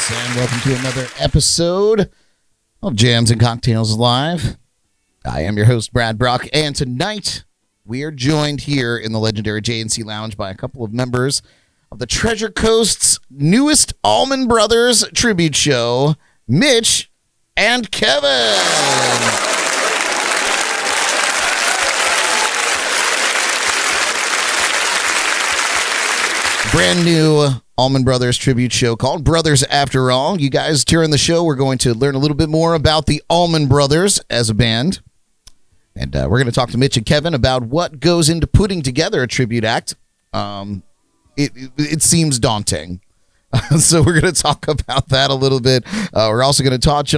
and welcome to another episode of Jams and Cocktails Live. I am your host, Brad Brock, and tonight we are joined here in the legendary J&C Lounge by a couple of members of the Treasure Coast's newest Allman Brothers tribute show, Mitch and Kevin. Brand new Allman Brothers tribute show called Brothers After All. You guys, during the show, we're going to learn a little bit more about the Allman Brothers as a band. And we're going to talk to Mitch and Kevin about what goes into putting together a tribute act. It seems daunting. So we're going to talk about that a little bit. We're also going to touch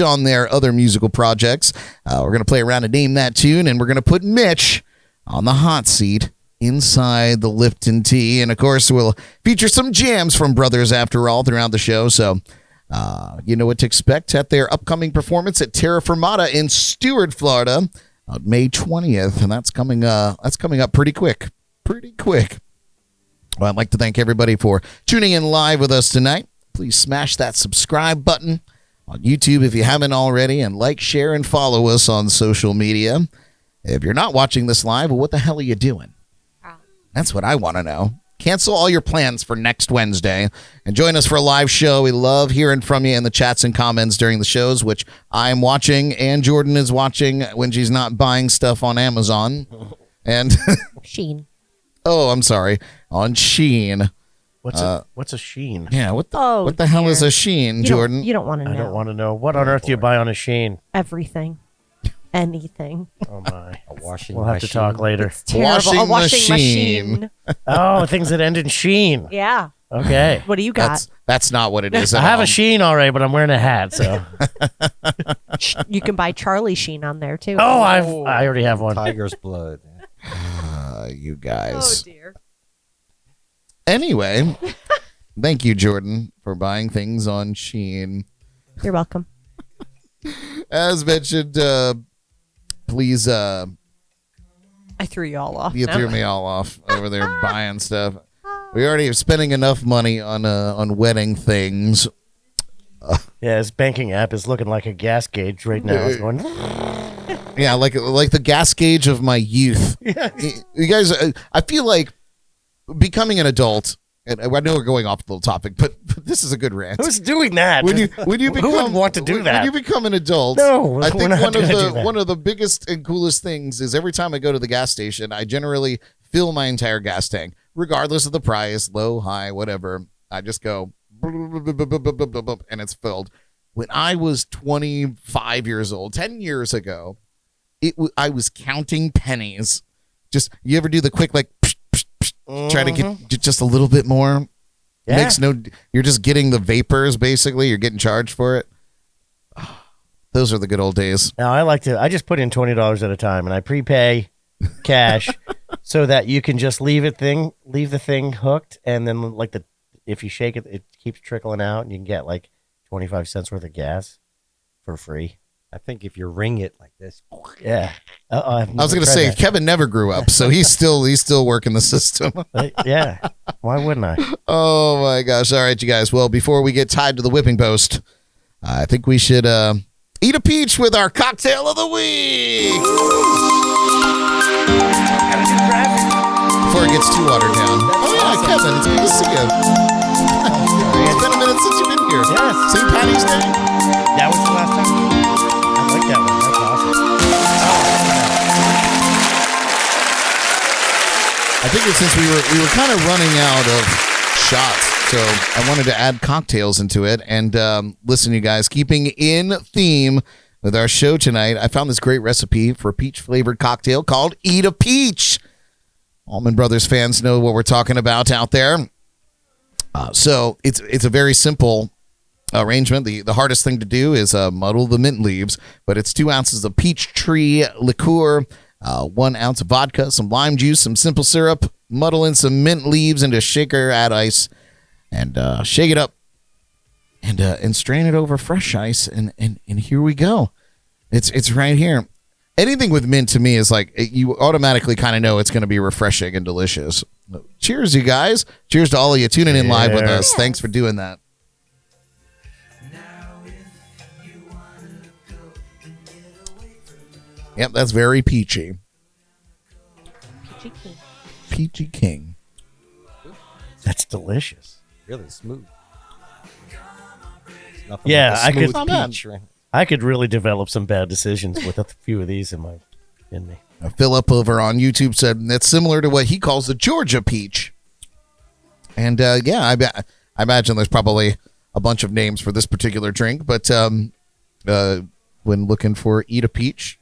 on their other musical projects. We're going to play around and name that tune, and we're going to put Mitch on the hot seat inside the Lipton Tea. And of course, we'll feature some jams from Brothers After All throughout the show. So you know what to expect at their upcoming performance at Terra Fermata in Stuart, Florida on May 20th. And that's coming up pretty quick. Well, I'd like to thank everybody for tuning in live with us tonight. Please smash that subscribe button on YouTube if you haven't already, and like, share, and follow us on social media. If you're not watching this live, well, what the hell are you doing? That's what I want to know. Cancel all your plans for next Wednesday and join us for a live show. We love hearing from you in the chats and comments during the shows, which I'm watching and Jordan is watching when she's not buying stuff on Amazon. And Sheen. Oh, I'm sorry. On Sheen. What's a Sheen? Yeah, what the hell is a Sheen, Jordan? You don't want to know. I don't want to know. What on earth do you buy on a Sheen? Everything. Anything. Oh, my. A washing We'll have to machine. talk later. It's terrible. A washing machine. Oh, things that end in Sheen. Yeah. Okay. What do you got? That's not what it is. I have a Sheen already, but I'm wearing a hat, so. You can buy Charlie Sheen on there, too. Oh, I already have one. Tiger's blood. You guys. Oh, dear. Anyway, thank you, Jordan, for buying things on Sheen. You're welcome. As mentioned, please. I threw you all off. You threw me all off over there buying stuff. We already are spending enough money on wedding things. Yeah, his banking app is looking like a gas gauge right now. It's going. Yeah, like the gas gauge of my youth. Yes. You guys, I feel like becoming an adult. And I know we're going off the little topic, but this is a good rant. Who's doing that? When you become, who would want to do that? When you become an adult, No, I think we're not gonna do that. one of the biggest and coolest things is every time I go to the gas station, I generally fill my entire gas tank, regardless of the price, low, high, whatever. I just go and it's filled. When I was 25 years old, 10 years ago, I was counting pennies. Just, you ever do the quick like? Try to get just a little bit more. Yeah. You're just getting the vapors, basically. You're getting charged for it. Those are the good old days. Now, I just put in $20 at a time, and I prepay cash so that you can just leave the thing hooked, and then if you shake it, it keeps trickling out, and you can get like 25 cents worth of gas for free. I think if you ring it like this. Yeah. I was going to say, Kevin never grew up, so he's still working the system. Yeah. Why wouldn't I? Oh, my gosh. All right, you guys. Well, before we get tied to the whipping post, I think we should eat a peach with our cocktail of the week. Before it gets too watered down. Oh, yeah, Kevin, it's good to see you. It's been a minute since you've been here. Yes. St. Patty's Day? That was the last time. I like that one. That's awesome. I think it's since we were kind of running out of shots, so I wanted to add cocktails into it. And listen, you guys, keeping in theme with our show tonight, I found this great recipe for a peach-flavored cocktail called Eat a Peach. Allman Brothers fans know what we're talking about out there. So it's a very simple arrangement. The hardest thing to do is muddle the mint leaves, but it's 2 ounces of peach tree liqueur, 1 ounce of vodka, some lime juice, some simple syrup, muddle in some mint leaves into a shaker, add ice, and shake it up, and strain it over fresh ice, and here we go. It's right here. Anything with mint to me is like, you automatically kind of know it's going to be refreshing and delicious. Cheers, you guys. Cheers to all of you tuning in live with us. Thanks for doing that. Yep, that's very peachy. Peachy King. Peachy King. That's delicious. Really smooth. Nothing Yeah, like a I could- smooth Not bad. peach, right? I could really develop some bad decisions with a few of these in me. Philip over on YouTube said that's similar to what he calls the Georgia peach. And I imagine there's probably a bunch of names for this particular drink. But when looking for Eat a Peach,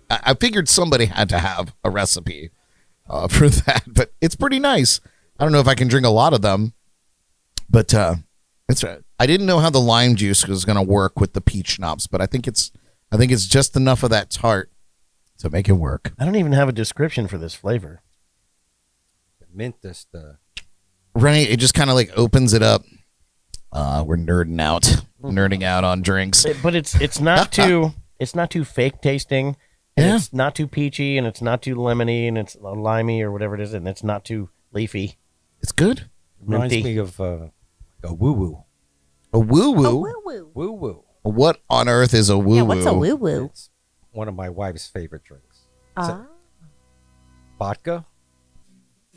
I figured somebody had to have a recipe for that. But it's pretty nice. I don't know if I can drink a lot of them, but it's. I didn't know how the lime juice was going to work with the peach schnapps, but I think it's just enough of that tart to make it work. I don't even have a description for this flavor. The mint is the Right, it just kind of like opens it up. We're nerding out on drinks. But it's not too fake tasting. And Yeah. it's not too peachy, and it's not too lemony, and it's limey or whatever it is, and it's not too leafy. It's good. reminds Minty. me of a woo woo. A woo woo. Woo-woo. Woo woo. What on earth is a woo woo? Yeah, what's a woo-woo? It's one of my wife's favorite drinks. Ah. Vodka,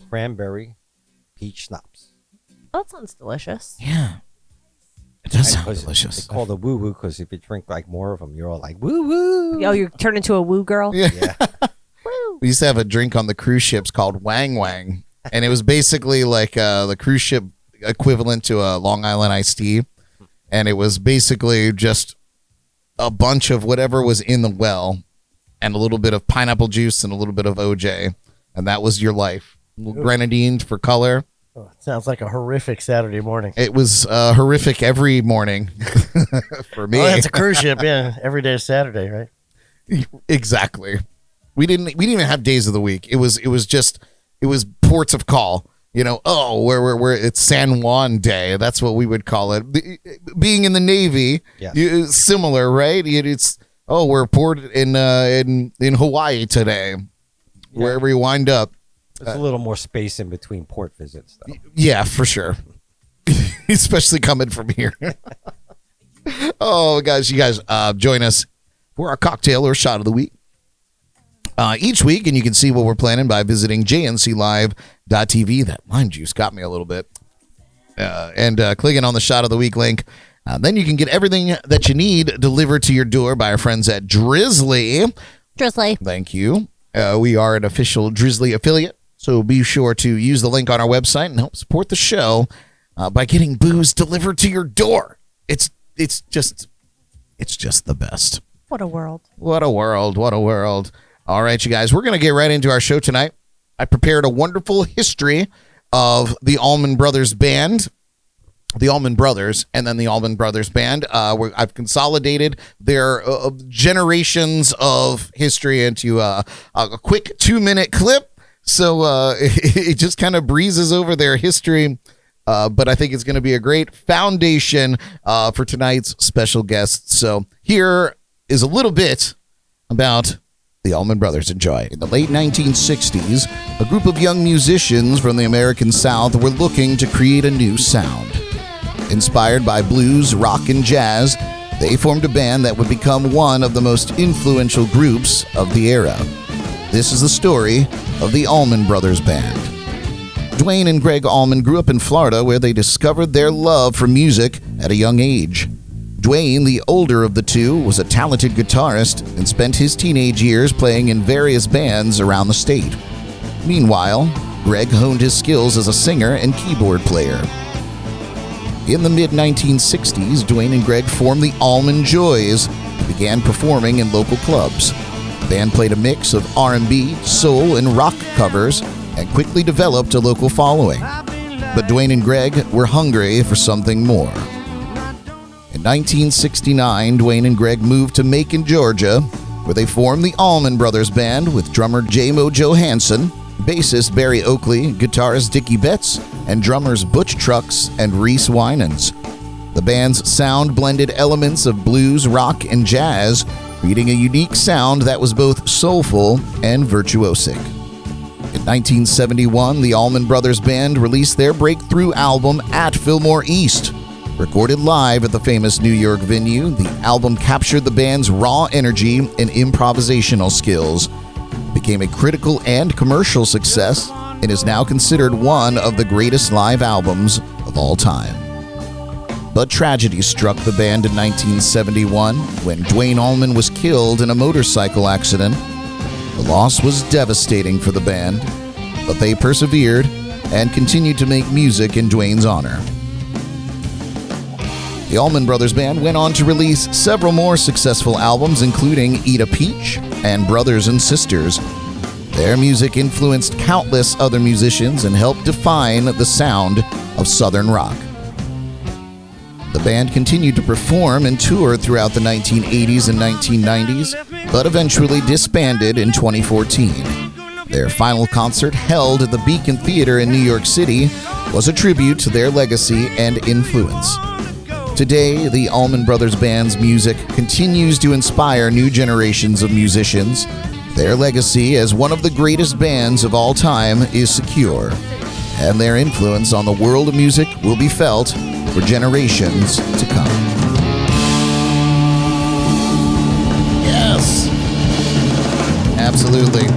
cranberry, peach schnapps. Oh, that sounds delicious. Yeah, it does sound Because delicious. They call it woo woo because if you drink like more of them, you're all like woo woo. Oh, you turn into a woo girl? Yeah. Woo. We used to have a drink on the cruise ships called Wang Wang, and it was basically like the cruise ship equivalent to a Long Island iced tea, and it was basically just a bunch of whatever was in the well, and a little bit of pineapple juice and a little bit of OJ, and that was your life. Grenadine for color. Oh, it sounds like a horrific Saturday morning. It was horrific every morning for me. Oh, that's a cruise ship, yeah. Every day is Saturday, right? Exactly. We didn't even have days of the week. It was ports of call. You know, where it's San Juan Day. That's what we would call it. Being in the Navy, Yes. similar, right? We're port in Hawaii today. Wherever you wind up. There's a little more space in between port visits, though. Yeah, for sure. Especially coming from here. Oh, guys, you guys join us for our cocktail or shot of the week. Each week, and you can see what we're planning by visiting jnclive.tv. That lime juice got me a little bit. And clicking on the shot of the week link. Then you can get everything that you need delivered to your door by our friends at Drizzly. Drizzly. Thank you. We are an official Drizzly affiliate, so be sure to use the link on our website and help support the show by getting booze delivered to your door. It's just the best. What a world. What a world. What a world. All right, you guys, we're going to get right into our show tonight. I prepared a wonderful history of the Allman Brothers Band, the Allman Brothers, and then the Allman Brothers Band. I've consolidated their generations of history into a quick 2-minute clip. So it just kind of breezes over their history. But I think it's going to be a great foundation for tonight's special guests. So here is a little bit about the Allman Brothers. Enjoy. In the late 1960s, a group of young musicians from the American South were looking to create a new sound. Inspired by blues, rock, and jazz, they formed a band that would become one of the most influential groups of the era. This is the story of the Allman Brothers Band. Dwayne and Greg Allman grew up in Florida, where they discovered their love for music at a young age. Dwayne, the older of the two, was a talented guitarist and spent his teenage years playing in various bands around the state. Meanwhile, Greg honed his skills as a singer and keyboard player. In the mid-1960s, Dwayne and Greg formed the Allman Joys and began performing in local clubs. The band played a mix of R&B, soul, and rock covers and quickly developed a local following. But Dwayne and Greg were hungry for something more. In 1969, Dwayne and Greg moved to Macon, Georgia, where they formed the Allman Brothers Band with drummer J-Mo Johansson, bassist Barry Oakley, guitarist Dickie Betts, and drummers Butch Trucks and Reese Winans. The band's sound blended elements of blues, rock, and jazz, creating a unique sound that was both soulful and virtuosic. In 1971, the Allman Brothers Band released their breakthrough album At Fillmore East. Recorded live at the famous New York venue, the album captured the band's raw energy and improvisational skills. It became a critical and commercial success and is now considered one of the greatest live albums of all time. But tragedy struck the band in 1971 when Duane Allman was killed in a motorcycle accident. The loss was devastating for the band, but they persevered and continued to make music in Duane's honor. The Allman Brothers Band went on to release several more successful albums, including Eat a Peach and Brothers and Sisters. Their music influenced countless other musicians and helped define the sound of Southern rock. The band continued to perform and tour throughout the 1980s and 1990s, but eventually disbanded in 2014. Their final concert, held at the Beacon Theater in New York City, was a tribute to their legacy and influence. Today, the Allman Brothers Band's music continues to inspire new generations of musicians. Their legacy as one of the greatest bands of all time is secure, and their influence on the world of music will be felt for generations to come. Yes, absolutely.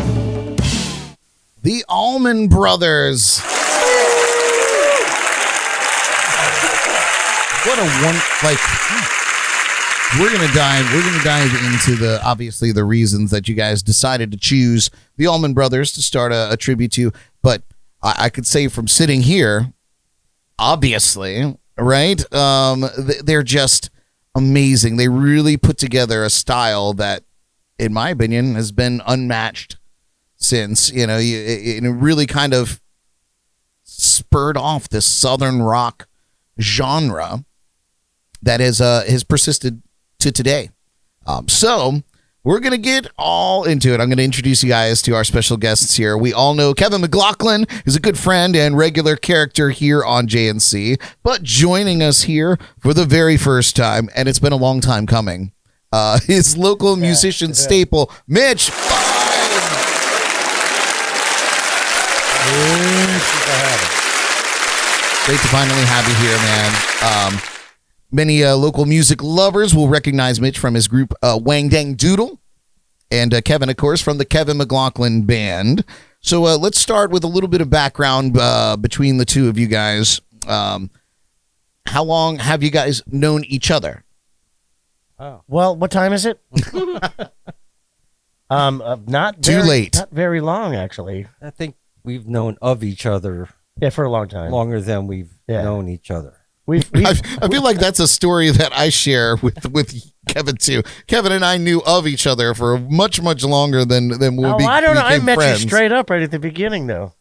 The Allman Brothers. What a we're gonna dive into the obviously the reasons that you guys decided to choose the Allman Brothers to start a tribute to, but I could say from sitting here, obviously, right? They're just amazing. They really put together a style that, in my opinion, has been unmatched since, it really kind of spurred off this Southern rock genre that has persisted to today. So we're going to get all into it. I'm going to introduce you guys to our special guests here. We all know Kevin McLoughlin is a good friend and regular character here on JNC, but joining us here for the very first time, and it's been a long time coming, is local musician staple, Mitch Fine. Great to finally have you here, man. Many local music lovers will recognize Mitch from his group Wang Dang Doodle, and Kevin, of course, from the Kevin McLoughlin Band. So let's start with a little bit of background between the two of you guys. How long have you guys known each other? Oh. Well, what time is it? Not too late. Not very long, actually. I think we've known of each other. Yeah, for a long time. Longer than we've known each other. I feel like that's a story that I share with Kevin too. Kevin and I knew of each other for much longer than when we I don't know. I met friends. you straight up right at the beginning, though.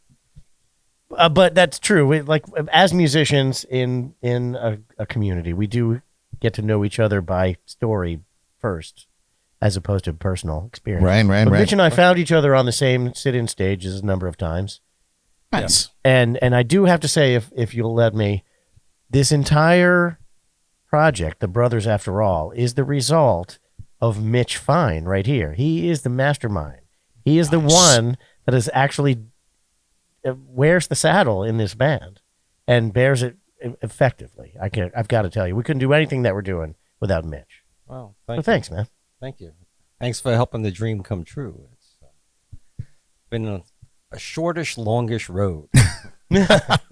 But that's true. As musicians in a community, we do get to know each other by story first, as opposed to personal experience. Right. Mitch and I found each other on the same sit-in stages a number of times. Nice. And I do have to say, if you'll let me, this entire project, The Brothers After All, is the result of Mitch Fine right here. He is the mastermind. He is the one that is actually wears the saddle in this band and bears it effectively. I've got to tell you, we couldn't do anything that we're doing without Mitch. Well, thanks, man. Thank you. Thanks for helping the dream come true. It's been a shortish, longish road.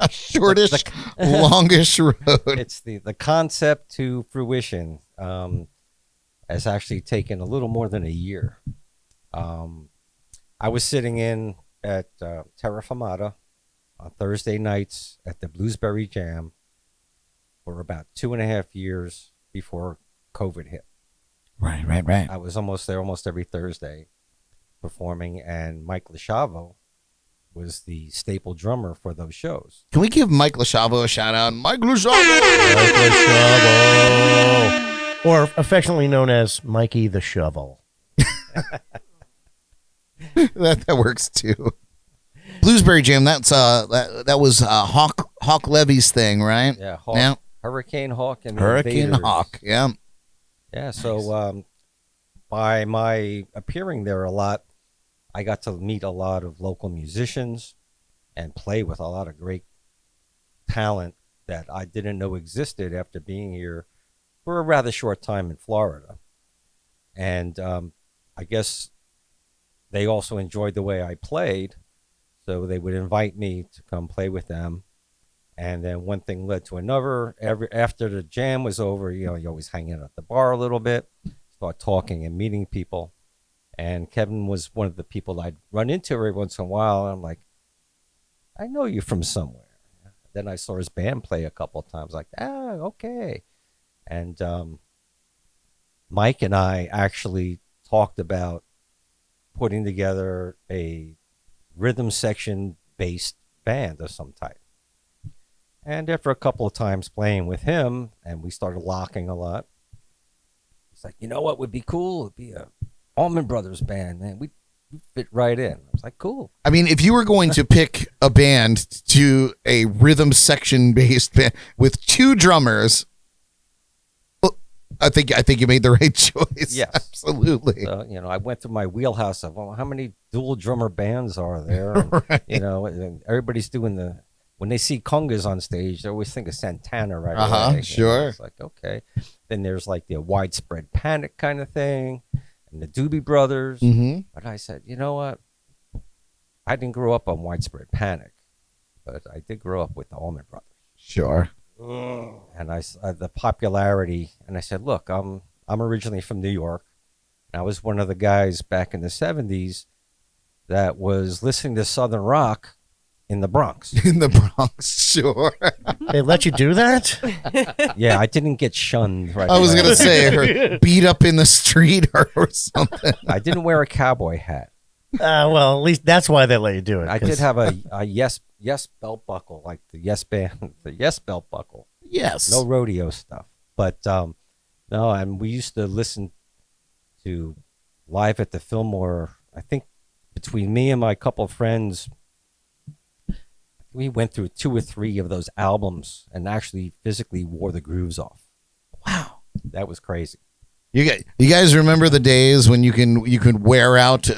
Shortish, longish road. It's the concept to fruition has actually taken a little more than a year. I was sitting in at Terra Fermata on Thursday nights at the Bluesberry Jam for about 2.5 years before COVID hit. Right. I was almost there almost every Thursday performing, and Mike LaChavo was the staple drummer for those shows. Can we give Mike LaChavo a shout out? Mike LaChavo! Or affectionately known as Mikey the Shovel. that works too. Bluesberry Jam, that was Hawk Levy's thing, right? Yeah, Hawk, yeah. Hurricane Hawk and Hurricane Invaders. Hawk, yeah. Yeah, so by my appearing there a lot, I got to meet a lot of local musicians and play with a lot of great talent that I didn't know existed after being here for a rather short time in Florida. And I guess they also enjoyed the way I played, so they would invite me to come play with them. And then one thing led to another. After the jam was over, you always hang out at the bar a little bit, start talking and meeting people. And Kevin was one of the people I'd run into every once in a while. And I'm like, I know you from somewhere. Then I saw his band play a couple of times, like, okay. And Mike and I actually talked about putting together a rhythm section based band of some type. And after a couple of times playing with him, and we started locking a lot, he's like, you know what would be cool? It'd be a Allman Brothers band, man. We fit right in. I was like, cool. I mean, if you were going to pick a band to a rhythm section based band with 2 drummers, well, I think you made the right choice. Yes. Absolutely. So, I went through my wheelhouse of, well, how many dual drummer bands are there? And, Right. and everybody's doing when they see congas on stage, they always think of Santana right away. Sure. It's like, okay. Then there's like the Widespread Panic kind of thing, and the Doobie Brothers. Mm-hmm. But I said, you know what? I didn't grow up on Widespread Panic, but I did grow up with the Allman Brothers. Sure. And the popularity, and I said, look, I'm originally from New York, and I was one of the guys back in the 70s that was listening to Southern rock in the Bronx. In the Bronx, sure. They let you do that? Yeah, I didn't get shunned right I was away. going to say, or beat up in the street or something. I didn't wear a cowboy hat. Well, at least that's why they let you do it. I 'cause- did have a yes belt buckle, like the Yes band, the Yes belt buckle. Yes. No rodeo stuff. But no, and we used to listen to Live at the Fillmore. I think between me and my couple of friends, we went through 2 or 3 of those albums and actually physically wore the grooves off. Wow. That was crazy. You guys remember the days when you could wear out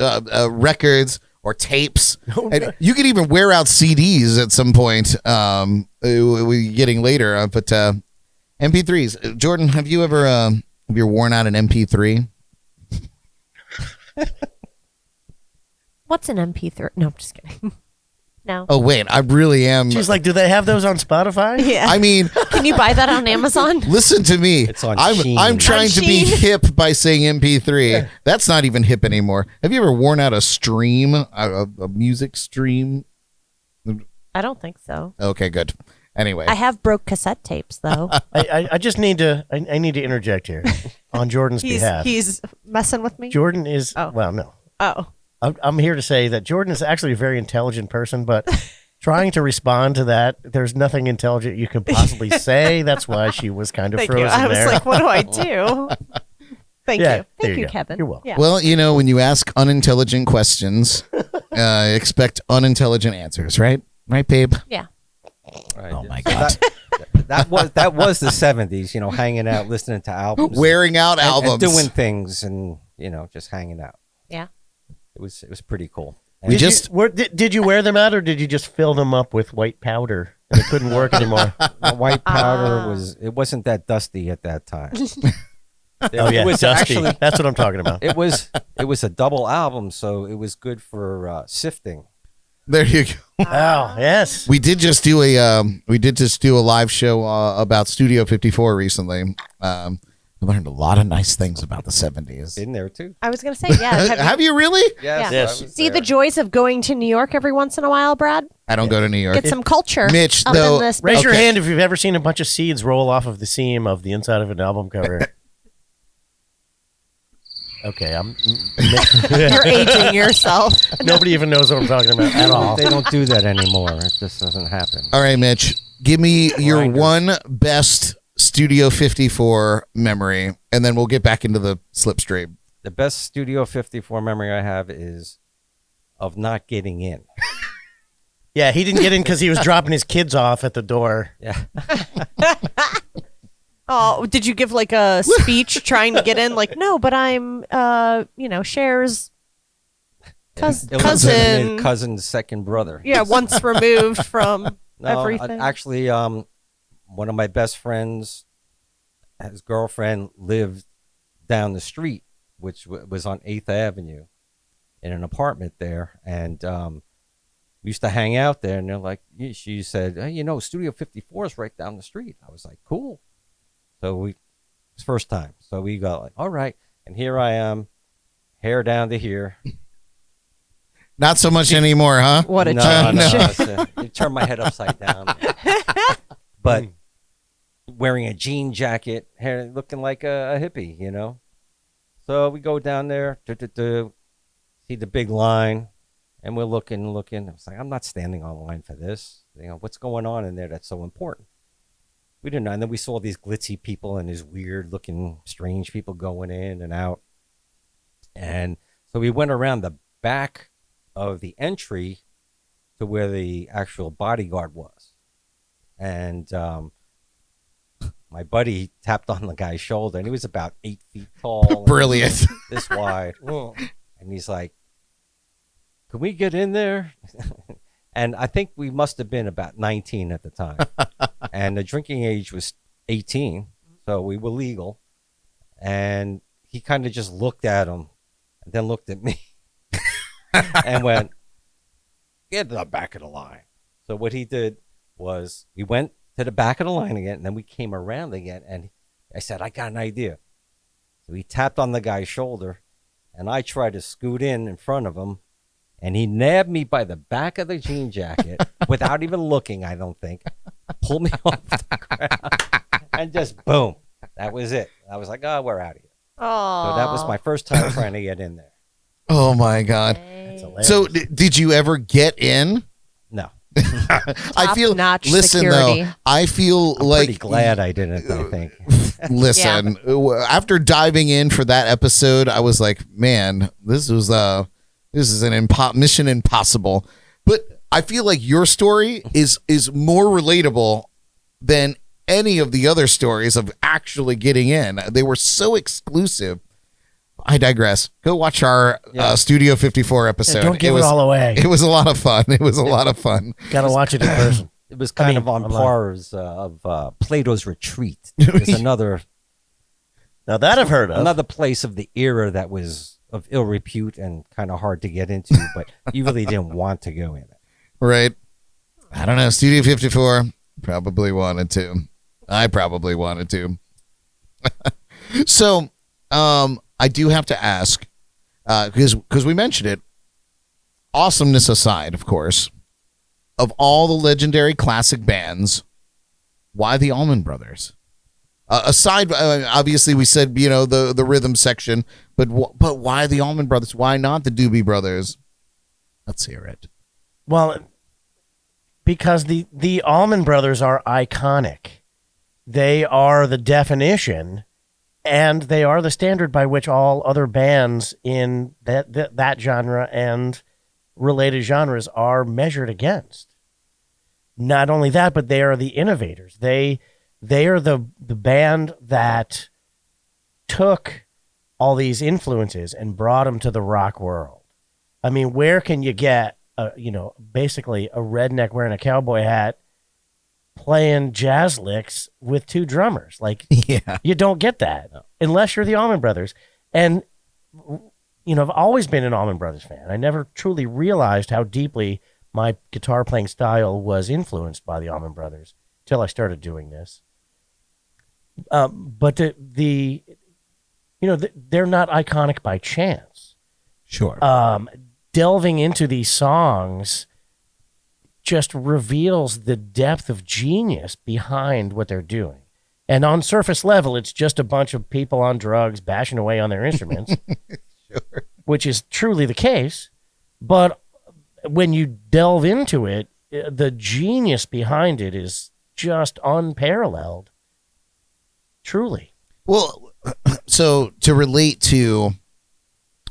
records or tapes? And you could even wear out CDs at some point. We getting later, but MP3s. Jordan, have you ever worn out an MP3? What's an MP3? No, I'm just kidding. No. Oh wait, I really am. She's like, do they have those on Spotify? Yeah. I mean, Can you buy that on Amazon? listen to me. It's on I'm Sheen. trying On to be Sheen? hip by saying MP3. That's not even hip anymore. Have you ever worn out a stream, a music stream? I don't think so. Okay, good. Anyway, I have broke cassette tapes though. I just need to I need to interject here on Jordan's behalf. He's messing with me. Jordan is Oh. well, no. Oh. I'm here to say that Jordan is actually a very intelligent person, but trying to respond to that, there's nothing intelligent you can possibly say. That's why she was kind of Thank frozen you. I was there. like, what do I do? Thank Yeah, you. there Thank you you, go. Kevin. You're welcome. Yeah. well, when you ask unintelligent questions, expect unintelligent answers, right? Right, babe? Yeah. Right. Oh my So God. that was the 70s, hanging out, listening to albums, Wearing out and albums. doing things, and just hanging out. Yeah. It was pretty cool. We just- did you wear them out, or did you just fill them up with white powder and it couldn't work anymore? The white powder wasn't that dusty at that time. Oh yeah, it was dusty. actually That's what I'm talking about. it was a double album, so it was good for sifting. There you go. Oh yes. We did just do a live show about Studio 54 recently. I learned a lot of nice things about the 70s. In there too. I was going to say, yeah. Have you really? Yes. Yeah. I was See there. the joys of going to New York every once in a while, Brad? I don't go to New York. Get some culture. Mitch, up though- in this Raise your Okay. hand if you've ever seen a bunch of seeds roll off of the seam of the inside of an album cover. Okay, You're aging yourself. nobody even knows what I'm talking about at all. They don't do that anymore. It just doesn't happen. All right, Mitch, give me your Grinders. one best Studio 54 memory, and then we'll get back into the slipstream. The best Studio 54 memory I have is of not getting in. Yeah, he didn't get in because he was dropping his kids off at the door. Yeah. Oh, did you give like a speech trying to get in? Like, no, but I'm, shares. Cousin. Cousin's second brother. Yeah, once removed from No, everything. actually, one of my best friends, his girlfriend lived down the street, which was on 8th Avenue, in an apartment there, and we used to hang out there. And they're like, she said, "Hey, Studio 54 is right down the street." I was like, "Cool." So it's first time, so we got like, all right, and here I am, hair down to here. Not so much anymore, huh? What a No, change. you turn my head upside down. But wearing a jean jacket, hair looking like a hippie. So we go down there, see the big line, and we're looking. I was like, I'm not standing on line for this. What's going on in there that's so important? We didn't know. And then we saw these glitzy people and these weird looking, strange people going in and out. And so we went around the back of the entry to where the actual bodyguard was. And my buddy tapped on the guy's shoulder, and he was about 8 feet tall. Brilliant. This wide. And he's like, "Can we get in there?" And I think we must have been about 19 at the time. And the drinking age was 18, so we were legal. And he kind of just looked at him and then looked at me and went, "Get to the back of the line." So what he did was we went to the back of the line again, and then we came around again, and I said, "I got an idea." So he tapped on the guy's shoulder, and I tried to scoot in front of him, and he nabbed me by the back of the jean jacket without even looking, I don't think, pulled me off the ground, and just boom. That was it. I was like, "Oh, we're out of here." Oh, So that was my first time trying to get in there. Oh my God. That's hilarious. So did you ever get in? No. I feel. Top-notch Listen security. though, I feel I'm like. pretty glad I didn't, I think. Listen, after diving in for that episode, I was like, man, this is an mission impossible. But I feel like your story is more relatable than any of the other stories of actually getting in. They were so exclusive. I digress. Go watch our Studio 54 episode. Don't give it all away. It was a lot of fun. It was a lot of fun. Gotta watch it in person. It was kind of on par of Plato's Retreat. There's another Now that I've heard of. another place of the era that was of ill repute and kind of hard to get into, but you really didn't want to go in it. Right. I don't know. Studio 54 probably wanted to. I probably wanted to. So, I do have to ask, because we mentioned it, awesomeness aside, of course, of all the legendary classic bands, why the Allman Brothers? Aside, obviously, we said, the rhythm section, but why the Allman Brothers? Why not the Doobie Brothers? Let's hear it. Well, because the Allman Brothers are iconic. They are the definition, and they are the standard by which all other bands in that genre and related genres are measured against. Not only that, but they are the innovators. They are the band that took all these influences and brought them to the rock world. I mean, where can you get basically a redneck wearing a cowboy hat playing jazz licks with two drummers? Like, Yeah. you don't get that unless you're the Allman Brothers. And, I've always been an Allman Brothers fan. I never truly realized how deeply my guitar playing style was influenced by the Allman Brothers till I started doing this. But they're not iconic by chance. Sure. Delving into these songs just reveals the depth of genius behind what they're doing. And on surface level, it's just a bunch of people on drugs bashing away on their instruments, Sure. which is truly the case. But when you delve into it, the genius behind it is just unparalleled. Truly. Well, so to relate to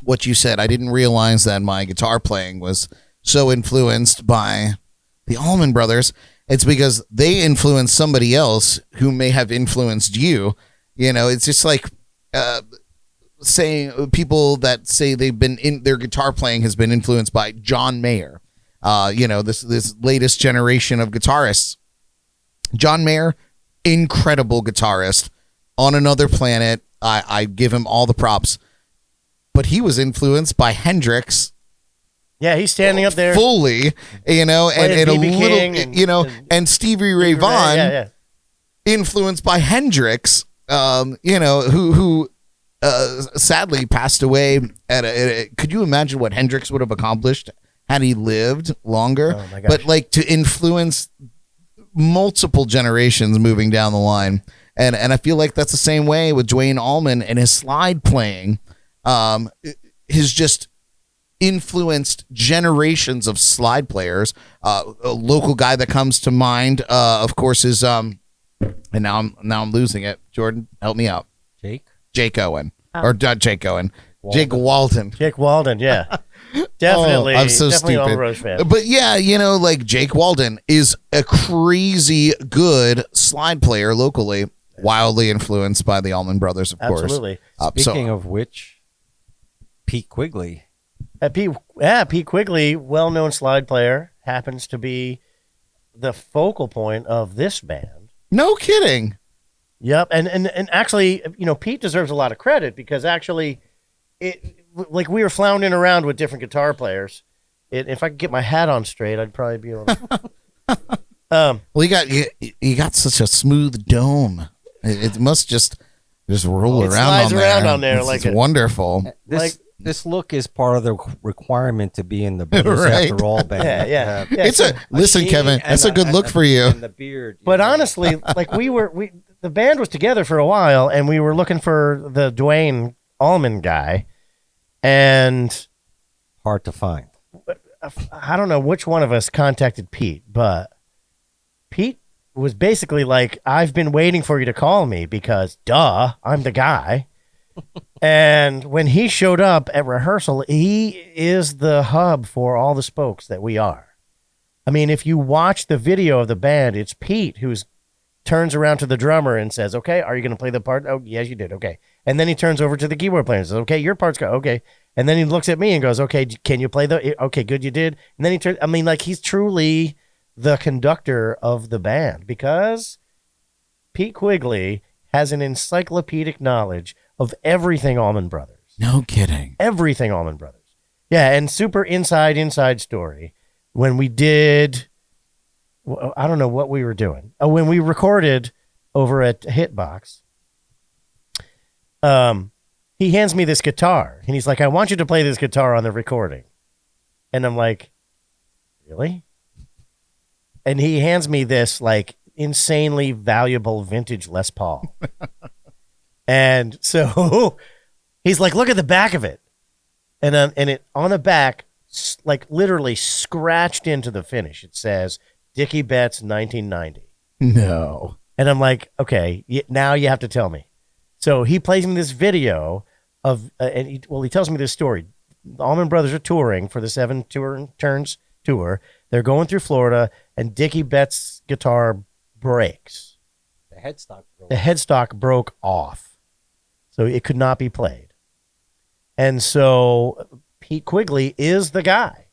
what you said, I didn't realize that my guitar playing was so influenced by the Allman Brothers. It's because they influenced somebody else who may have influenced you. It's just like saying people that say they've been in their guitar playing has been influenced by John Mayer. This latest generation of guitarists. John Mayer, incredible guitarist on another planet. I give him all the props, but he was influenced by Hendrix. Yeah, he's standing up there fully, and a little, and Stevie Ray Vaughan, influenced by Hendrix, who sadly passed away could you imagine what Hendrix would have accomplished had he lived longer? Oh my gosh. But like to influence multiple generations moving down the line. And I feel like that's the same way with Dwayne Allman and his slide playing. His just influenced generations of slide players. A local guy that comes to mind, of course, is and now I'm losing it. Jordan, help me out. Jake Owen, or not Jake Owen, Jake Walden. Jake Walden, yeah, definitely. I'm so definitely stupid. All Rose fan. But yeah, like Jake Walden is a crazy good slide player locally, wildly influenced by the Allman Brothers, of course. Absolutely. Speaking of which, Pete Quigley. Pete Quigley, well-known slide player, happens to be the focal point of this band. No kidding. Yep, and actually, Pete deserves a lot of credit because actually, we were floundering around with different guitar players. If I could get my hat on straight, I'd probably be able to. Well, you got such a smooth dome. It must just roll It around slides on around there. on there It's wonderful. This look is part of the requirement to be in the Brothers Right. After All band. Yeah. It's listen, Kevin. That's a good look for you. And the beard. But honestly, the band was together for a while, and we were looking for the Dwayne Allman guy, and hard to find. I don't know which one of us contacted Pete, but Pete was basically like, I've been waiting for you to call me because, duh, I'm the guy. And when he showed up at rehearsal, he is the hub for all the spokes that we are. I mean, if you watch the video of the band, it's Pete who turns around to the drummer and says, okay, are you going to play the part? Oh, yes, you did. Okay. And then he turns over to the keyboard player and says, okay, your part's go. Okay. And then he looks at me and goes, okay, can you play okay, good, you did. And then he turns, he's truly the conductor of the band because Pete Quigley has an encyclopedic knowledge of everything Allman Brothers. No kidding. Everything Allman Brothers. Yeah, and super inside story. When we did, I don't know what we were doing. When we recorded over at Hitbox, he hands me this guitar, and he's like, I want you to play this guitar on the recording. And I'm like, really? And he hands me this, insanely valuable vintage Les Paul. And so he's like, look at the back of it. And it on the back, literally scratched into the finish. It says Dickie Betts 1990. No. And I'm like, okay, now you have to tell me. So he plays me this video of, he tells me this story. The Allman Brothers are touring for the 7 Turns tour. They're going through Florida, and Dickie Betts' guitar breaks. The headstock broke off. So it could not be played. And so Pete Quigley is the guy.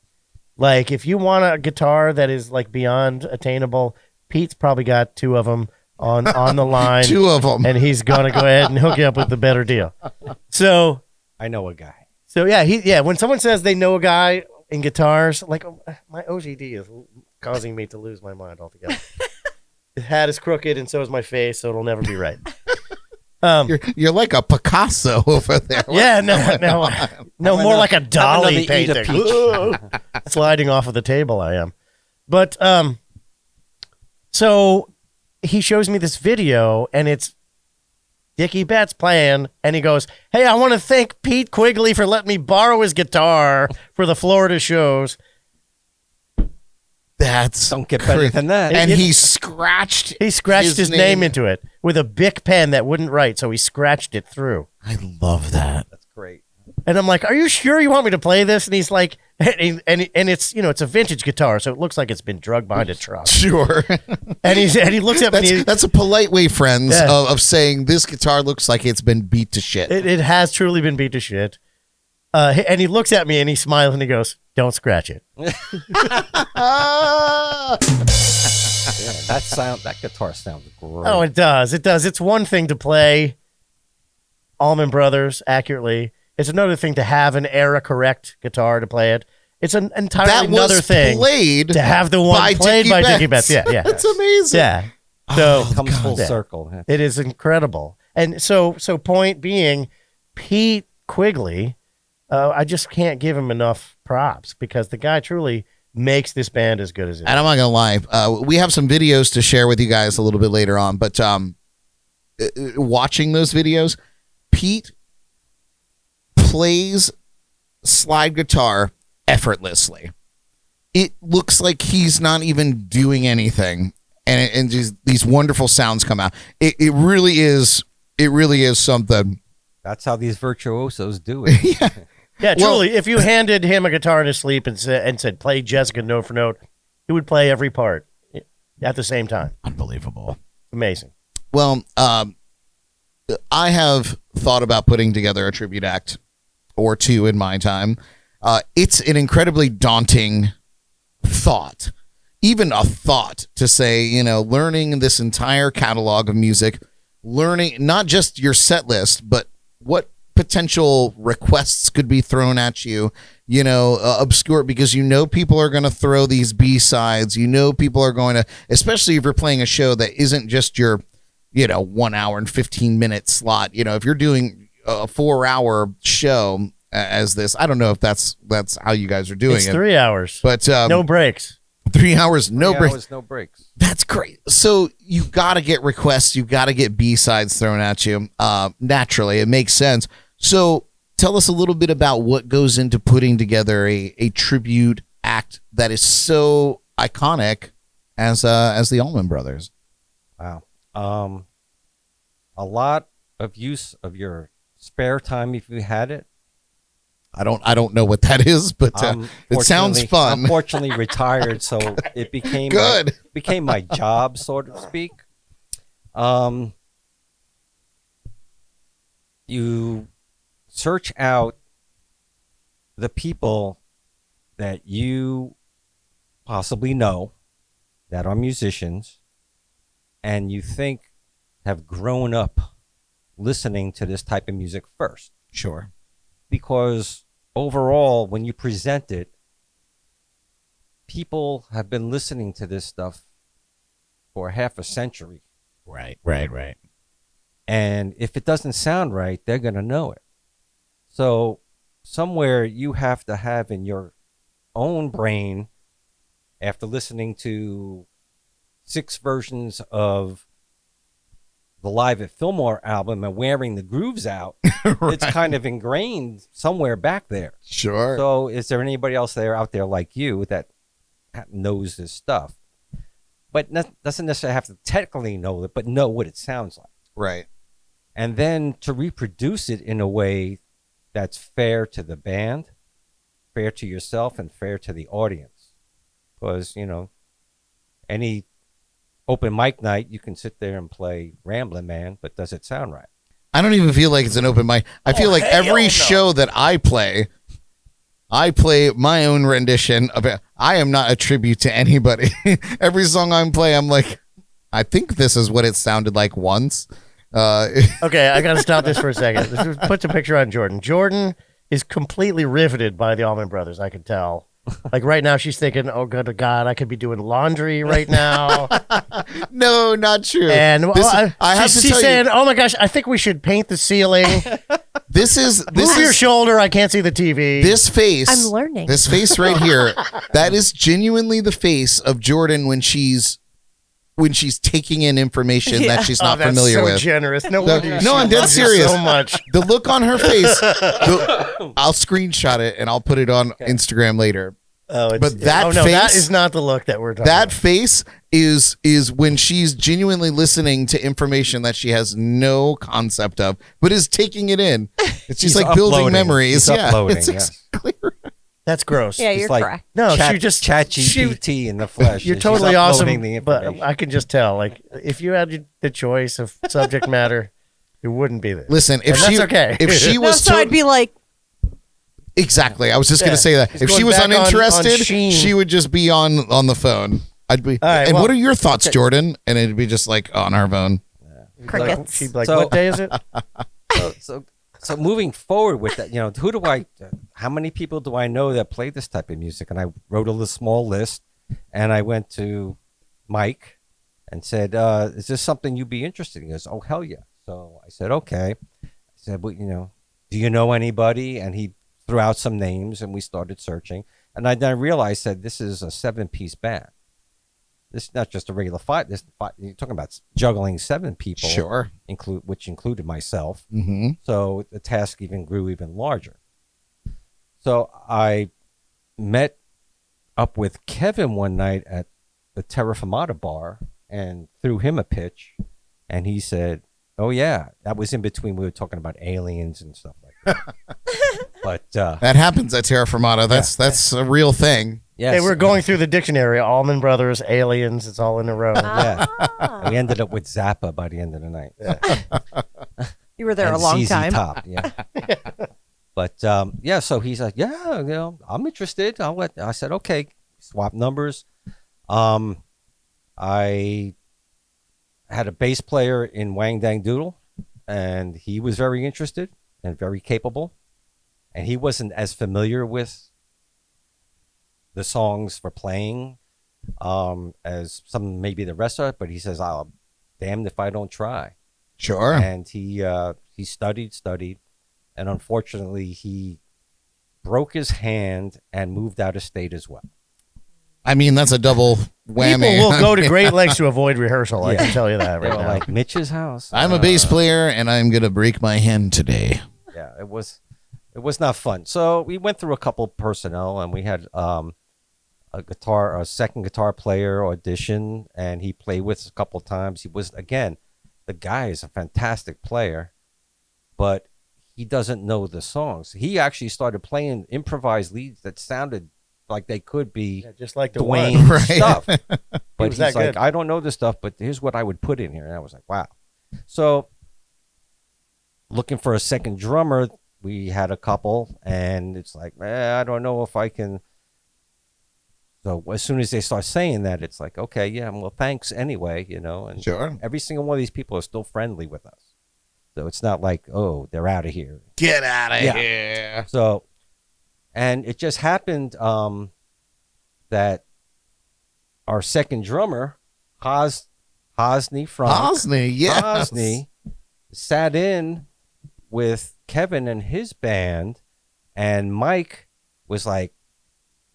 If you want a guitar that is beyond attainable, Pete's probably got 2 of them on the line. 2 of them. And he's going to go ahead and hook you up with the better deal. So I know a guy. So when someone says they know a guy in guitars, my OCD is causing me to lose my mind altogether. His hat is crooked and so is my face, so it'll never be right. You're like a Picasso over there. Yeah, no, more like a Dolly painting. Sliding off of the table, I am. But so he shows me this video, and it's Dickie Betts playing, and he goes, hey, I want to thank Pete Quigley for letting me borrow his guitar for the Florida shows. Don't get better than that. And he scratched his name into it with a Bic pen that wouldn't write, so he scratched it through. I love that. That's great. And I'm like, are you sure you want me to play this? And he's like, and it's, it's a vintage guitar, so it looks like it's been drugged behind a truck. Sure. And he looks at me. That's a polite way, friends, of saying this guitar looks like it's been beat to shit. It has truly been beat to shit. And he looks at me and he smiles and he goes, "Don't scratch it." That guitar sounds great. Oh, it does. It does. It's one thing to play Allman Brothers accurately. It's another thing to have an era-correct guitar to play it. It's an entirely another thing to have the one played by Dickie Betts. Yeah. That's amazing. Yeah. So it comes full circle. It is incredible. And so point being, Pete Quigley, I just can't give him enough props because the guy truly makes this band as good as it is. And I'm not gonna lie, we have some videos to share with you guys a little bit later on, but watching those videos, Pete plays slide guitar effortlessly. It looks like he's not even doing anything, and just these wonderful sounds come out. It really is something. That's how these virtuosos do it. Yeah, truly. If you handed him a guitar in his sleep and said, "Play Jessica note for note," he would play every part at the same time. Unbelievable. Amazing. Well, I have thought about putting together a tribute act or two in my time. It's an incredibly daunting thought, even a thought to say, learning this entire catalog of music, learning not just your set list, but what potential requests could be thrown at you, obscure, because people are going to throw these B-sides, people are going to, especially if you're playing a show that isn't just your 1 hour and 15 minute slot. If you're doing a 4-hour show as this, I don't know if that's how you guys are doing it's it. 3 hours, but no breaks. 3 hours, no breaks. 3 hours, no breaks. That's great. So you got to get requests. You got to get B-sides thrown at you. Naturally, it makes sense. So tell us a little bit about what goes into putting together a tribute act that is so iconic as the Allman Brothers. Wow. A lot of use of your spare time if you had it. I don't know what that is, but it sounds fun. I'm fortunately retired, so it became good. Became my job, so to speak. You search out the people that you possibly know that are musicians and you think have grown up listening to this type of music first. Sure. Because overall, when you present it, people have been listening to this stuff for half a century. Right. And if it doesn't sound right, they're going to know it. So somewhere you have to have in your own brain, after listening to 6 versions of the Live at Fillmore album and wearing the grooves out, Right. It's kind of ingrained somewhere back there. Sure. So is there anybody else out there like you that knows this stuff? But doesn't necessarily have to technically know it, but know what it sounds like. Right. And then to reproduce it in a way that's fair to the band, fair to yourself, and fair to the audience. Because, any open mic night, you can sit there and play Ramblin' Man, but does it sound right? I don't even feel like it's an open mic. I feel like every show that I play my own rendition of it. I am not a tribute to anybody. Every song I'm playing, I'm like, I think this is what it sounded like once. Okay, I got to stop this for a second. Put a picture on Jordan. Jordan is completely riveted by the Allman Brothers, I can tell. Like right now, she's thinking, "Oh, good God, I could be doing laundry right now." No, not true. And she's saying, you, "Oh my gosh, I think we should paint the ceiling." Move your shoulder. I can't see the TV. This face. I'm learning. This face right here. That is genuinely the face of Jordan when she's taking in information that she's not familiar so with. Generous. No, I'm dead serious. So much. The look on her face. I'll screenshot it and I'll put it on Instagram later. But that no, that face- is not the look that we're talking That about. face is when she's genuinely listening to information that she has no concept of, but is taking it in. It's just She's like building uploading. memories. She's Yeah, uploading, it's yes. exactly right. That's gross. Yeah, It's you're like correct. No, Chat, she just chat GPT in the flesh. You're She's totally uploading awesome, the but information. I can just tell. Like, if you had the choice of subject matter, it wouldn't be this. Listen, if And that's she okay. if she No, was so I'd be like, exactly, I was just Yeah. gonna say that She's if she going was back on uninterested, Sheen. she would just be on the phone. I'd be. All right, and well- what are your thoughts, Jordan? And it'd be just like on our phone. crickets. She'd be like, So- what day is it? So moving forward with that, how many people do I know that play this type of music? And I wrote a little small list, and I went to Mike and said, is this something you'd be interested in? He goes, oh, hell yeah. So I said, okay. I said, well, do you know anybody? And he threw out some names, and we started searching. And then I realized that this is a 7-piece band. This is not just a regular five. You're talking about juggling 7 people, Sure. which included myself. Mm-hmm. So the task grew even larger. So I met up with Kevin one night at the Terra Fermata bar and threw him a pitch, and he said, "Oh yeah, that was in between. We were talking about aliens and stuff like that." But That happens at Terra Fermata. That's a real thing. yes, Hey, we're going through the dictionary. Allman Brothers, aliens. It's all in a row. Yeah, Ah. we ended up with Zappa by the end of the night. You were there And a long ZZ time. Top, yeah. But so he's like, yeah, I'm interested. I said, okay, swap numbers. I had a bass player in Wang Dang Doodle, and he was very interested and very capable. And he wasn't as familiar with the songs for playing as some maybe the rest of it, but he says, "I'll damned if I don't try." Sure. And he studied, and unfortunately he broke his hand and moved out of state as well. I mean, that's a double whammy. People will go to great lengths to avoid rehearsal. I can tell you that They right were now. like Mitch's house. I'm a bass player, and I'm gonna break my hand today. Yeah, it was not fun. So we went through a couple personnel, and we had a second guitar player audition, and he played with us a couple times. He was, again, the guy is a fantastic player, but he doesn't know the songs. He actually started playing improvised leads that sounded like they could be Yeah, just like the Dwayne one. Right. stuff. But was he's that like, good. I don't know this stuff, but here's what I would put in here. And I was like, wow. So looking for a second drummer, we had a couple, and it's like, I don't know if I can. So as soon as they start saying that, it's like, okay, yeah, well, thanks anyway, and Sure. every single one of these people are still friendly with us. So it's not like, oh, they're out of here. Get out of Yeah. here. So, and it just happened that our second drummer, Hosny from Osney, yes. Hosny, sat in with Kevin and his band, and Mike was like,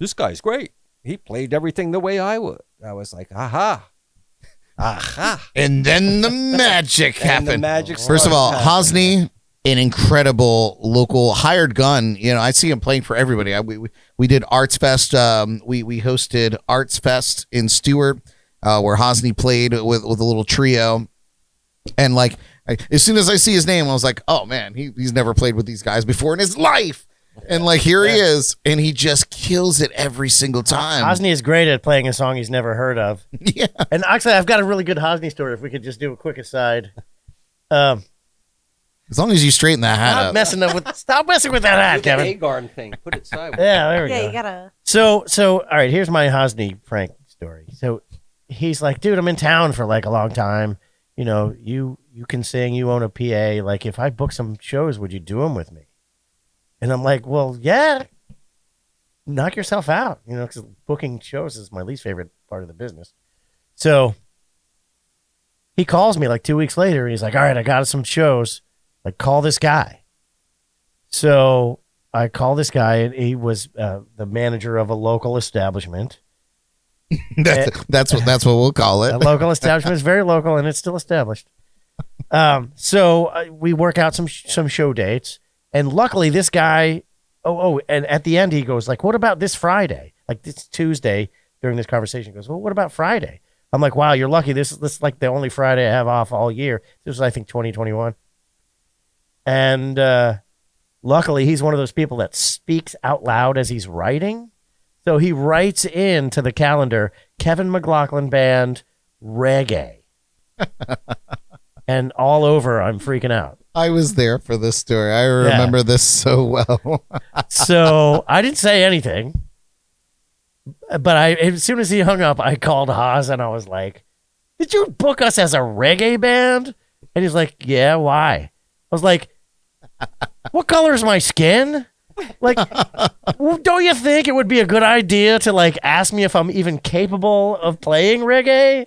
"This guy's great. He played everything the way I would." I was like, "Aha, aha!" And then the magic And the happened. magic First of all, started happening. Hosny, an incredible local hired gun. I see him playing for everybody. We did Arts Fest. We hosted Arts Fest in Stuart, where Hosny played with a little trio. And as soon as I see his name, I was like, oh man, he's never played with these guys before in his life. And here he is, and he just kills it every single time. Hosny is great at playing a song he's never heard of. Yeah. And actually, I've got a really good Hosny story. If we could just do a quick aside. As long as you straighten that hat up. Stop messing with that hat, Do the Kevin. A-garden thing. Put it sideways. Yeah, there we Yeah, go. you gotta. So, all right, here's my Hosny prank story. So he's like, dude, I'm in town for a long time. You can sing, you own a PA. If I book some shows, would you do them with me? And I'm like, well, yeah, knock yourself out, because booking shows is my least favorite part of the business. So he calls me 2 weeks later. And he's like, all right, I got some shows. Call this guy. So I call this guy, and he was the manager of a local establishment. That's what we'll call it. A local establishment is very local, and it's still established. So we work out some show dates, and luckily this guy. And at the end he goes what about this Friday? like this Tuesday during this conversation. He goes, well, what about Friday? I'm like, wow, you're lucky. This is like the only Friday I have off all year. This was, I think, 2021. And luckily, he's one of those people that speaks out loud as he's writing. So he writes into the calendar, Kevin McLoughlin Band, reggae. And all over, I'm freaking out. I was there for this story. I remember this so well. So I didn't say anything. But as soon as he hung up, I called Haas and I was like, did you book us as a reggae band? And he's like, yeah, why? I was like, what color is my skin? Like, don't you think it would be a good idea to like ask me if I'm even capable of playing reggae?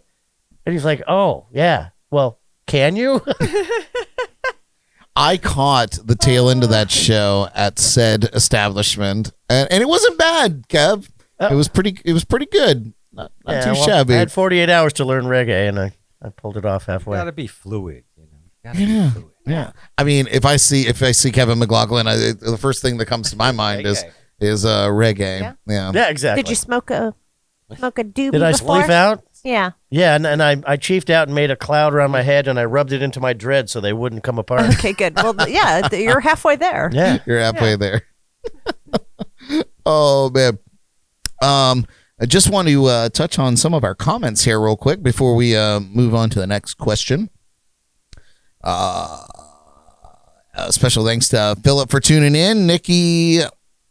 And he's like, oh, yeah. Well, can you? I caught the tail end of that show at said establishment, and it wasn't bad, Kev. It was pretty good. Not too shabby. I had 48 hours to learn reggae, and I pulled it off halfway. You gotta be fluid, you know. Gotta be fluid. Yeah. I mean, if I see Kevin McLoughlin, the first thing that comes to my mind is reggae. Yeah, exactly. Did you smoke a doobie Did I before? spleef out? Yeah. Yeah, and I chiefed out and made a cloud around my head, and I rubbed it into my dreads so they wouldn't come apart. Okay, good. Well, yeah, you're halfway there. Yeah. You're halfway there. Oh man. I just want to touch on some of our comments here real quick before we move on to the next question. Special thanks to Philip for tuning in, Nikki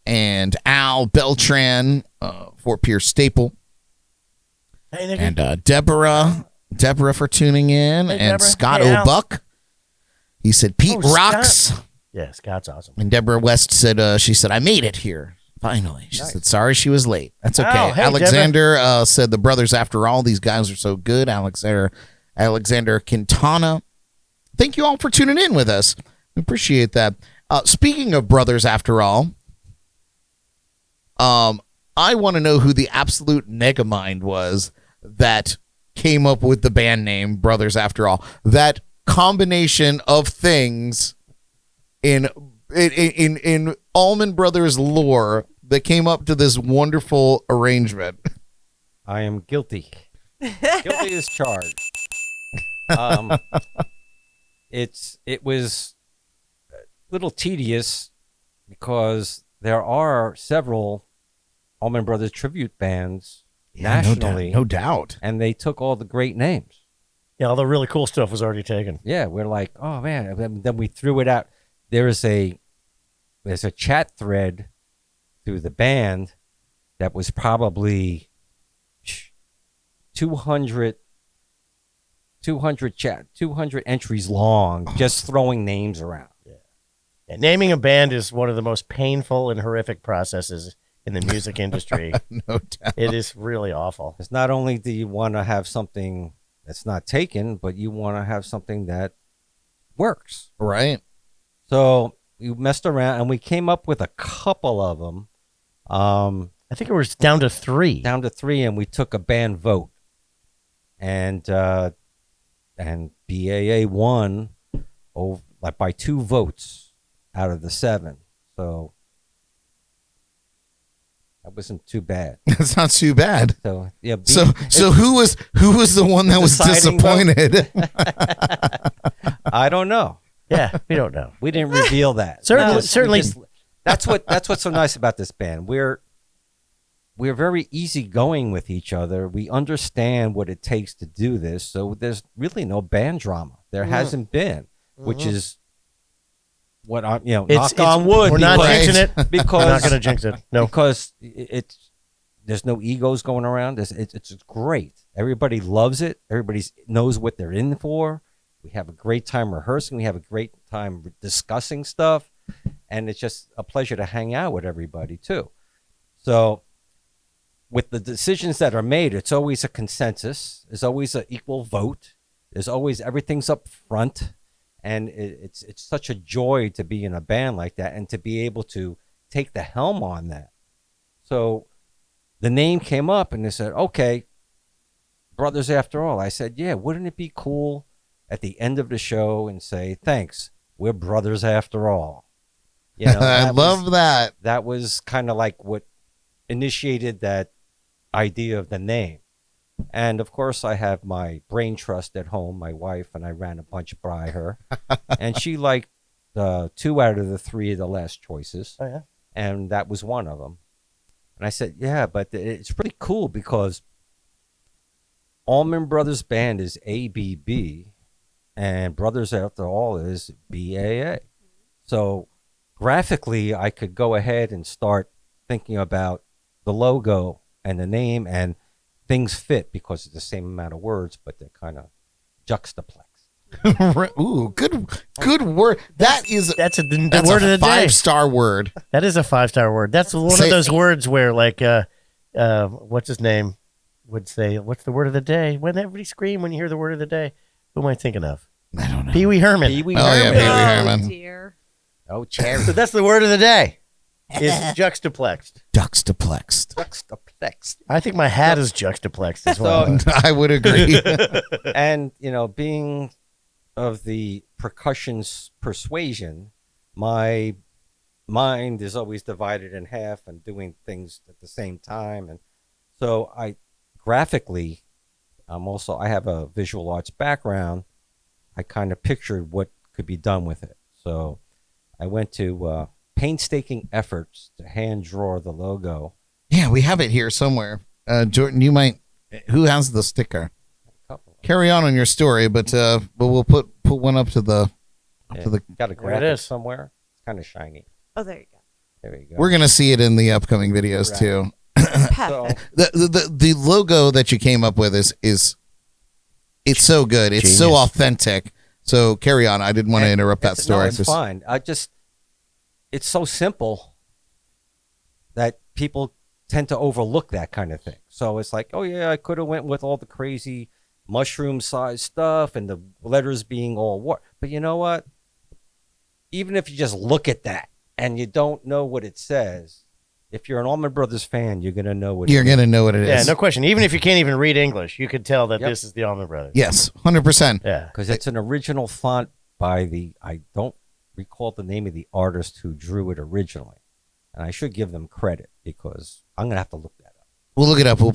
and Al Beltran, Fort Pierce Staple, and Deborah for tuning in, Hey, and Deborah. Scott Hey, Al. O'Buck. He said Pete Oh, rocks. Scott. Yeah, Scott's awesome. And Deborah West said, she said, I made it here. Finally. She said, sorry she was late. That's okay. Oh, hey, Alexander said, the brothers, after all, these guys are so good. Alexander Quintana. Thank you all for tuning in with us. We appreciate that. Speaking of brothers, after all, I want to know who the absolute megamind was that came up with the band name Brothers After All. That combination of things in Allman Brothers lore that came up to this wonderful arrangement. I am guilty. Guilty as charged. It was a little tedious because there are several Allman Brothers tribute bands nationally. No doubt. And they took all the great names. Yeah, all the really cool stuff was already taken. Yeah, we're like, oh man. And then we threw it out. There's a chat thread through the band that was probably 200 entries long, just throwing names around. Yeah, naming a band is one of the most painful and horrific processes in the music industry. No doubt. It is really awful. It's not only do you want to have something that's not taken, but you want to have something that works. Right. So we messed around and we came up with a couple of them. I think it was down to 3. Down to 3, and we took a band vote. And BAA won by 2 votes out of the 7. So that wasn't too bad. That's not too bad. So yeah. So who was the one that was disappointed? I don't know. Yeah, we don't know. We didn't reveal that. Certainly. That's what's so nice about this band. We're very easygoing with each other. We understand what it takes to do this. So there's really no band drama. There hasn't been, which is what I'm, knock on wood. We're not jinxing it. Because we're not going to jinx it. No, because there's no egos going around. It's great. Everybody loves it. Everybody knows what they're in for. We have a great time rehearsing. We have a great time discussing stuff. And it's just a pleasure to hang out with everybody, too. So with the decisions that are made, it's always a consensus. There's always an equal vote. There's always everything's up front. And it's such a joy to be in a band like that and to be able to take the helm on that. So the name came up and they said, okay, Brothers After All. I said, yeah, wouldn't it be cool at the end of the show and say, thanks, we're brothers after all. I love that. That was kind of like what initiated that idea of the name. And of course, I have my brain trust at home, my wife, and I ran a bunch by her. And she liked 2 out of the 3 of the last choices. Oh, yeah. And that was one of them. And I said, yeah, but it's pretty cool because Allman Brothers Band is ABB, and Brothers After All is BAA. So graphically, I could go ahead and start thinking about the logo and the name, and things fit because it's the same amount of words, but they're kind of juxtaplexed. Ooh, good word. That's the that's word a of the day. 5-star word. That is a 5-star word. That's one of those words where, like, what's his name would say, "What's the word of the day?" When everybody scream when you hear the word of the day. Who am I thinking of? I don't know. Pee Wee Herman. Pee Wee Oh, yeah, Herman. Pee Wee Oh, Herman. dear. Oh, cherry. So that's the word of the day. Is juxtaplexed. Juxtaplexed. Juxtaplexed. I think my hat is juxtaplexed as well. I would agree. And, being of the percussion persuasion, my mind is always divided in half and doing things at the same time. And so graphically, I have a visual arts background. I kind of pictured what could be done with it. So I went to painstaking efforts to hand draw the logo. Yeah, we have it here somewhere. Jordan, you might. Who has the sticker? Carry on your story, but we'll put one up to the. Got a There it graphic is. somewhere. It's kind of shiny. Oh, there you go. There you go. We're gonna see it in the upcoming videos Right. too. Perfect. The logo that you came up with is it's so good. It's so Genius. authentic. So carry on. I didn't want to interrupt that story. No, it's fine. It's so simple that people tend to overlook that kind of thing. So it's like, oh yeah, I could have went with all the crazy mushroom-sized stuff and the letters being all what. But you know what? Even if you just look at that and you don't know what it says, if you're an Allman Brothers fan, you're gonna know what You're it is. gonna know what it is. Yeah, no question. Even if you can't even read English, you could tell that Yep. this is the Allman Brothers. Yes, 100%. Yeah. Because it's an original font by I don't recall the name of the artist who drew it originally. And I should give them credit because I'm going to have to look that up. We'll look it up. We'll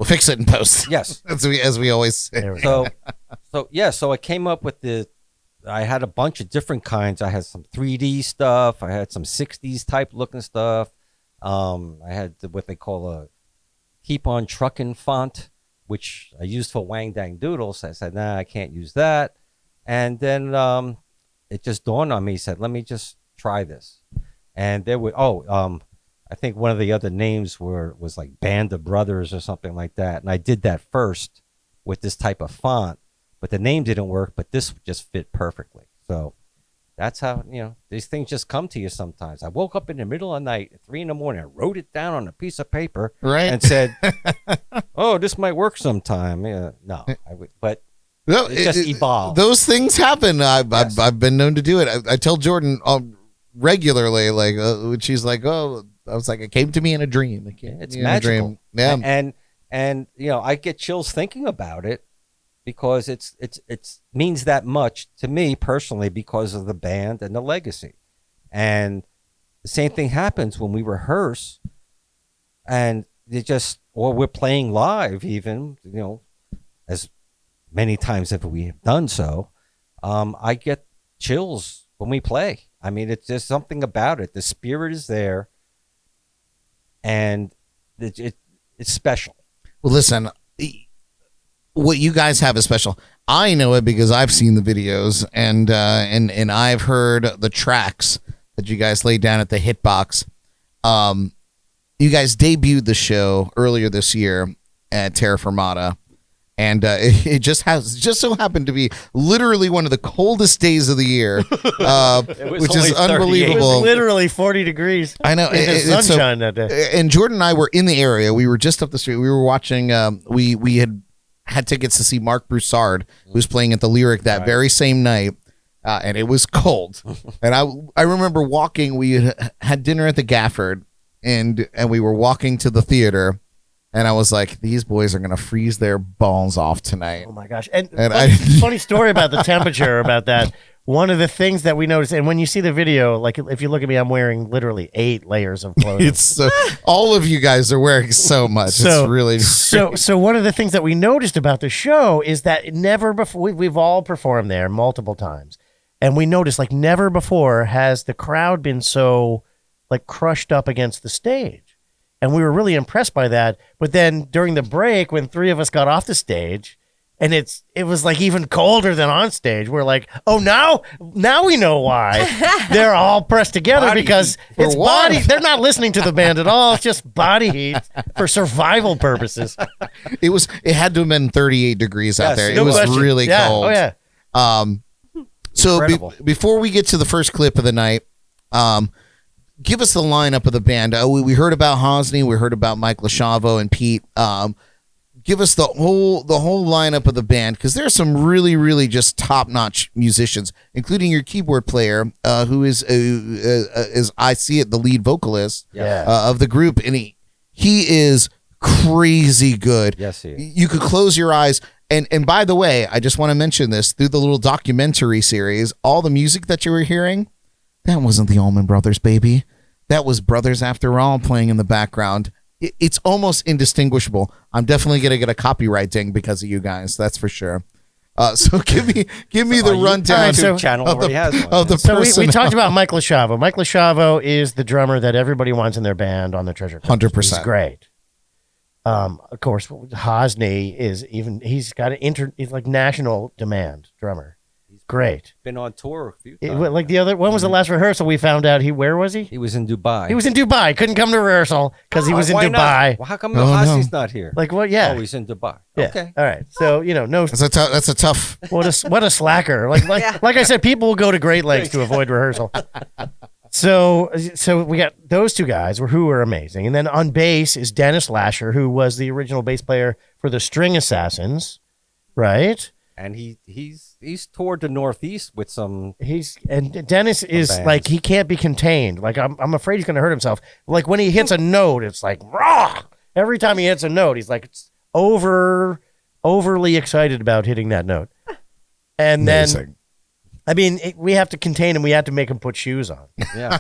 fix it in post. Yes. as we always say. There we go. So I came up with I had a bunch of different kinds. I had some 3D stuff. I had some 60s type looking stuff. I had what they call a keep on trucking font, which I used for Wang Dang Doodles. I said, nah, I can't use that. And then it just dawned on me, said, let me just try this. And there were, I think one of the other names was like Band of Brothers or something like that. And I did that first with this type of font, but the name didn't work, but this just fit perfectly. So that's how, these things just come to you sometimes. I woke up in the middle of the night at 3 a.m. and wrote it down on a piece of paper Right. and said, oh, this might work sometime. Yeah, no, I would, but No, it just evolved. Those things happen. Yes. I've been known to do it. I tell Jordan regularly, like when she's like, "Oh," I was like, "It came to me in a dream." It's in magical. a dream. Yeah, And I get chills thinking about it because it's means that much to me personally because of the band and the legacy. And the same thing happens when we rehearse and or we're playing live even, as many times as we have done so. I get chills when we play. I mean, it's just something about it. The spirit is there, and it's special. Well, listen, what you guys have is special. I know it because I've seen the videos and I've heard the tracks that you guys laid down at the Hitbox. You guys debuted the show earlier this year at Terra Fermata. And it just so happened to be literally one of the coldest days of the year, which is unbelievable. It was literally 40 degrees. I know. In the sunshine that day. And Jordan and I were in the area. We were just up the street. We were watching. We had tickets to see Mark Broussard, who was playing at the Lyric that very same night, and it was cold. And I remember walking. We had dinner at the Gafford, and we were walking to the theater. And I was like, these boys are going to freeze their balls off tonight. Oh, my gosh. And And funny story about the temperature about that one of the things that we noticed, and when you see the video, like if you look at me, I'm wearing literally 8 layers of clothing. It's so, all of you guys are wearing so much. So, it's really so one of the things that we noticed about the show is that never before, we've all performed there multiple times, and we noticed like never before has the crowd been so like crushed up against the stage, and we were really impressed by that. But then during the break, when 3 of us got off the stage, and it was like even colder than on stage. We're like, oh, now we know why they're all pressed together Body because heat. it's For what? body. They're not listening to the band at all. It's just body heat for survival purposes. it had to have been 38 degrees out Yes, there. No it was question. really Yeah. cold. Oh yeah. So Incredible. before we get to the first clip of the night, give us the lineup of the band. We heard about Hosny, we heard about Mike Lashavo and Pete. Give us the whole lineup of the band, because there's some really, really just top-notch musicians, including your keyboard player, who is, as I see it, the lead vocalist of the group, and he is crazy good. Yes, he is. You could close your eyes. And by the way, I just want to mention this, through the little documentary series, all the music that you were hearing, that wasn't the Allman Brothers, baby. That was Brothers After All playing in the background. It's almost indistinguishable. I'm definitely going to get a copyright ding because of you guys. That's for sure. So give me the rundown so- channel of already has one. of the So we person. talked about Mike Lashavo. Mike Lashavo is the drummer that everybody wants in their band on the Treasure Coast. 100%. He's great. Of course, Hosny is he's got he's like national demand drummer. Great. Been on tour a few times. Like when was the last rehearsal we found out where was he? He was in Dubai. He was in Dubai. Couldn't come to rehearsal because he was in Why Dubai. not? Well, how come Oh, Ozzy's not here? Like what? Yeah. Oh, he's in Dubai. Yeah. Okay. All right. So no. That's a tough. What a slacker. Like I said, people will go to great lengths to avoid rehearsal. So we got those 2 guys who are amazing, and then on bass is Dennis Lasher, who was the original bass player for the String Assassins, right? And he's toured the Northeast with some. And Dennis is bands. like he can't be contained. Like I'm afraid he's going to hurt himself. Like when he hits a note, it's like raw. Every time he hits a note, he's like overly excited about hitting that note. And Amazing. then, we have to contain him. We have to make him put shoes on. Yeah.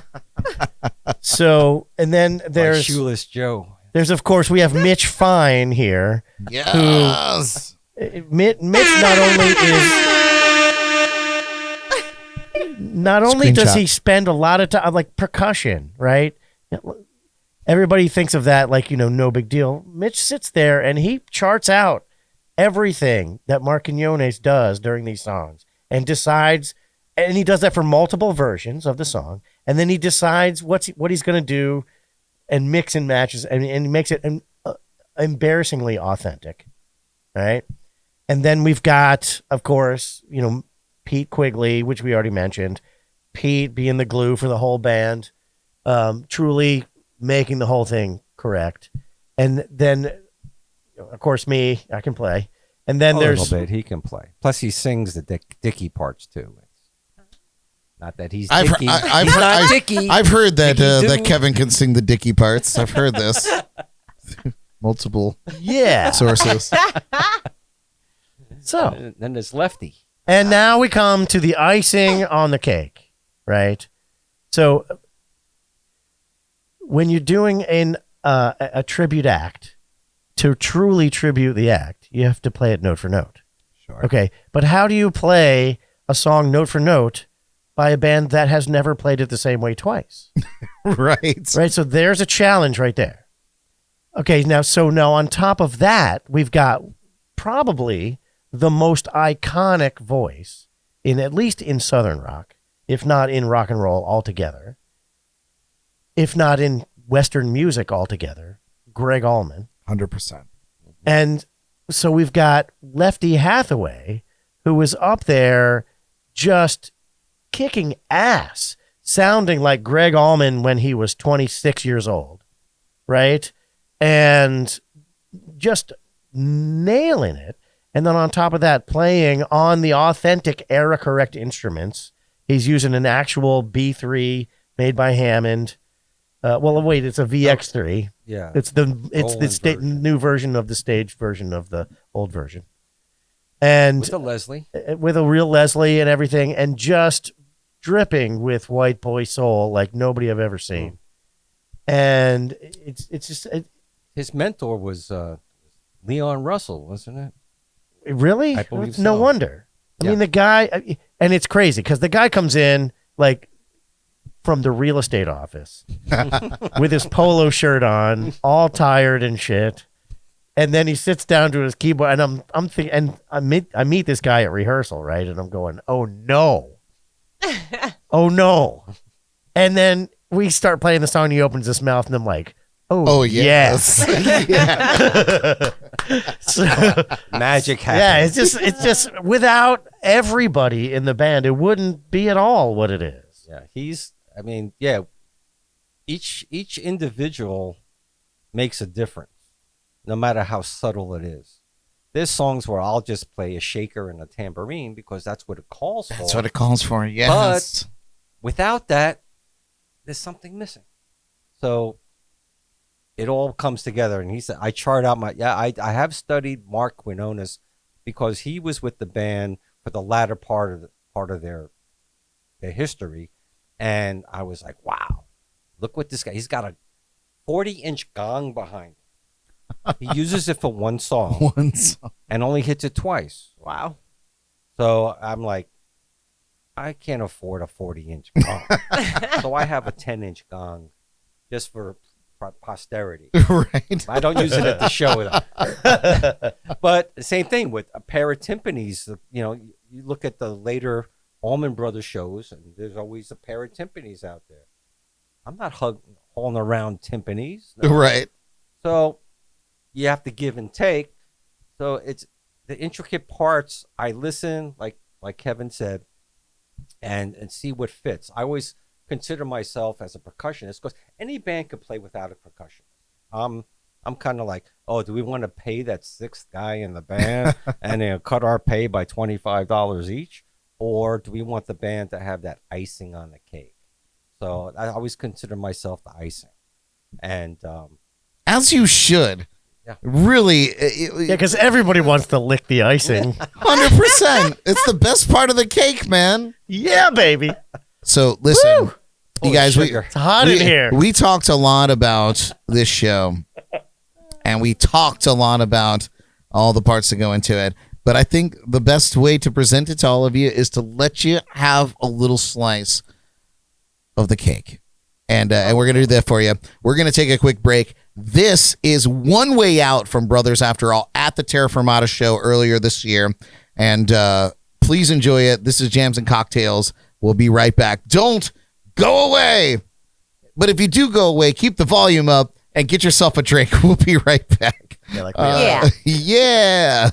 So, and then there's Shoeless Joe. of course we have Mitch Fine here. Yes. Mitch not only does Screenshot. he spend a lot of time like percussion, right? Everybody thinks of that like, no big deal. Mitch sits there and he charts out everything that Mark Quinones does during these songs and decides, and he does that for multiple versions of the song, and then he decides what he's going to do and mix and matches and makes it embarrassingly authentic, right? And then we've got, of course, Pete Quigley, which we already mentioned. Pete being the glue for the whole band, truly making the whole thing correct. And then, of course, me, I can play. And then A there's little bit he can play. Plus he sings the Dicky parts too. Not that he's I've Dicky. I've He's heard, not I, Dicky. I've heard that Dicky that Doo. Kevin can sing the Dicky parts. I've heard this. Multiple yeah. sources. So, And then there's Lefty. and now we come to the icing on the cake, right? So, when you're doing a tribute act, to truly tribute the act, you have to play it note for note. Sure. Okay, but how do you play a song note for note by a band that has never played it the same way twice? Right. Right, so there's a challenge right there. Okay, now on top of that, we've got probably the most iconic voice at least in Southern rock, if not in rock and roll altogether, if not in Western music altogether, Greg Allman. 100%. And so we've got Lefty Hathaway, who was up there just kicking ass, sounding like Greg Allman when he was 26 years old, right? And just nailing it. And then on top of that, playing on the authentic era correct instruments. He's using an actual B3 made by Hammond. It's a VX3. Yeah. It's the Roland version. new version of the stage version of the old version. and With the Leslie. with a real Leslie and everything, and just dripping with white boy soul like nobody I've ever seen. And it's just His mentor was Leon Russell, wasn't it? really I believe no so. wonder. I Yeah. mean, the guy, and it's crazy because the guy comes in like from the real estate office with his polo shirt on, all tired and shit. And then he sits down to his keyboard, and I'm thinking, and I meet this guy at rehearsal, right? And I'm going, oh no, oh no. And then we start playing the song, and he opens his mouth, and I'm like, oh yes. So, Magic happened. yeah, it's just without everybody in the band, it wouldn't be at all what it is. Yeah. Each individual makes a difference, no matter how subtle it is. There's songs where I'll just play a shaker and a tambourine because that's what it calls for. That's what it calls for. Yes. Without that, there's something missing. So it all comes together. And he said, I chart out I have studied Mark Quinones because he was with the band for the latter part of their history. And I was like, wow, look what this guy, he's got a 40-inch gong behind him. He uses it for one song and only hits it twice. Wow. So I'm like, I can't afford a 40-inch gong. So I have a 10-inch gong just for posterity. Right. I don't use it at the show. But the same thing with a pair of timpanis. You know, you look at the later Allman Brothers shows, and there's always a pair of timpanis out there. I'm not hauling around timpanis. No. Right. So you have to give and take. So it's the intricate parts. I listen, like Kevin said, and see what fits. I always consider myself as a percussionist because any band could play without a percussionist. I'm kind of like, oh, do we want to pay that sixth guy in the band and cut our pay by $25 each? Or do we want the band to have that icing on the cake? So I always consider myself the icing. And As you should. Yeah. Really. Yeah, because everybody wants to lick the icing. 100%. It's the best part of the cake, man. Yeah, baby. So listen, Woo! you guys, sugar. It's hot in here. We talked a lot about this show, and we talked a lot about all the parts that go into it. But I think the best way to present it to all of you is to let you have a little slice of the cake. And we're going to do that for you. We're going to take a quick break. This is One Way Out from Brothers After All at the Terra Fermata show earlier this year. And please enjoy it. This is Jams and Cocktails. We'll be right back. Don't go away. But if you do go away, keep the volume up and get yourself a drink. We'll be right back. Yeah, like we are. Yeah.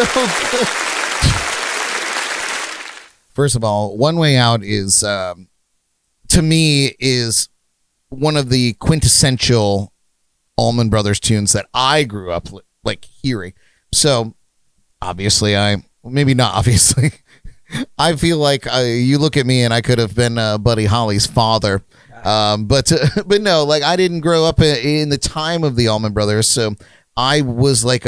so good. First of all, One Way Out is, to me, is one of the quintessential Allman Brothers tunes that I grew up like hearing. So obviously maybe not obviously. I feel like you look at me and I could have been Buddy Holly's father. But no, like I didn't grow up in the time of the Allman Brothers. So I was like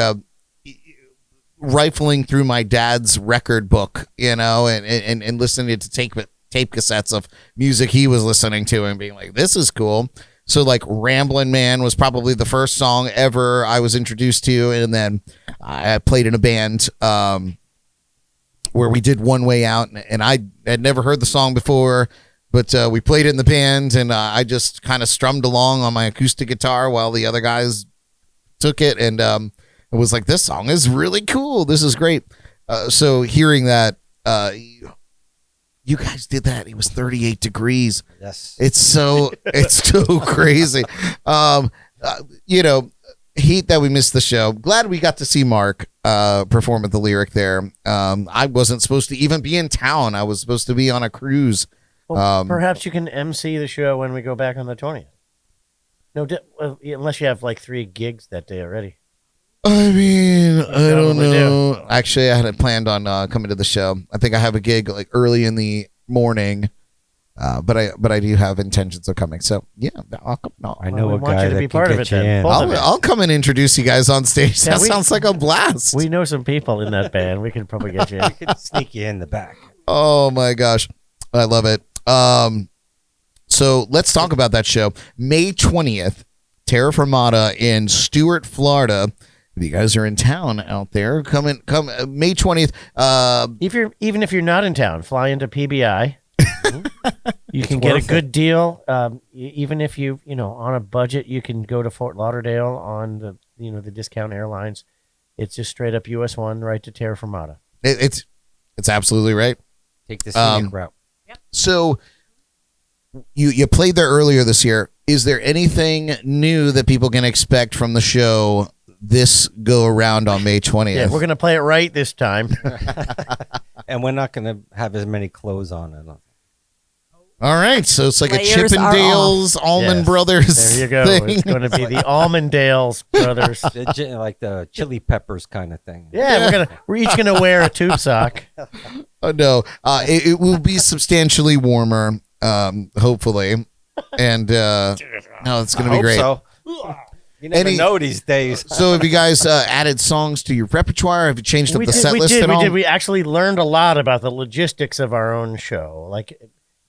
rifling through my dad's record book, and listening to tape cassettes of music he was listening to and being like, this is cool. So like Ramblin' Man was probably the first song ever I was introduced to. And then I played in a band where we did One Way Out, and I had never heard the song before, but we played it in the band, and I just kind of strummed along on my acoustic guitar while the other guys took it, and it was like, this song is really cool. This is great. So hearing that, you guys did that. It was 38 degrees. Yes. It's so crazy. Heat that we missed the show. Glad we got to see Mark perform at the Lyric there. I wasn't supposed to even be in town. I was supposed to be on a cruise. Well, perhaps you can MC the show when we go back on the 20th. No, unless you have like 3 gigs that day already. I mean, I don't know. Do. Actually, I had planned on coming to the show. I think I have a gig like early in the morning, but I do have intentions of coming. So yeah, I'll come. No, I know we a want guy you to that be can part of get it you then. in. Both of it. I'll come and introduce you guys on stage. Yeah, That sounds like a blast. We know some people in that band. We could probably get you in. We could sneak you in the back. Oh my gosh, I love it. So let's talk about that show. May 20th, Terra Fermata in Stuart, Florida. If you guys are in town out there, come May 20th. Even if you're not in town, fly into PBI. You can get a good deal. Even if you on a budget, you can go to Fort Lauderdale on the discount airlines. It's just straight up US 1 right to Terra Fermata. It's absolutely right. Take the scenic route. So you played there earlier this year. Is there anything new that people can expect from the show this go around on May 20th? Yeah, we're gonna play it right this time. And we're not going to have as many clothes on. I don't think. All right, so it's like Layers a Chippendales, Allman Yes. Brothers. There you go. thing. It's going to be the Allmandales brothers. Like the chili peppers kind of thing. Yeah, we're each gonna wear a tube sock. Oh no, it will be substantially warmer, hopefully, and no, it's gonna be Hope great. So. You never know these days. So have you guys added songs to your repertoire? Have you changed up the set list at all? We actually learned a lot about the logistics of our own show. Like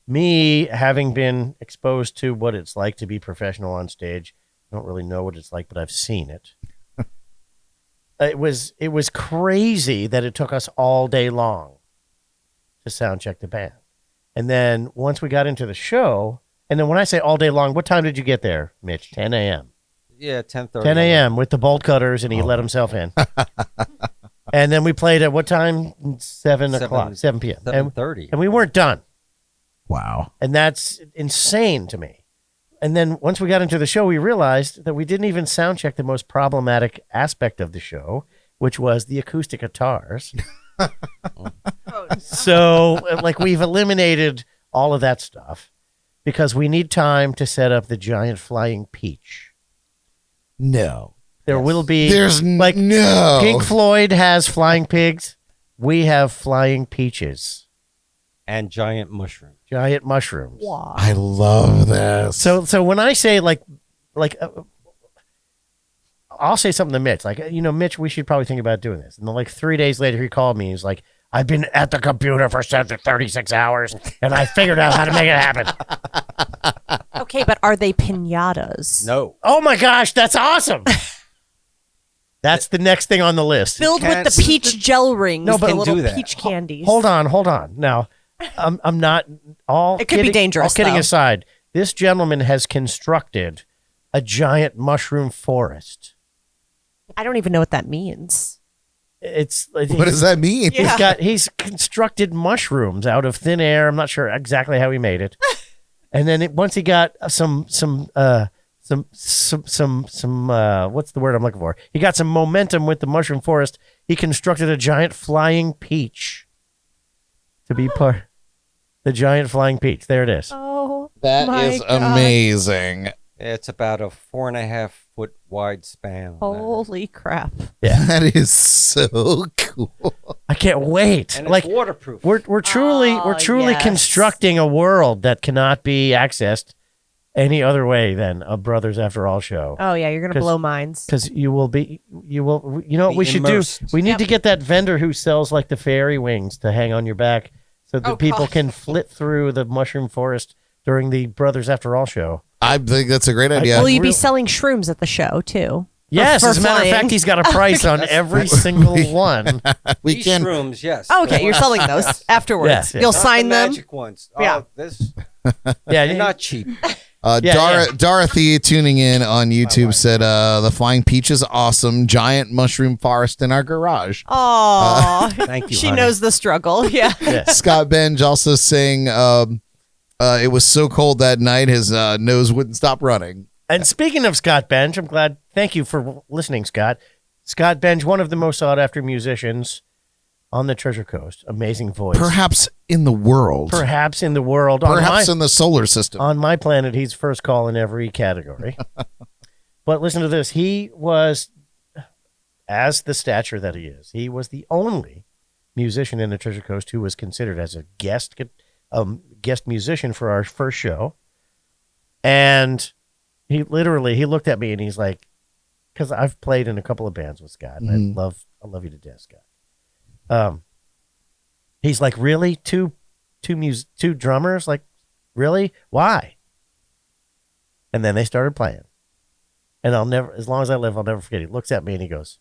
me, having been exposed to what it's like to be professional on stage, I don't really know what it's like, but I've seen it. It was crazy that it took us all day long to sound check the band. And then once we got into the show, and then when I say all day long, what time did you get there, Mitch? 10 a.m. Yeah, 10:30. 10 a.m. with the bolt cutters, and he let himself in. And then we played at what time? 7 o'clock, 7 p.m. 7:30. And we weren't done. Wow. And that's insane to me. And then once we got into the show, we realized that we didn't even sound check the most problematic aspect of the show, which was the acoustic guitars. So, like, we've eliminated all of that stuff because we need time to set up the giant flying peach. No. There will be. There's like no. Pink Floyd has flying pigs. We have flying peaches. And giant mushroom. Giant mushrooms. Wow. I love this. So when I say like I'll say something to Mitch, like, Mitch, we should probably think about doing this. And then like 3 days later, he called me. He's like, I've been at the computer for 36 hours, and I figured out how to make it happen. Okay, but are they pinatas? No. Oh my gosh, that's awesome. That's the next thing on the list. Filled with the peach gel rings, No, but the do little that. peach candies. Hold on. Now, I'm not all. It could be dangerous, All kidding though. aside, this gentleman has constructed a giant mushroom forest. I don't even know what that means. what does that mean? Yeah. He's constructed mushrooms out of thin air. I'm not sure exactly how he made it. And then once he got some what's the word I'm looking for? He got some momentum with the mushroom forest. he constructed a giant flying peach to be part. The giant flying peach. There it is. Oh, That my is God. amazing. It's about a 4.5-foot wide span. on that. Holy crap. Yeah. That is so cool. I can't wait. And it's Like waterproof. we're truly yes. constructing a world that cannot be accessed any other way than a Brothers After All show. Oh, yeah, you're going to 'Cause- blow minds. Because you know what Be we should immersed. do? We need to get that vendor who sells like the fairy wings to hang on your back so that people can flit through the mushroom forest during the Brothers After All show. I think that's a great idea. Will you be Real- selling shrooms at the show, too? Yes, For as a matter of flying. fact, he's got a price on every single one. we These can. shrooms, yes. Oh, okay, you're selling those afterwards. Yes, yes. You'll Not sign the them. magic ones. Yeah. Oh, this Yeah, they're not cheap. Yeah, Dorothy tuning in on YouTube said the flying peach is awesome. Giant mushroom forest in our garage. Oh, Thank you, she honey. knows the struggle. Yeah. Scott Benj also saying it was so cold that night his nose wouldn't stop running. And speaking of Scott Benj, I'm glad. Thank you for listening, Scott. Scott Benj, one of the most sought after musicians on the Treasure Coast. Amazing voice. Perhaps in the world. Perhaps in the world. Perhaps in the solar system. On my planet, he's first call in every category. But listen to this. He was, as the stature that he was the only musician in the Treasure Coast who was considered as a guest musician for our first show. And he looked at me and he's like, because I've played in a couple of bands with Scott, and I love you to death, Scott. He's like, really? Two drummers? Like, really? Why? And then they started playing. And I'll never, as long as I live, I'll never forget. He looks at me and he goes,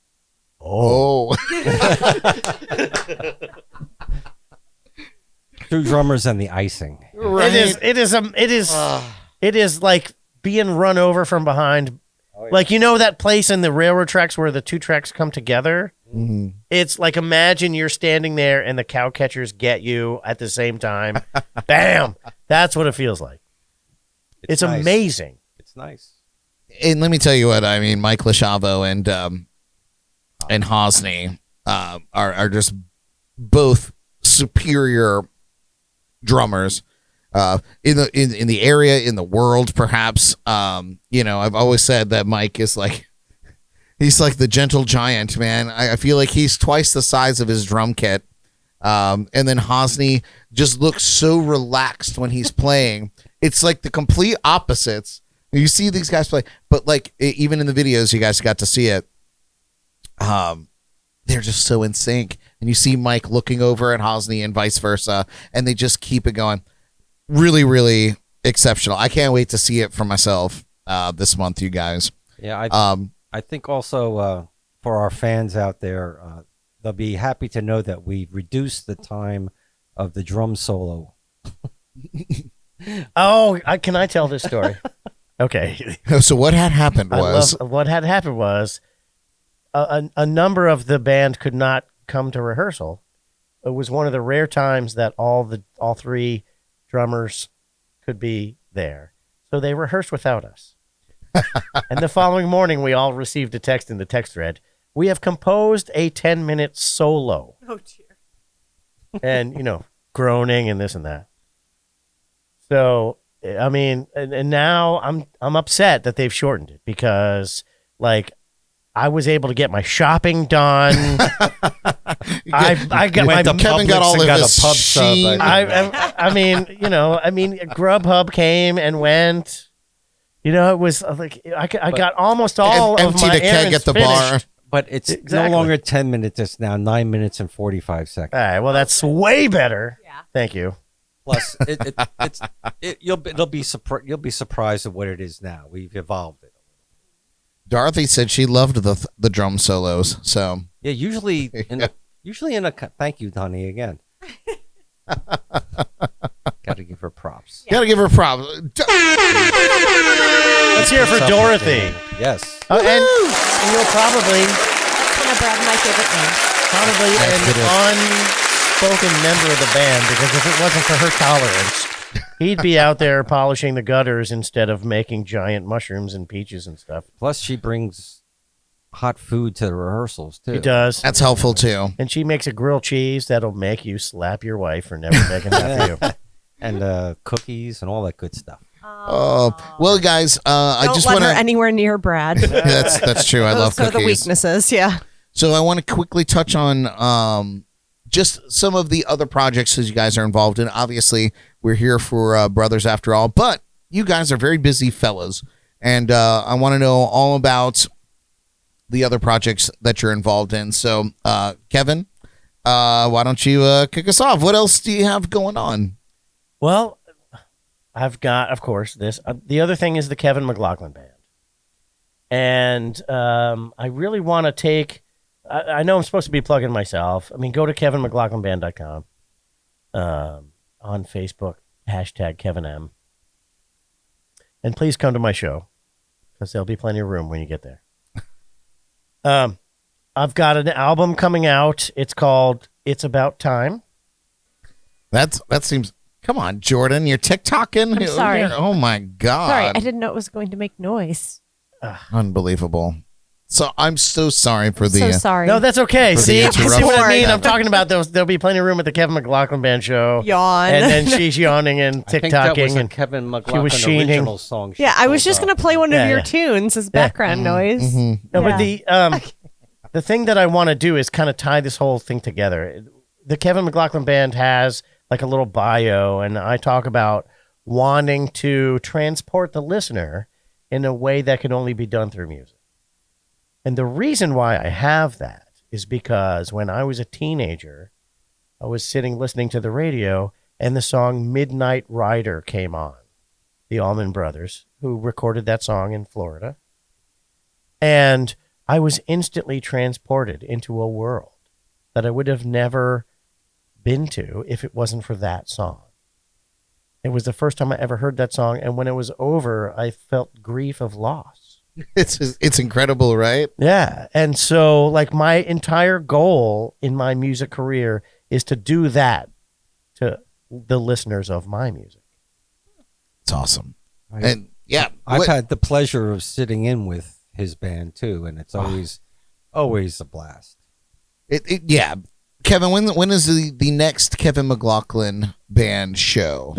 oh. Two drummers and the icing. Right. It is like being run over from behind. Oh, yeah. Like, you know that place in the railroad tracks where the two tracks come together? Mhm. It's like, imagine you're standing there and the cow catchers get you at the same time. Bam! That's what it feels like. It's nice. amazing. It's nice. And let me tell you what, I mean, Mike Lashavo and Hosny are just both superior drummers in the area, in the world, perhaps. I've always said that Mike is like, he's like the gentle giant, man. I feel like he's twice the size of his drum kit. And then Hosny just looks so relaxed when he's playing. It's like the complete opposites. You see these guys play, but like even in the videos, you guys got to see it. They're just so in sync, and you see Mike looking over at Hosny and vice versa, and they just keep it going. Really, really exceptional. I can't wait to see it for myself this month, you guys. Yeah, I think also for our fans out there, they'll be happy to know that we've reduced the time of the drum solo. Oh, can I tell this story? Okay. So what had happened was what had happened was a number of the band could not come to rehearsal. It was one of the rare times that all three drummers could be there. So they rehearsed without us. And the following morning, we all received a text in the text thread. We have composed a 10-minute solo. Oh, dear. And, groaning and this and that. So, I mean, and now I'm upset that they've shortened it because, like, I was able to get my shopping done. I got my Kevin got all of got his a pub sub, sheen. I mean, Grubhub came and went. It was like I got almost all of empty my the keg errands at the bar. finished. But it's Exactly. no longer 10 minutes. It's now 9 minutes and 45 seconds. All right, well, that's way better. Yeah. Thank you. Plus, you'll be surprised at what it is now. We've evolved it. Dorothy said she loved the drum solos. So Yeah, usually in a thank you, honey, again. Got to give her props. gotta give her props. Let's hear it for Dorothy. Yes. And you'll probably That's one of Brad and my favorite names. an unspoken member of the band, because if it wasn't for her tolerance, he'd be out there polishing the gutters instead of making giant mushrooms and peaches and stuff. Plus, she brings hot food to the rehearsals too. He does. That's helpful too. And she makes a grilled cheese that'll make you slap your wife for never making that for you. And cookies and all that good stuff. Well, guys, I Don't just let want her to. anywhere near Brad. That's true. I love Those are the cookies. weaknesses. Yeah. So I want to quickly touch on just some of the other projects that you guys are involved in. Obviously, we're here for Brothers after all, but you guys are very busy fellows, and I want to know all about the other projects that you're involved in. So, Kevin, why don't you kick us off? What else do you have going on? Well, I've got, of course, this. The other thing is the Kevin McLoughlin Band. And I really want to take, I know I'm supposed to be plugging myself. I mean, go to kevinmcloughlinband.com, on Facebook, #KevinM. And please come to my show, because there'll be plenty of room when you get there. I've got an album coming out. It's called It's About Time. That seems. Come on, Jordan, you're TikToking. I'm sorry. Oh my God! Sorry, I didn't know it was going to make noise. Unbelievable. So I'm so sorry for the. So sorry. No, that's okay. For the See what I mean? interruption. I'm talking about there'll be plenty of room at the Kevin McLoughlin Band show. Yawn. And then she's yawning and I think that was TikToking. a And Kevin was McLaughlin sheening. original song. she Yeah, I was pulled just up. going to play one Yeah, of your yeah. tunes as background noise. Mhm. No, but Yeah. the thing that I want to do is kind of tie this whole thing together. The Kevin McLoughlin Band has like a little bio, and I talk about wanting to transport the listener in a way that can only be done through music. And the reason why I have that is because when I was a teenager, I was sitting listening to the radio, and the song Midnight Rider came on. The Allman Brothers, who recorded that song in Florida. And I was instantly transported into a world that I would have never been to if it wasn't for that song. It was the first time I ever heard that song, and when it was over, I felt grief of loss. It's incredible, right? Yeah, and so like my entire goal in my music career is to do that to the listeners of my music. It's awesome. I- And yeah, I've what- had the pleasure of sitting in with his band too, and it's always a blast. yeah. Kevin, when is the next Kevin McLoughlin Band show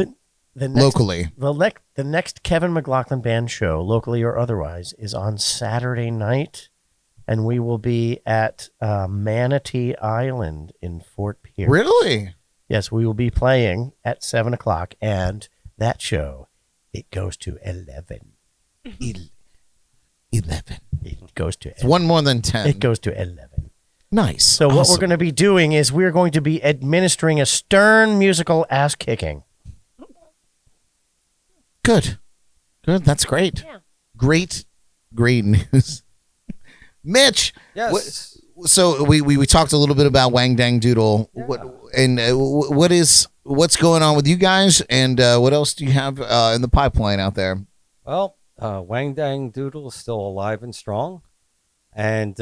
The next, locally? the next Kevin McLoughlin Band show, locally or otherwise, is on Saturday night, and we will be at Manatee Island in Fort Pierce. Really? Yes, we will be playing at 7:00, and that show, it goes to 11. 11. It goes to It's one more than 10. It goes to 11. Nice. So what we're Awesome. going to be doing is we're going to be administering a stern musical ass kicking. Good. That's great. Yeah. Great news. Mitch. Yes. So we talked a little bit about Wang Dang Doodle. Yeah. What's going on with you guys, and what else do you have in the pipeline out there? Well, Wang Dang Doodle is still alive and strong, and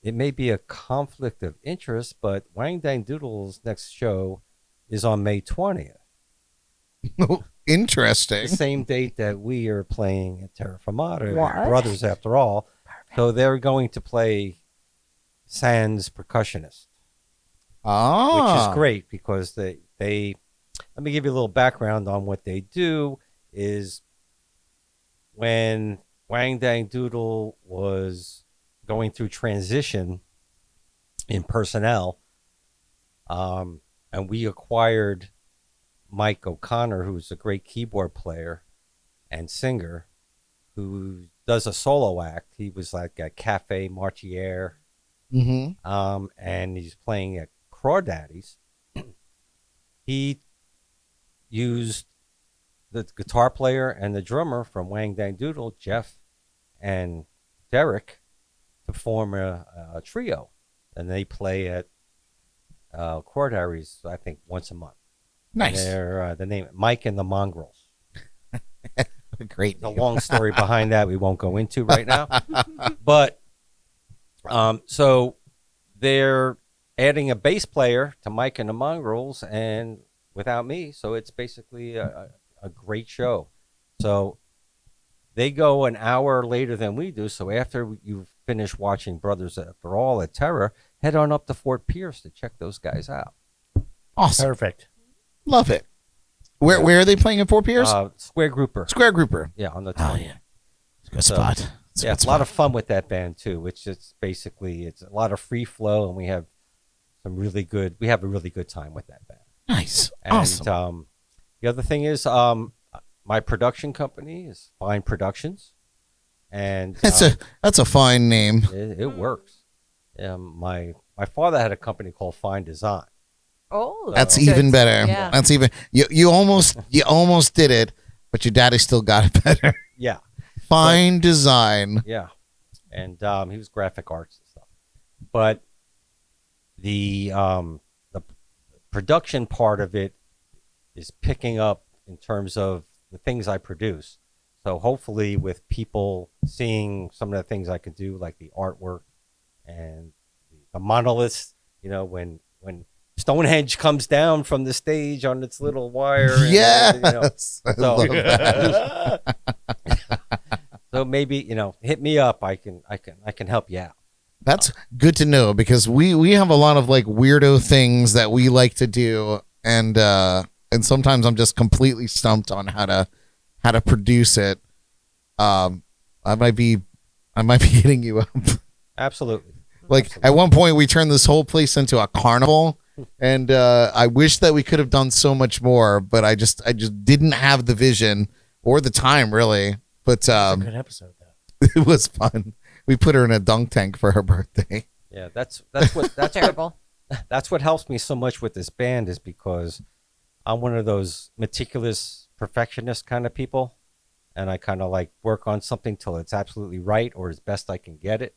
it may be a conflict of interest, but Wang Dang Doodle's next show is on May 20th, Interesting. the same date that we are playing at Terra Fermata, What? Brothers after all. So they're going to play Sans percussionist, Ah, which is great because they let me give you a little background on what they do. Is when Wang Dang Doodle was going through transition in personnel, and we acquired Mike O'Connor, who's a great keyboard player and singer, who does a solo act. He was like at Cafe Marchiere, and he's playing at Crawdaddy's. He used the guitar player and the drummer from Wang Dang Doodle, Jeff and Derek, to form a trio, and they play at Crawdaddy's, I think, once a month. nice. They're the name Mike and the Mongrels. Great. The long story behind that we won't go into right now, but so they're adding a bass player to Mike and the Mongrels, and without me, so it's basically a great show. So they go an hour later than we do. So after you've finish watching Brothers After All at Terra, head on up to Fort Pierce to check those guys out. Awesome. Perfect. Love it. Where are they playing in Fort Pierce? Square Grouper. Square Grouper. Yeah, on the 20th. Oh, yeah. It's a good spot. It's a lot of fun with that band too, which is basically it's a lot of free flow, and we have a really good time with that band. Nice. And, awesome. The other thing is my production company is Fine Productions, and that's a fine name. it works. My father had a company called Fine Design. Oh, That's good. even better. Yeah. That's even you almost did it, but your daddy still got it better. Yeah. Fine Design. Yeah, and he was graphic arts and stuff. But the production part of it is picking up in terms of the things I produce. So hopefully, with people seeing some of the things I could do, like the artwork and the monoliths, when Stonehenge comes down from the stage on its little wire. And, yes, I love that. So maybe hit me up. I can help you out. That's good to know, because we have a lot of like weirdo things that we like to do, and sometimes I'm just completely stumped on how to produce it. I might be hitting you up. Absolutely. At one point we turned this whole place into a carnival, and I wish that we could have done so much more, but I just didn't have the vision or the time, really. But It's a good episode though. it was fun. We put her in a dunk tank for her birthday. Yeah, that's Terrible. That's what helps me so much with this band, is because I'm one of those meticulous perfectionist kind of people, and I kind of like work on something till it's absolutely right or as best I can get it,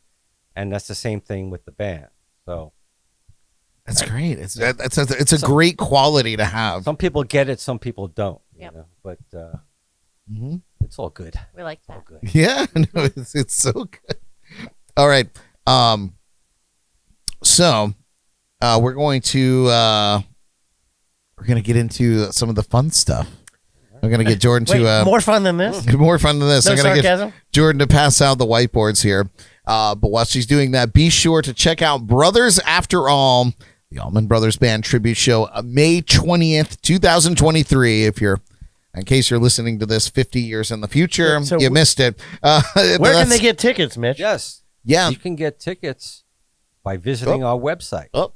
and that's the same thing with the band. So that's great. It's a great quality to have. some people get it, some people don't. Yep. But Mm-hmm. it's all good. We like It's all that. good. Yeah, no, it's so good. All right. So we're going to get into some of the fun stuff. I'm going to get Jordan to more fun than this. more fun than this. No I'm going to sarcasm? get Jordan to pass out the whiteboards here. But while she's doing that, be sure to check out Brothers After All, the Allman Brothers Band tribute show, May 20th, 2023. In case you're listening to this 50 years in the future, So you missed it. Where can they get tickets, Mitch? Yes. Yeah. You can get tickets by visiting our website. Oh.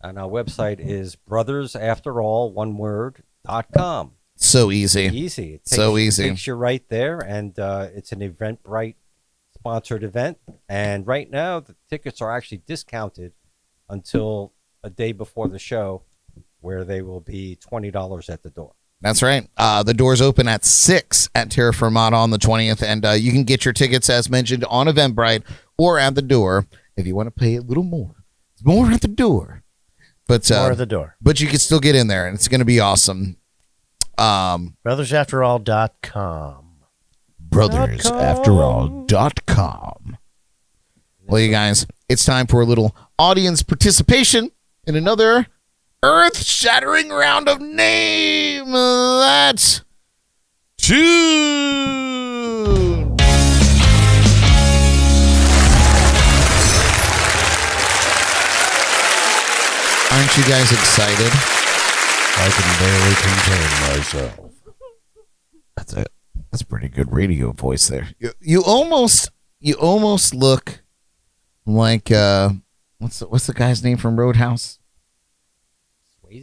And our website is brothersafterall.com. So easy. Easy. It So easy. takes you right there, and it's an Eventbrite sponsored event. And right now, the tickets are actually discounted until a day before the show, where they will be $20 at the door. That's right. The doors open at 6 at Terra Fermata on the 20th, and you can get your tickets, as mentioned, on Eventbrite or at the door if you want to pay a little more. It's more at the door. But More at the door. But you can still get in there, and it's going to be awesome. Brothersafterall.com. Brothersafterall.com. Well, you guys, it's time for a little audience participation in another earth-shattering round of Name That Tune. Aren't you guys excited? I can barely contain myself. That's a pretty good radio voice there. You almost look like what's the guy's name from Roadhouse?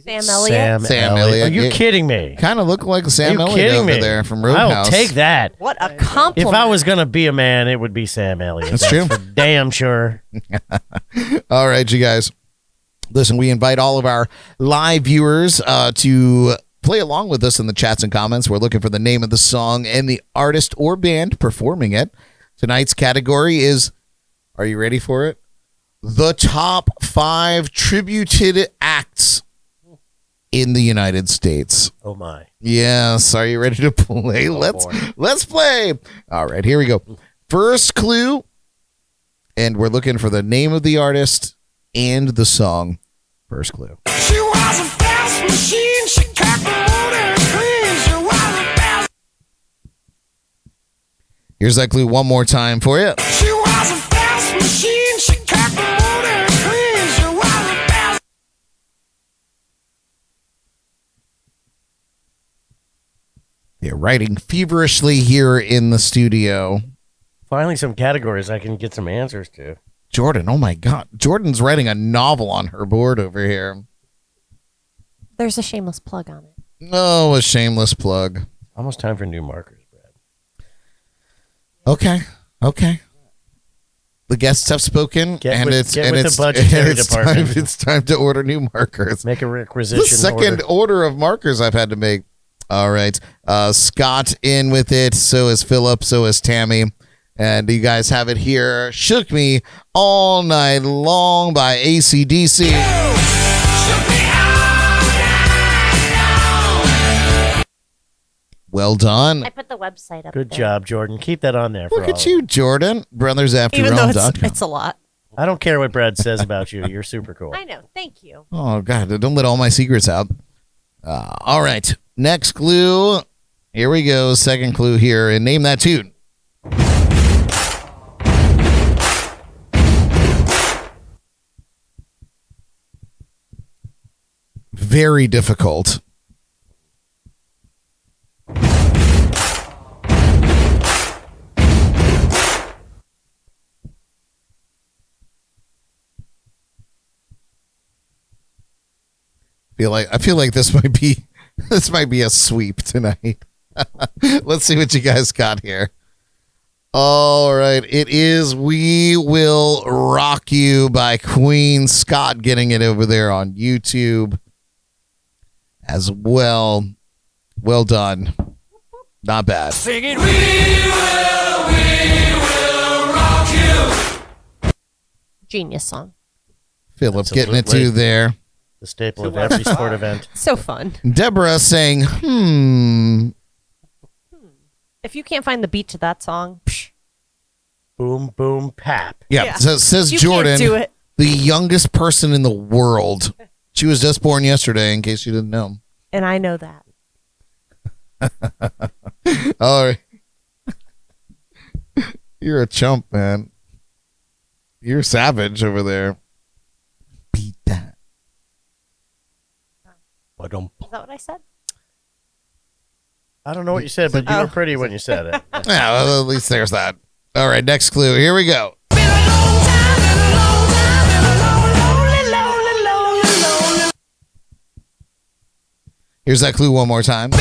Sam Elliott. Sam Elliott. Are you kidding me? Kind of look like Sam Are you Elliott kidding over me? there from Roadhouse. I'll take that. What a compliment. If I was going to be a man, it would be Sam Elliott. That's true. For damn sure. All right, you guys. Listen, we invite all of our live viewers to play along with us in the chats and comments. We're looking for the name of the song and the artist or band performing it. Tonight's category is, are you ready for it? The top 5 tributed acts in the United States. Oh, my. Yes. Are you ready to play? Let's play. All right, here we go. First clue, and we're looking for the name of the artist and the song. First clue. She was a fast machine. She kept the motor clean. She was a fast. Here's that clue one more time for you. She was a fast They're writing feverishly here in the studio. Finally, some categories I can get some answers to. Jordan, oh my God. Jordan's writing a novel on her board over here. There's a shameless plug on it. No, a shameless plug. Almost time for new markers, Brad. Okay. The guests have spoken, Get with the budgetary department. It's time to order new markers. Make a requisition. The second order of markers I've had to make. All right. Scott in with it. So is Philip. So is Tammy. And you guys have it here. Shook Me All Night Long by AC/DC. Well done. I put the website up Good there. job, Jordan. Keep that on there. Look at you, Jordan. Even though Brothersafterown.com. it's a lot. I don't care what Brad says about you. You're super cool. I know. Thank you. Oh, God. Don't let all my secrets out. All right. Next clue. Here we go. Second clue here. And name that tune. Very difficult. I feel like this might be a sweep tonight. Let's see what you guys got here. All right, it is "We Will Rock You" by Queen. Scott getting it over there on YouTube as well. Well done. Not bad. Singing, we will rock you. Genius song. Philip getting it Absolutely. too there. The staple of every sport event. So fun. Deborah saying, If you can't find the beat to that song, psh, Boom, boom, pap. Yeah, Yeah. So says you Jordan, can't do it. the youngest person in the world. She was just born yesterday, in case you didn't know. And I know that. All right. You're a chump, man. You're savage over there. Beat that. Is that what I said? I don't know what you said, but you were pretty when you said it. Yeah, well, at least there's that. All right, next clue. Here we go. Here's that clue one more time.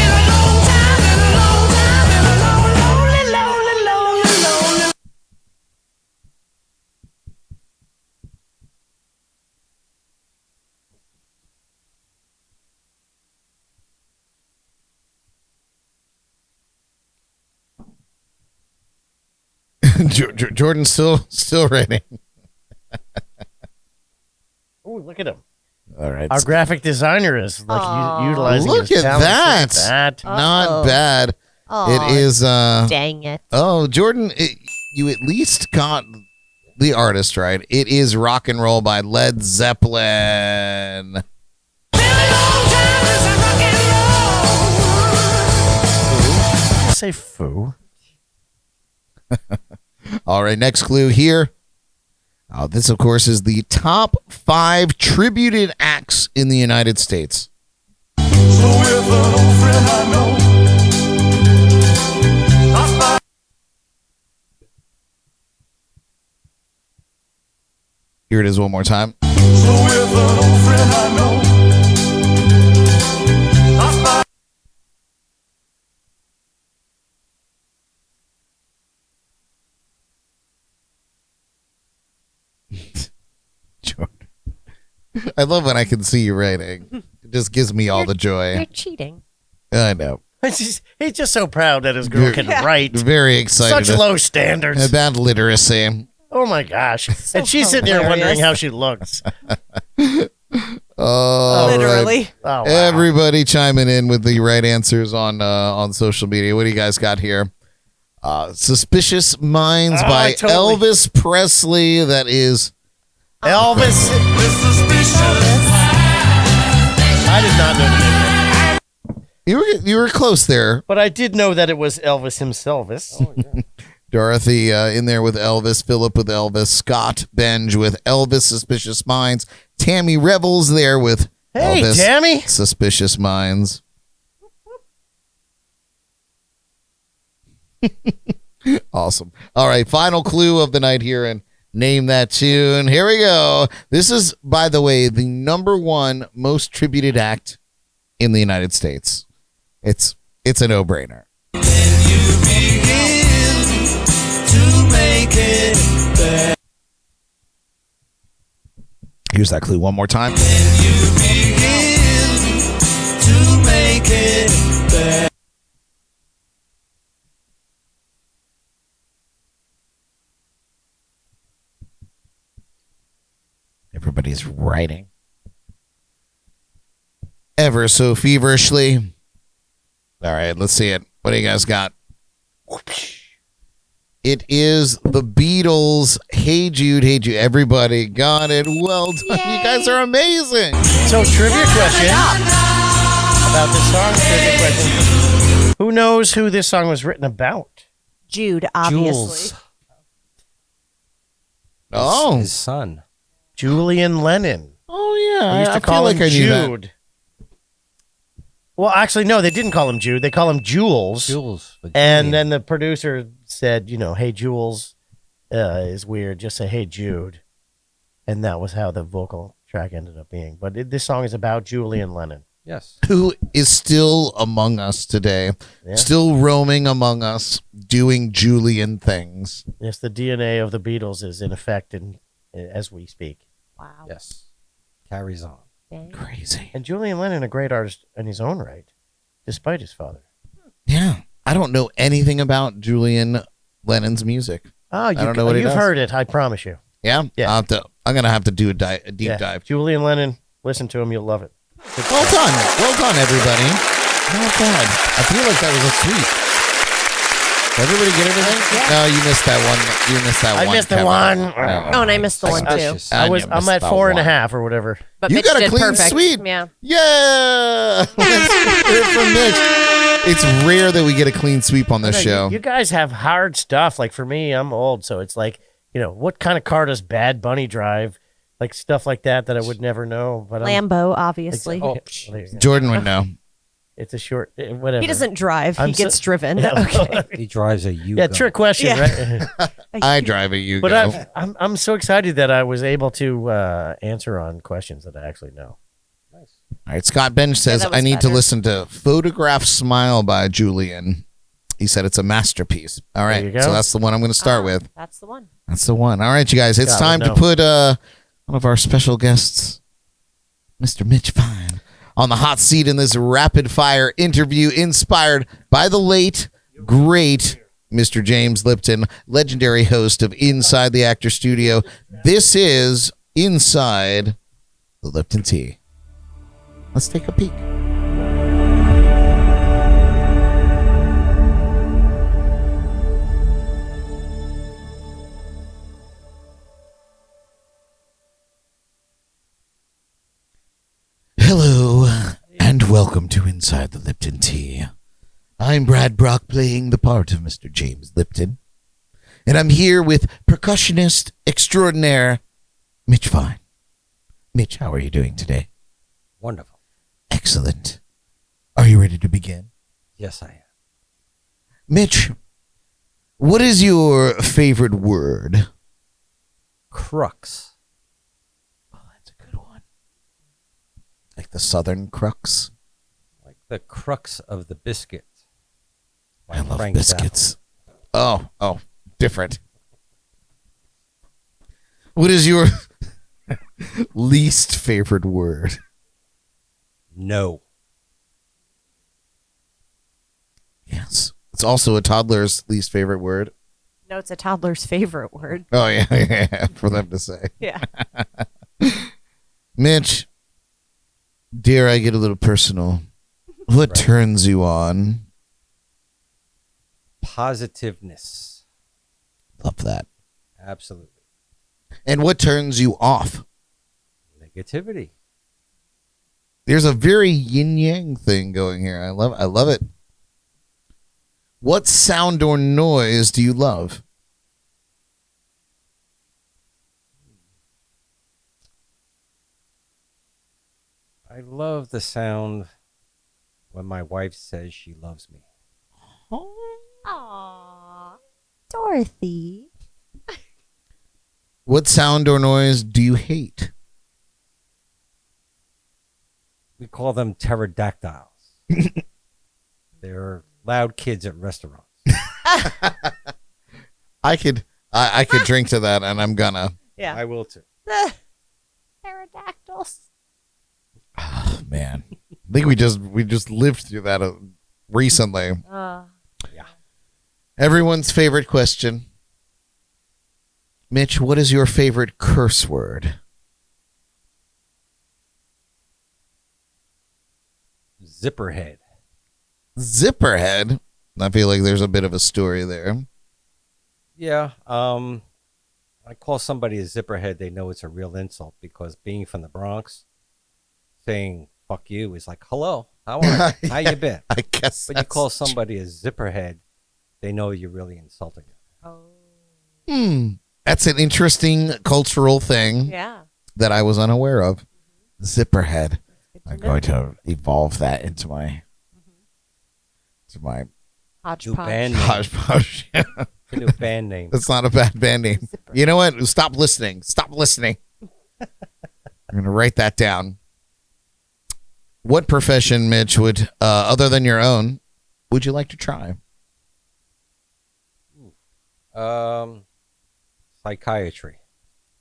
Jordan's still writing. Oh, look at him. All right. Our graphic designer is like utilizing Look his at talents. that. Look at Not Uh-oh. bad. Oh, It is dang it. Oh, Jordan, you at least got the artist right. It is "Rock and Roll" by Led Zeppelin. Say foo. All right, next clue here. This, of course, is the top 5 tributed acts in the United States. Here it is one more time. Jordan. I love when I can see you writing. It just gives me all the You're joy. cheating. I know. He's just so proud that his girl can write. Very excited. Such low standards. About literacy. Oh my gosh. So and she's sitting there hilarious. wondering how she looks. Oh, Literally. Oh, wow. Everybody chiming in with the right answers on social media. What do you guys got here? Suspicious Minds by Elvis Presley. That is Elvis. I did not know the name. you were close there. But I did know that it was Elvis himself. Dorothy in there with Elvis, Philip with Elvis, Scott Benj with Elvis Suspicious Minds, Tammy Revels there with Hey, Elvis Tammy. Suspicious Minds. Awesome. All right, final clue of the night here, and name that tune. Here we go. This is, by the way, the #1 most tributed act in the United States. It's a no-brainer. Here's that clue one more time. Everybody's writing ever so feverishly. All right, let's see it. What do you guys got? It is the Beatles. Hey Jude, hey Jude. Everybody got it. Well done. Yay. You guys are amazing. So, trivia question about this song. Trivia question. Who knows who this song was written about? Jude, obviously. Jules. Oh. His son. Julian Lennon. Oh, yeah. They used to I call feel him like I knew that. Jude. Well, actually, no, they didn't call him Jude. They call him Jules. Jules. but And Julian. then the producer said, hey, Jules is weird. Just say, hey, Jude. And that was how the vocal track ended up being. But this song is about Julian Lennon. Yes. Who is still among us today, Yeah. still roaming among us, doing Julian things. Yes, the DNA of the Beatles is in effect as we speak. Wow. Yes. Carries on. Dang. Crazy. And Julian Lennon, a great artist in his own right, despite his father. Yeah. I don't know anything about Julian Lennon's music. Oh, I don't know what he you've does. heard it, I promise you. Yeah? Yeah. I'm going to have to do a deep Yeah. dive. Julian Lennon, listen to him, you'll love it. Well done. Well done, everybody. Not bad. I feel like that was a sweep. Did everybody get everything? Yeah. No, you missed that one. You missed that I one. missed the Kevin. one. Oh, and I missed the one, too. Suspicious. And you I'm missed at the 4.5 or whatever. But You Mitch got a did clean perfect. sweep. Yeah. Yeah. Let's hear it from Mitch. It's rare that we get a clean sweep on this I know, show. You guys have hard stuff. Like for me, I'm old, so it's like, what kind of car does Bad Bunny drive? Like stuff like that I would never know. But Lambo, obviously. Oh, Jordan would know. it's a short, whatever. He doesn't drive. I'm He gets so- driven. Yeah, Okay. He drives a Yugo. Yeah, trick question, Yeah. right? I drive a Yugo. But I'm so excited that I was able to answer on questions that I actually know. All right, Scott Bench says, that was I need to better. listen to Photograph Smile by Julian. He said it's a masterpiece. All right, There you go. so that's the one I'm going to start with. That's the one. That's the one. All right, you guys, it's Scott time would to know. put one of our special guests, Mr. Mitch Fine, on the hot seat in this rapid fire interview inspired by the late, great Mr. James Lipton, legendary host of Inside the Actor Studio. This is Inside the Lipton Tea. Let's take a peek. Hello, and welcome to Inside the Lipton Tea. I'm Brad Brock, playing the part of Mr. James Lipton, and I'm here with percussionist extraordinaire Mitch Fine. Mitch, how are you doing today? Wonderful. Excellent. Are you ready to begin? Yes, I am. Mitch, what is your favorite word? Crux. Oh, that's a good one. Like the Southern crux? Like the crux of the biscuit. by I love Frank biscuits. Oh, different. What is your least favorite word? Zappa. No. Yes. It's also a toddler's least favorite word. No, it's a toddler's favorite word. Oh, yeah, for them to say. Yeah. Mitch, dare I get a little personal? What Right. turns you on? Positiveness. Love that. Absolutely. And what turns you off? Negativity. There's a very yin-yang thing going here. I love it. What sound or noise do you love? I love the sound when my wife says she loves me. Aww. Dorothy. What sound or noise do you hate? We call them pterodactyls. They're loud kids at restaurants. I could drink to that, and I'm gonna. Yeah. I will too. Pterodactyls. Oh, man, I think we just lived through that recently. Uh, Everyone's favorite question. Mitch, what is your favorite curse word? Zipperhead. Zipperhead. I feel like there's a bit of a story there. Yeah. I call somebody a zipperhead, they know it's a real insult because being from the Bronx, saying fuck you is like, hello, how are you? How you been? I guess. But you call somebody a zipperhead, they know you're really insulting them. oh. That's an interesting cultural thing Yeah. that I was unaware of. Zipperhead. Good to I'm know. going to evolve that into my New Hodgepodge. band name. hodgepodge. It's a new band name. That's not a bad band name. Zipper. You know what? Stop listening. Stop listening. I'm going to write that down. What profession, Mitch, would, other than your own, would you like to try? Psychiatry.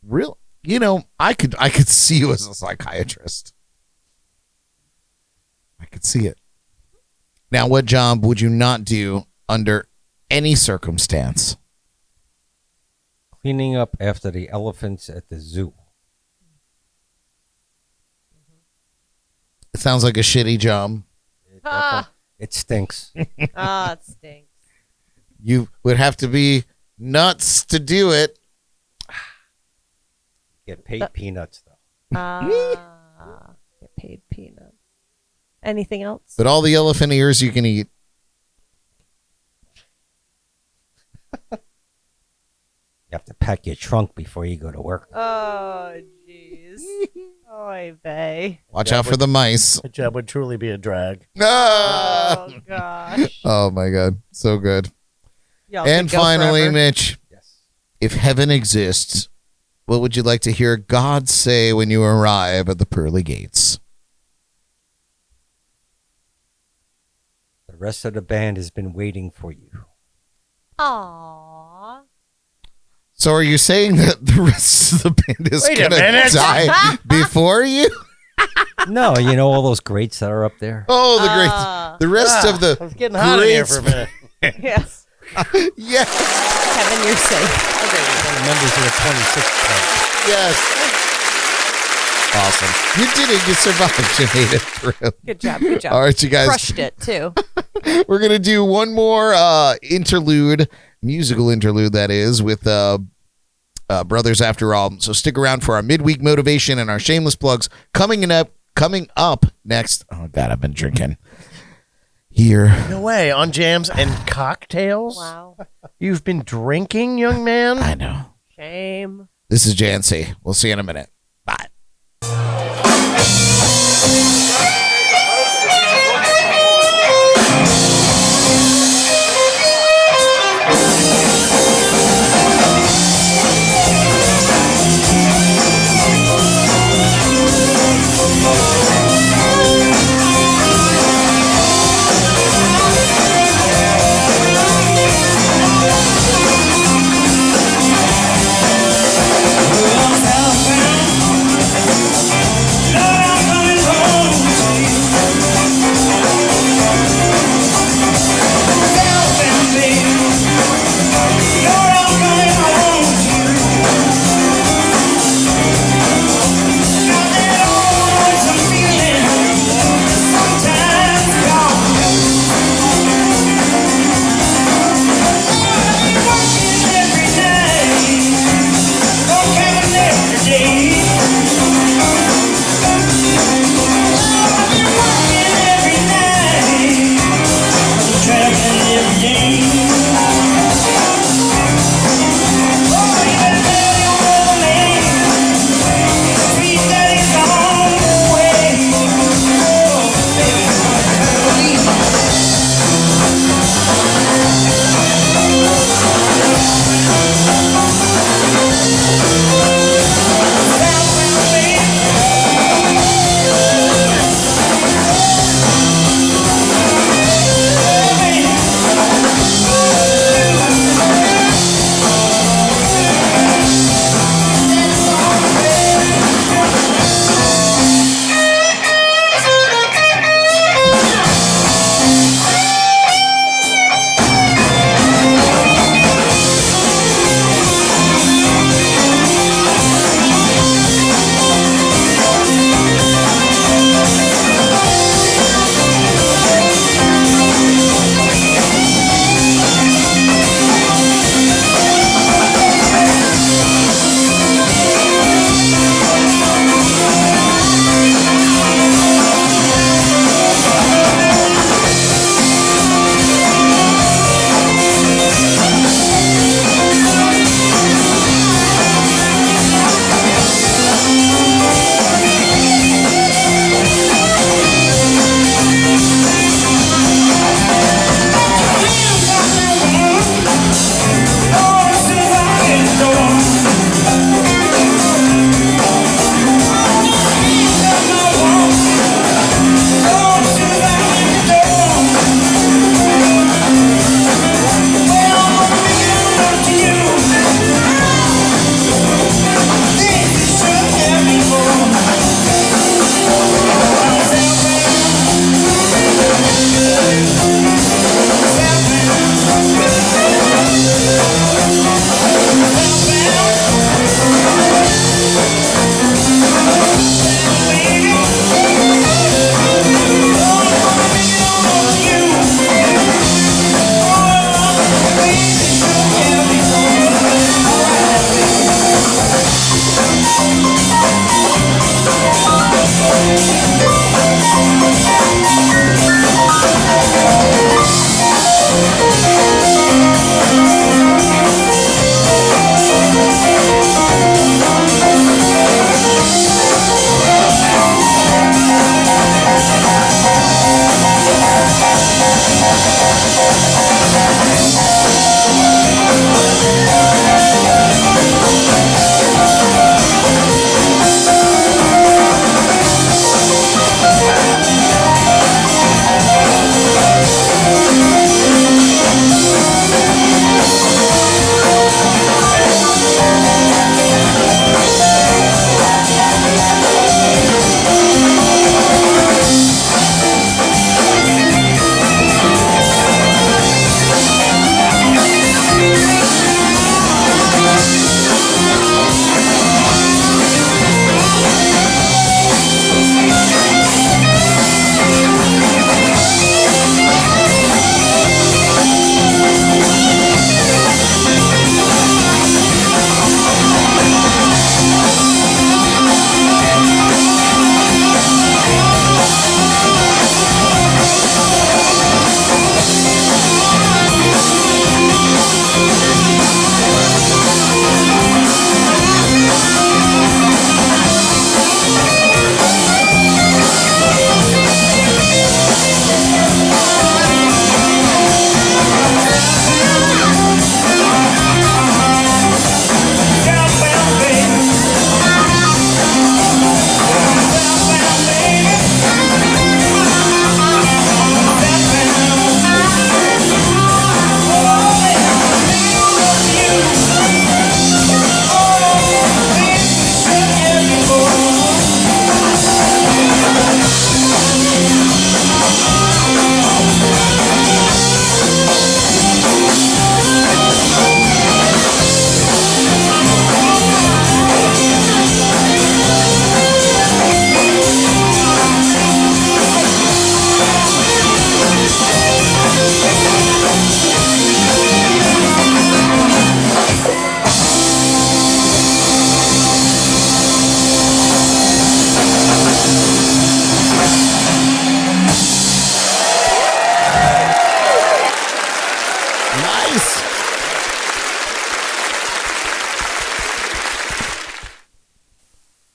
Real? You know, I could see you as a psychiatrist. I could see it. Now, what job would you not do under any circumstance? Cleaning up after the elephants at the zoo. It sounds like a shitty job. It stinks. Ah, it stinks. You would have to be nuts to do it. Get paid peanuts though. Get paid peanuts. Anything else? But all the elephant ears you can eat. You have to pack your trunk before you go to work. Oh, jeez. Oy vey. Watch out for the mice. That job would truly be a drag. Ah! Oh, gosh. Oh my God. So good. Y'all And could go finally, forever. Mitch, Yes. if heaven exists, what would you like to hear God say when you arrive at the pearly gates? The rest of the band has been waiting for you. Aww. So are you saying that the rest of the band is Wait a going to minute. die before you? No, you know all those greats that are up there? Oh, Ah. the rest of the It was getting hot in here greats- for a minute. Yes. Yes, Kevin, you're safe. One of the members of the 26th band. yes. Awesome. You did it. You survived. You made it through. Good job. Good job. All right, you guys. Crushed it, too. We're going to do one more interlude, musical interlude, that is, with Brothers After All. So stick around for our midweek motivation and our shameless plugs coming up next. Oh, God, I've been drinking here. No way. On jams and cocktails? Wow. You've been drinking, young man? I know. Shame. This is Jancy. We'll see you in a minute. Bye. Southbound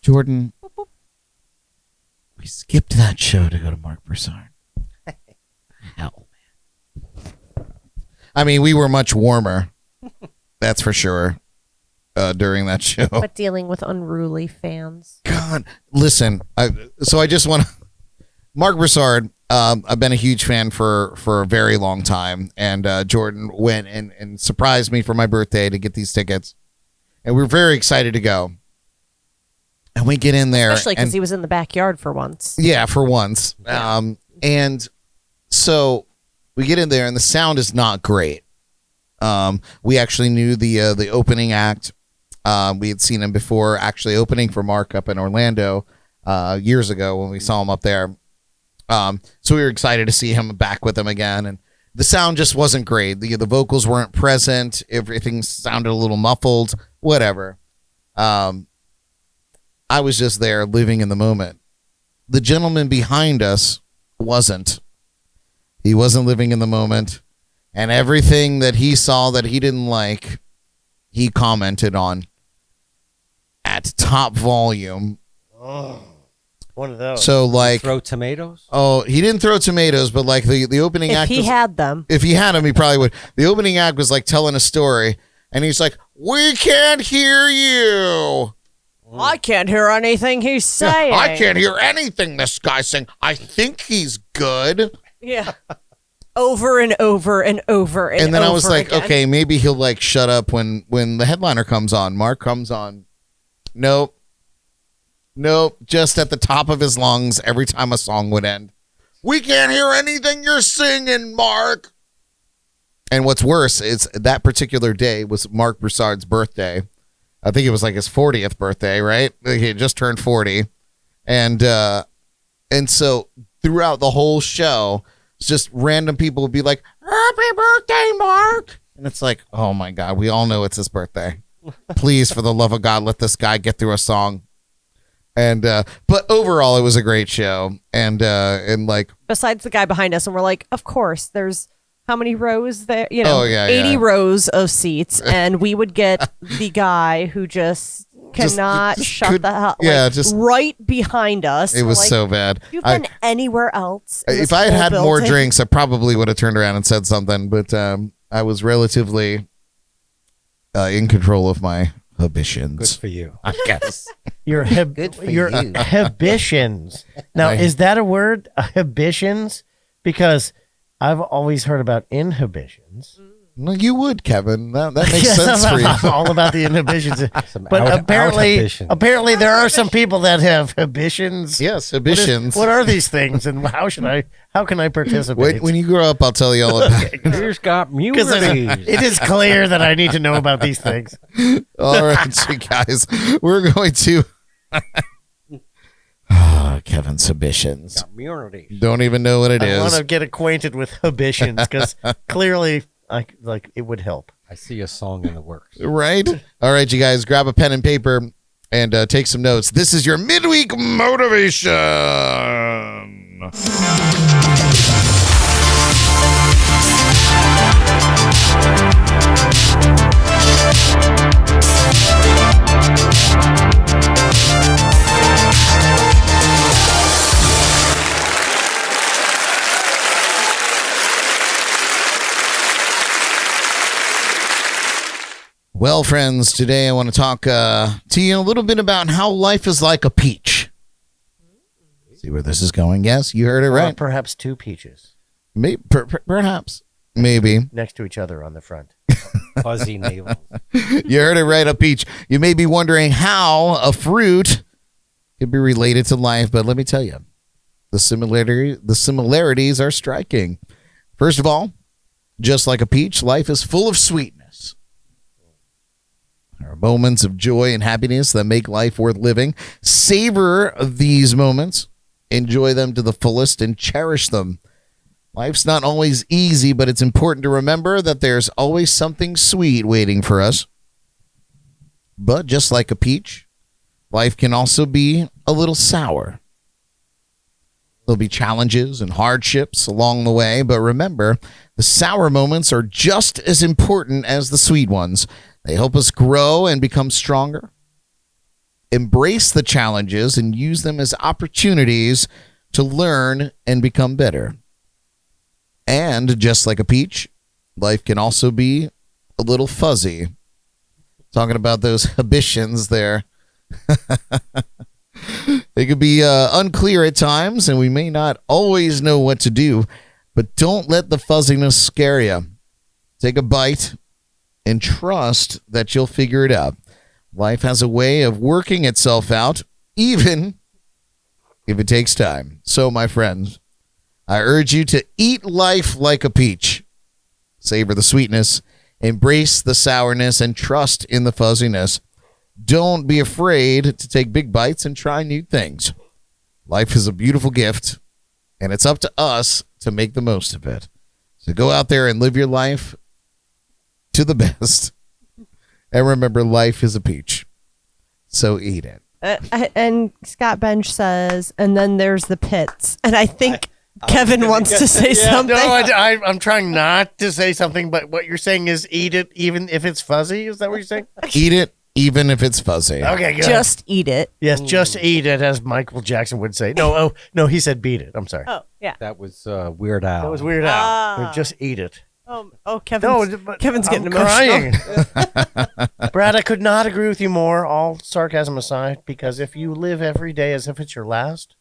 Jordan, we skipped that show to go to Mark Broussard. Hell, man. I mean, we were much warmer. That's for sure. During that show. But dealing with unruly fans. God, listen. I just want to. Mark Broussard. I've been a huge fan for a very long time, and Jordan went and surprised me for my birthday to get these tickets, and we were very excited to go. And we get in there, Especially because he was in the backyard for once. Yeah, for once. Yeah. And so we get in there, and the sound is not great. We actually knew the opening act. We had seen him before, actually opening for Mark up in Orlando years ago when we saw him up there. So we were excited to see him back with him again, and the sound just wasn't great. The vocals weren't present. Everything sounded a little muffled. Whatever. I was just there living in the moment. The gentleman behind us wasn't. He wasn't living in the moment, and everything that he saw that he didn't like, he commented on at top volume. Oh, one of those. So like, Throw tomatoes? oh, he didn't throw tomatoes, but like the opening If act. he had them. If he had them, he probably would. The opening act was like telling a story, and he's like, "We can't hear you. I can't hear anything he's saying. I can't hear anything this guy's saying. I think he's good." Yeah. Over and over and over and And then I over was like, again. okay, maybe he'll like shut up when the headliner comes on. Mark comes on. Nope. Just at the top of his lungs every time a song would end. We can't hear anything you're singing, Mark. And what's worse is that particular day was Mark Broussard's birthday. I think it was like his 40th birthday, right? He had just turned 40. And so throughout the whole show, it's just random people would be like, "Happy birthday, Mark." And it's like, oh my God, we all know it's his birthday. Please, for the love of God, let this guy get through a song. And but overall, it was a great show. And like, Besides the guy behind us, and we're like, of course, there's how many rows there? You know, Oh, yeah, 80 yeah. rows of seats, and we would get the guy who just cannot just shut could- the hell. yeah, like, just- right behind us. it was Like, so bad. If you've been anywhere else, in If this I had whole had more building- drinks, I probably would have turned around and said something. But I was relatively in control of my Good inhibitions, for you. I guess. Your Good for your you. inhibitions. Now, Right. is that a word? Inhibitions? Because I've always heard about inhibitions. No, you would, Kevin. That makes Yes, sense for you. I'm all about the inhibitions. Some But out- apparently, out-hibition. apparently there are some people that have inhibitions. Yes, What is- inhibitions. What are these things, and how can I participate? When you grow up, I'll tell you all about it. Here's got Because muties. it is clear that I need to know about these things. All right, you guys. We're going to Kevin's inhibitions. Muties. Don't even know what it I want is. to get acquainted with inhibitions because clearly, like it would help. I see a song in the works. Right? All right, you guys, grab a pen and paper and take some notes. This is your midweek motivation. Well, friends, today I want to talk to you a little bit about how life is like a peach. See where this is going? Yes, you heard it Or right. perhaps two peaches Maybe, perhaps. Maybe. next to each other on the front. Fuzzy navel. You heard it right, a peach. You may be wondering how a fruit could be related to life, but let me tell you, the similarities are striking. First of all, just like a peach, life is full of sweetness. There are moments of joy and happiness that make life worth living. Savor these moments, enjoy them to the fullest, and cherish them. Life's not always easy, but it's important to remember that there's always something sweet waiting for us. But just like a peach, life can also be a little sour. There'll be challenges and hardships along the way, but remember, the sour moments are just as important as the sweet ones. They help us grow and become stronger. Embrace the challenges and use them as opportunities to learn and become better. And just like a peach, life can also be a little fuzzy. Talking about those ambitions there. They could be unclear at times, and we may not always know what to do, but don't let the fuzziness scare you. Take a bite and trust that you'll figure it out. Life has a way of working itself out, even if it takes time. So, my friends, I urge you to eat life like a peach. Savor the sweetness, embrace the sourness, and trust in the fuzziness. Don't be afraid to take big bites and try new things. Life is a beautiful gift, and it's up to us to make the most of it. So go out there and live your life to the best. And remember, life is a peach. So eat it. And Scott Bench says, and then there's the pits. And I think Kevin wants to say something. No, I'm trying not to say something, but what you're saying is eat it even if it's fuzzy. Is that what you're saying? Eat it even if it's fuzzy. Okay, good. Just eat it. Yes, just eat it, as Michael Jackson would say. No, he said beat it. I'm sorry. Oh, yeah. That was Weird Al. That was Weird Al. Just eat it. Kevin's getting crying. emotional. Brad, I could not agree with you more, all sarcasm aside, because if you live every day as if it's your last,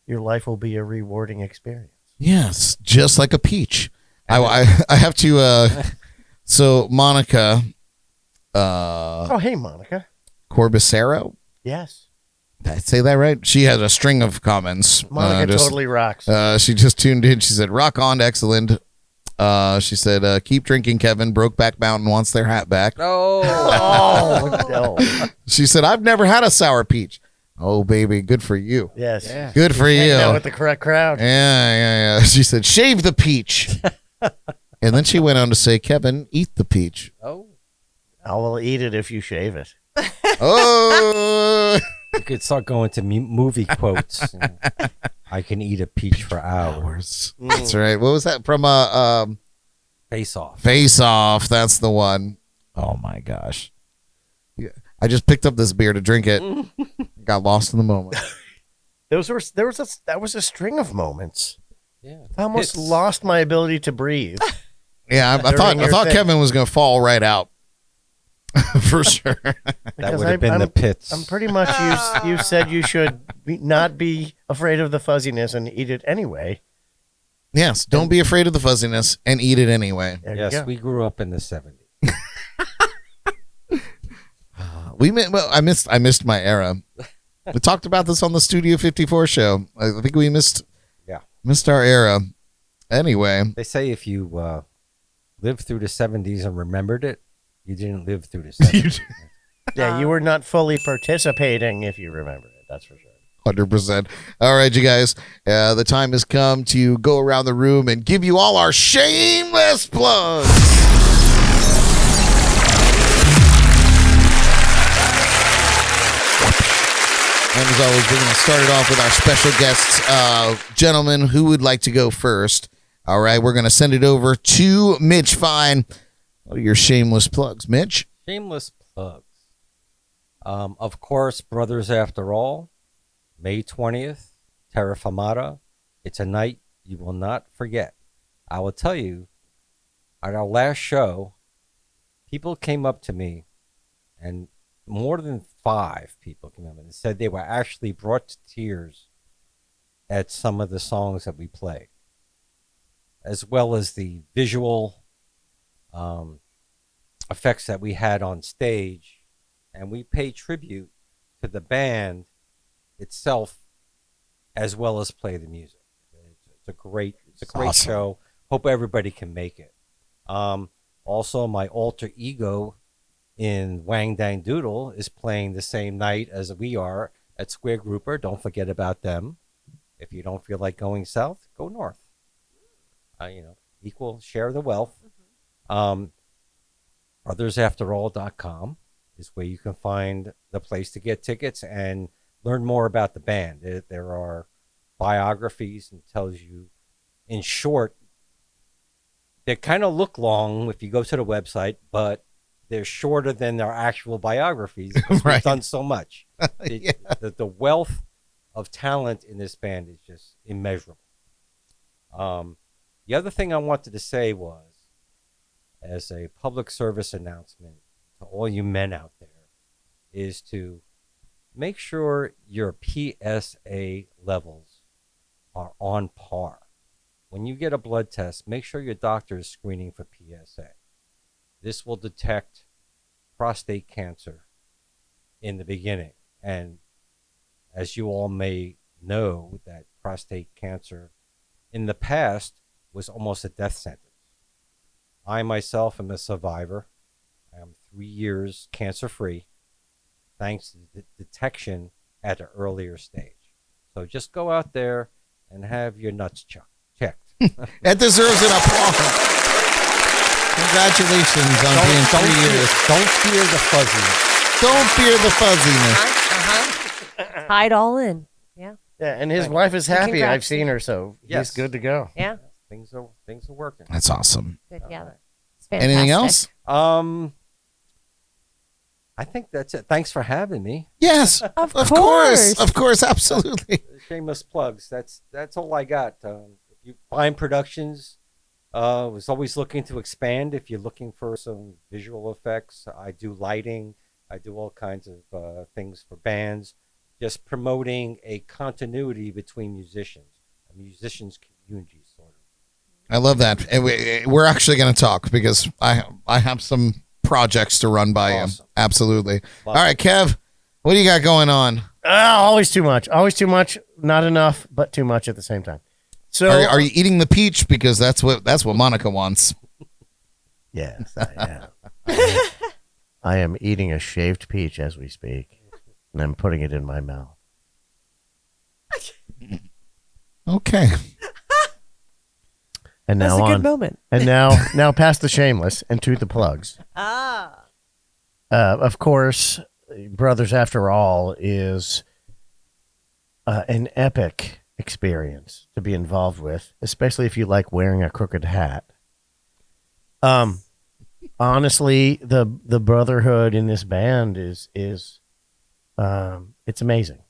your life will be a rewarding experience. Yes, just like a peach. I have to. So Monica. Hey, Monica. Corbicero. Yes. Did I say that right? She had a string of comments. Monica totally rocks. She just tuned in. She said, "Rock on, excellent." She said, "Keep drinking, Kevin. Brokeback Mountain wants their hat back." Oh, no. She said, "I've never had a sour peach." Oh, baby, good for you. Yes. Yeah. Good for you. Hanging out with the correct crowd. Yeah. She said, "Shave the peach." And then she went on to say, "Kevin, eat the peach." Oh. I will eat it if you shave it. Oh. You could start going to movie quotes. I can eat a peach for hours. That's right. What was that from? Face Off. Face Off. That's the one. Oh my gosh. Yeah. I just picked up this beer to drink it. Got lost in the moment. That was a string of moments. Yeah. I almost lost my ability to breathe. Yeah, I thought Kevin was going to fall right out. For sure. That would have been the pits. I'm pretty much you said you should not be afraid of the fuzziness and eat it anyway. Yes, don't be afraid of the fuzziness and eat it anyway. There you Yes, go. we grew up in the 70s. I missed my era. We talked about this on the Studio 54 show. I think we missed our era. Anyway, They say if you lived through the 70s and remembered it, you didn't live through the 70s. Yeah, you were not fully participating if you remember it. That's for sure. 100%. All right, you guys. The time has come to go around the room and give you all our shameless plugs. And as always, we're going to start it off with our special guests. Gentlemen, who would like to go first? All right, we're going to send it over to Mitch Fine. What are your shameless plugs, Mitch? Shameless plugs. Of course, Brothers After All, May 20th, Terra Fermata. It's a night you will not forget. I will tell you, at our last show, people came up to me, and more than 5 people came up and said they were actually brought to tears at some of the songs that we played, as well as the visual effects that we had on stage, and we pay tribute to the band itself as well as play the music. It's a great awesome show. Hope everybody can make it. Also, my alter ego in Wang Dang Doodle is playing the same night as we are at Square Grouper. Don't forget about them. If you don't feel like going south, go north. Share the wealth. OthersAfterAll.com is where you can find the place to get tickets and learn more about the band. There are biographies and tells you, in short, they kind of look long if you go to the website, but they're shorter than their actual biographies because Right. we've done so much. Yeah. The wealth of talent in this band is just immeasurable. The other thing I wanted to say was, as a public service announcement to all you men out there, is to make sure your PSA levels are on par. When you get a blood test, make sure your doctor is screening for PSA. This will detect prostate cancer in the beginning. And as you all may know, that prostate cancer in the past was almost a death sentence. I myself am a survivor. I am 3 years cancer-free thanks to the detection at an earlier stage. So just go out there and have your nuts checked. That deserves an applause. Congratulations on being 3 years. Don't fear the fuzziness. Don't fear the fuzziness. Tied all in. Yeah. Yeah, and his wife is happy. Congrats. I've seen her, so Yes. he's good to go. Yeah. Things are working. That's awesome. Good. Yeah. All right. It's fantastic. Anything else? I think that's it. Thanks for having me. Yes. Of course. course. Of course. Absolutely. Shameless plugs. That's all I got. You Fine Productions was always looking to expand. If you're looking for some visual effects, I do lighting. I do all kinds of things for bands. Just promoting a continuity between musicians, a musicians community, sort of. I love that. And we're actually going to talk because I have some projects to run by Awesome. you. Absolutely. Love All right, Kev, what do you got going on? Always too much. Always too much. Not enough, but too much at the same time. So Are you eating the peach? Because that's what Monica wants. yes, I am. I am eating a shaved peach as we speak, and I'm putting it in my mouth. Okay. And That's now a good on. moment. And now past the shameless and to the plugs. Ah. Of course, Brothers After All is an epic experience to be involved with, especially if you like wearing a crooked hat. Honestly, the brotherhood in this band is it's amazing.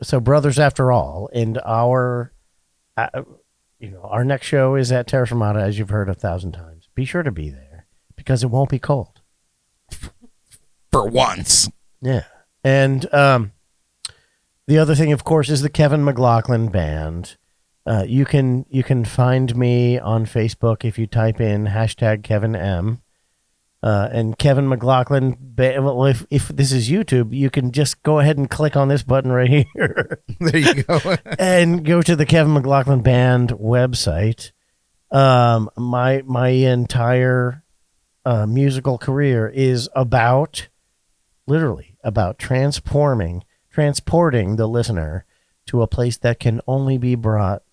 So Brothers After All, and our next show is at Terra Fermata, as you've heard 1,000 times. Be sure to be there because it won't be cold. For once. Yeah. And the other thing, of course, is the Kevin McLoughlin Band. You can find me on Facebook if you type in #KevinM. And Kevin McLoughlin, well, if this is YouTube, you can just go ahead and click on this button right here There you go. and go to the Kevin McLoughlin Band website. My entire musical career is literally about transporting the listener to a place that can only be brought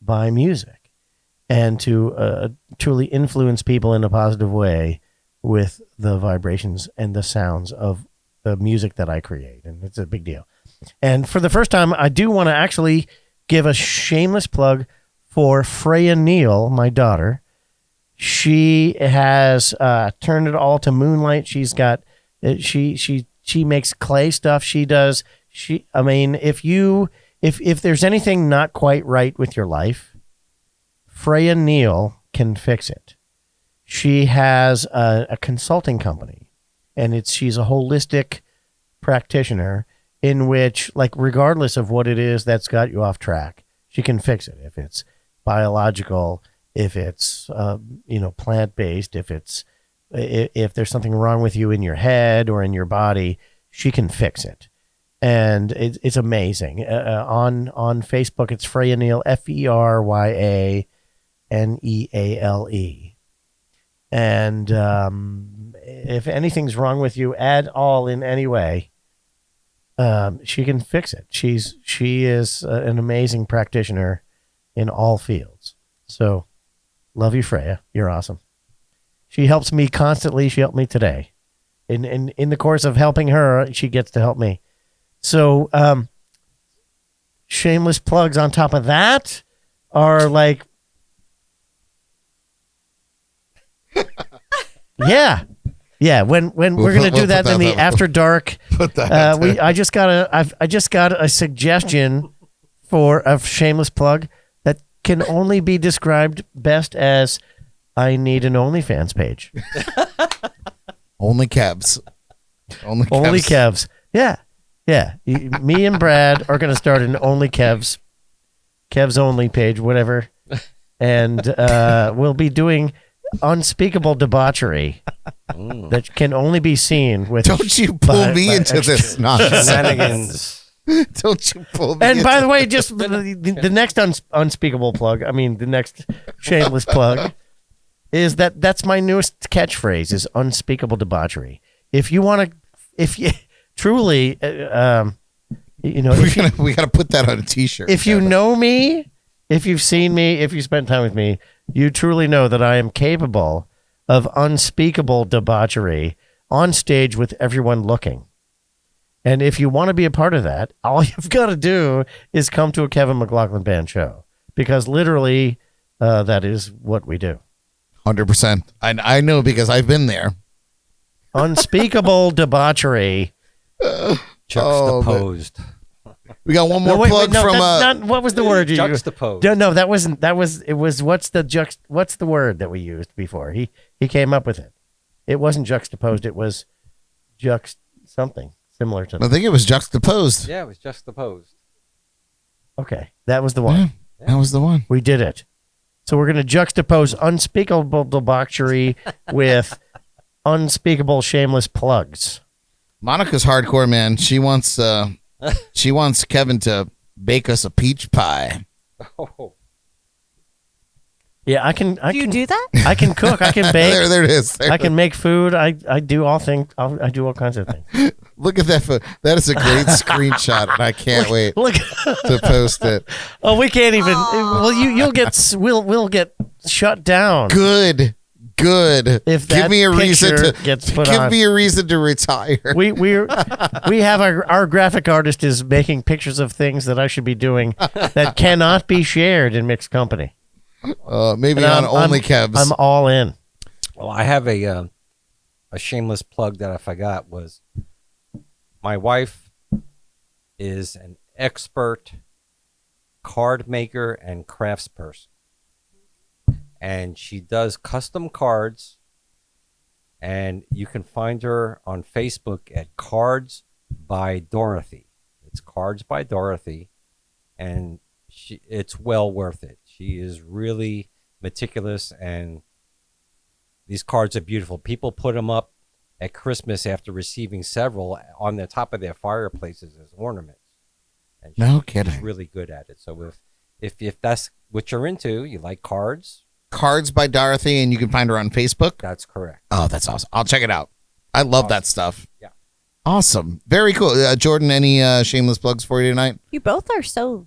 by music, and to truly influence people in a positive way with the vibrations and the sounds of the music that I create. And it's a big deal. And for the first time, I do want to actually give a shameless plug for Freya Neal, my daughter. She has turned it all to moonlight. She's got she makes clay stuff. She does. If there's anything not quite right with your life, Freya Neal can fix it. She has a consulting company, and she's a holistic practitioner in which, like, regardless of what it is that's got you off track, she can fix it. If it's biological, if it's plant-based, if there's something wrong with you in your head or in your body, she can fix it. And it's amazing. On Facebook, it's Freya Neal, FERYANEALE. And if anything's wrong with you at all in any way, she can fix it. She is an amazing practitioner in all fields. So, love you, Freya. You're awesome. She helps me constantly. She helped me today. In the course of helping her, she gets to help me. So, shameless plugs on top of that are like, yeah, Yeah, when we're gonna do that in the after dark. Put that. I just got a suggestion for a shameless plug that can only be described best as I need an OnlyFans page. Only Kevs. Only Kevs. Yeah. Me and Brad are gonna start an Only Kevs only page, whatever, and we'll be doing unspeakable debauchery that can only be seen with. Don't you pull me into this nonsense. Shenanigans. Don't you pull me And into by the way, just the next unspeakable plug, I mean the next shameless plug, is that's my newest catchphrase is unspeakable debauchery. If you truly, we got to put that on a t-shirt. if you know me, if you've seen me, if you spent time with me, you truly know that I am capable of unspeakable debauchery on stage with everyone looking. And if you want to be a part of that, all you've got to do is come to a Kevin McLoughlin Band show, because literally that is what we do. 100%. I know because I've been there. Unspeakable debauchery. Juxtaposed. We got one more plug from what was the word you used? Juxtaposed. No, that wasn't. That was. It was. What's the word that we used before? He came up with it. It wasn't juxtaposed. It was something similar to I that. think it was juxtaposed. Yeah, it was juxtaposed. Okay, that was the one. Yeah, that was the one. We did it. So we're going to juxtapose unspeakable debauchery with unspeakable shameless plugs. Monica's hardcore, man. She wants Kevin to bake us a peach pie. Oh. Yeah, I can. Do you do that? I can cook. I can bake. There it is. I can make food. I do all things. I do all kinds of things. Look at that food. That is a great screenshot, and I can't wait Look. to post it. Oh, we can't even. Well, we'll get shut down. Good. If that give me a reason picture to gets put give on. me a reason to retire. We have our graphic artist is making pictures of things that I should be doing that cannot be shared in mixed company. Maybe And on Only Kevs. I'm all in. Well, I have a shameless plug that I forgot was my wife is an expert card maker and craftsperson. And she does custom cards, and you can find her on Facebook at Cards by Dorothy. It's Cards by Dorothy, and it's well worth it. She is really meticulous, and these cards are beautiful. People put them up at Christmas after receiving several on the top of their fireplaces as ornaments. And No she's kidding. really good at it. So if that's what you're into, you like cards, Cards by Dorothy, and you can find her on Facebook. that's correct. Oh, that's awesome. I'll check it out. I love that stuff. Yeah. Awesome. Very cool. Jordan, any shameless plugs for you tonight? You both are so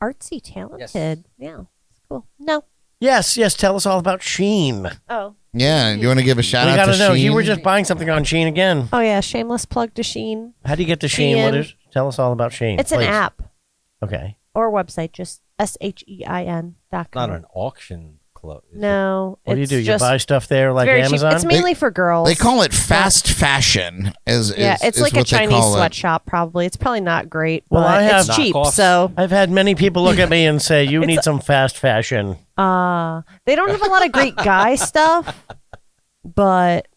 artsy talented. Yeah, it's cool. No. Yes. Tell us all about Sheen. Oh. Yeah. You want to give a shout We out got to to know. Sheen? You were just buying something on Sheen again. Oh yeah, shameless plug to Sheen. How do you get to Sheen? What is? Tell us all about Sheen. It's an please. app Okay. or website, just SHEIN.com. Not an auction club. is it? No. What do you it's do? You just buy stuff there like very cheap. Amazon? It's mainly for girls. They call it fast fashion. It's like a Chinese sweatshop. Probably. It's probably not great, Well, but I have it's cheap. knockoffs. So I've had many people look at me and say, "You need some fast fashion." they don't have a lot of great guy stuff, but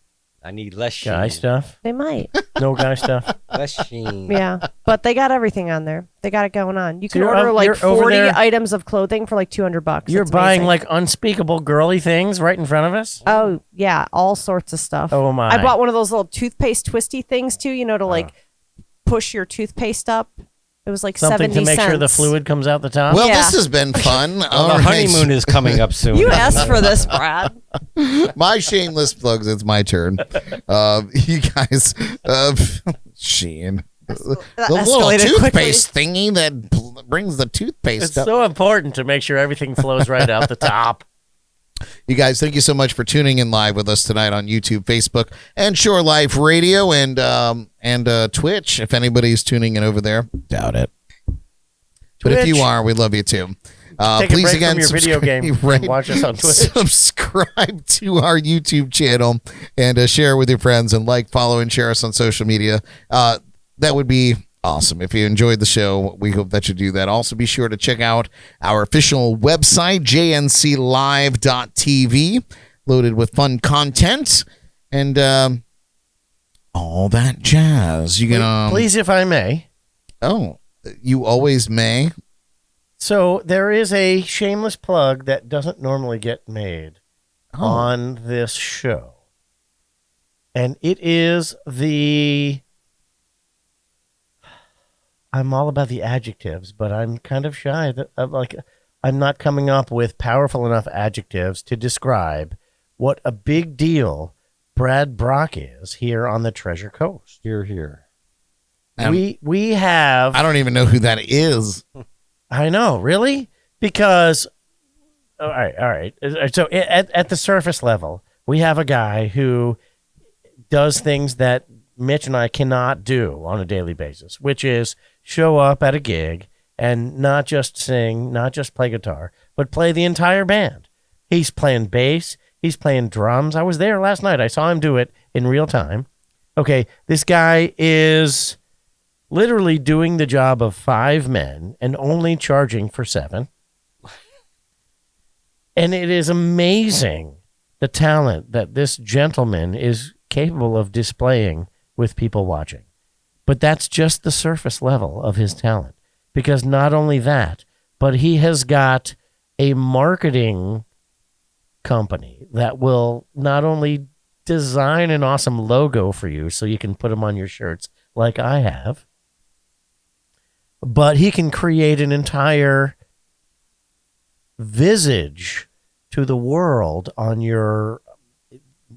I need less sheen. Guy stuff? they might. No guy stuff. Less sheen. Yeah, but they got everything on there. They got it going on. You can you're order up- like you're over 40 there- items of clothing for like $200. You're It's buying amazing. like unspeakable girly things right in front of us. Oh yeah, all sorts of stuff. Oh, my. I bought one of those little toothpaste twisty things too. You know, to like push your toothpaste up. It was like Something 70 to make cents. sure the fluid comes out the top. Well, Yeah. this has been fun. Well, All the right. honeymoon is coming up soon. You asked for this, Brad. My shameless plugs. It's my turn. You guys, Sheen. The little escalated toothpaste thingy that brings the toothpaste It's up. so important to make sure everything flows right out the top. You guys, thank you so much for tuning in live with us tonight on YouTube, Facebook, and Shore Life Radio and Twitch. If anybody's tuning in over there, doubt it. But if you Twitch. are, we love you too. Take a break from your video game right? and watch us on Twitch. Subscribe to our YouTube channel and share with your friends and follow, and share us on social media. That would be awesome. If you enjoyed the show, we hope that you do that. Also, be sure to check out our official website, jnclive.tv, loaded with fun content and all that jazz. You can please, if I may. Oh, you always may. So there is a shameless plug that doesn't normally get made on this show, and it is I'm all about the adjectives, but I'm kind of shy. I'm not coming up with powerful enough adjectives to describe what a big deal Brad Brock is here on the Treasure Coast. Here. We have. I don't even know who that is. I know, really, because all right. So at the surface level, we have a guy who does things that Mitch and I cannot do on a daily basis, which is show up at a gig and not just sing, not just play guitar, but play the entire band. He's playing bass. He's playing drums. I was there last night. I saw him do it in real time. Okay, this guy is literally doing the job of 5 men and only charging for 7. And it is amazing the talent that this gentleman is capable of displaying with people watching. But that's just the surface level of his talent. Because not only that, but he has got a marketing company that will not only design an awesome logo for you so you can put them on your shirts like I have, but he can create an entire visage to the world on your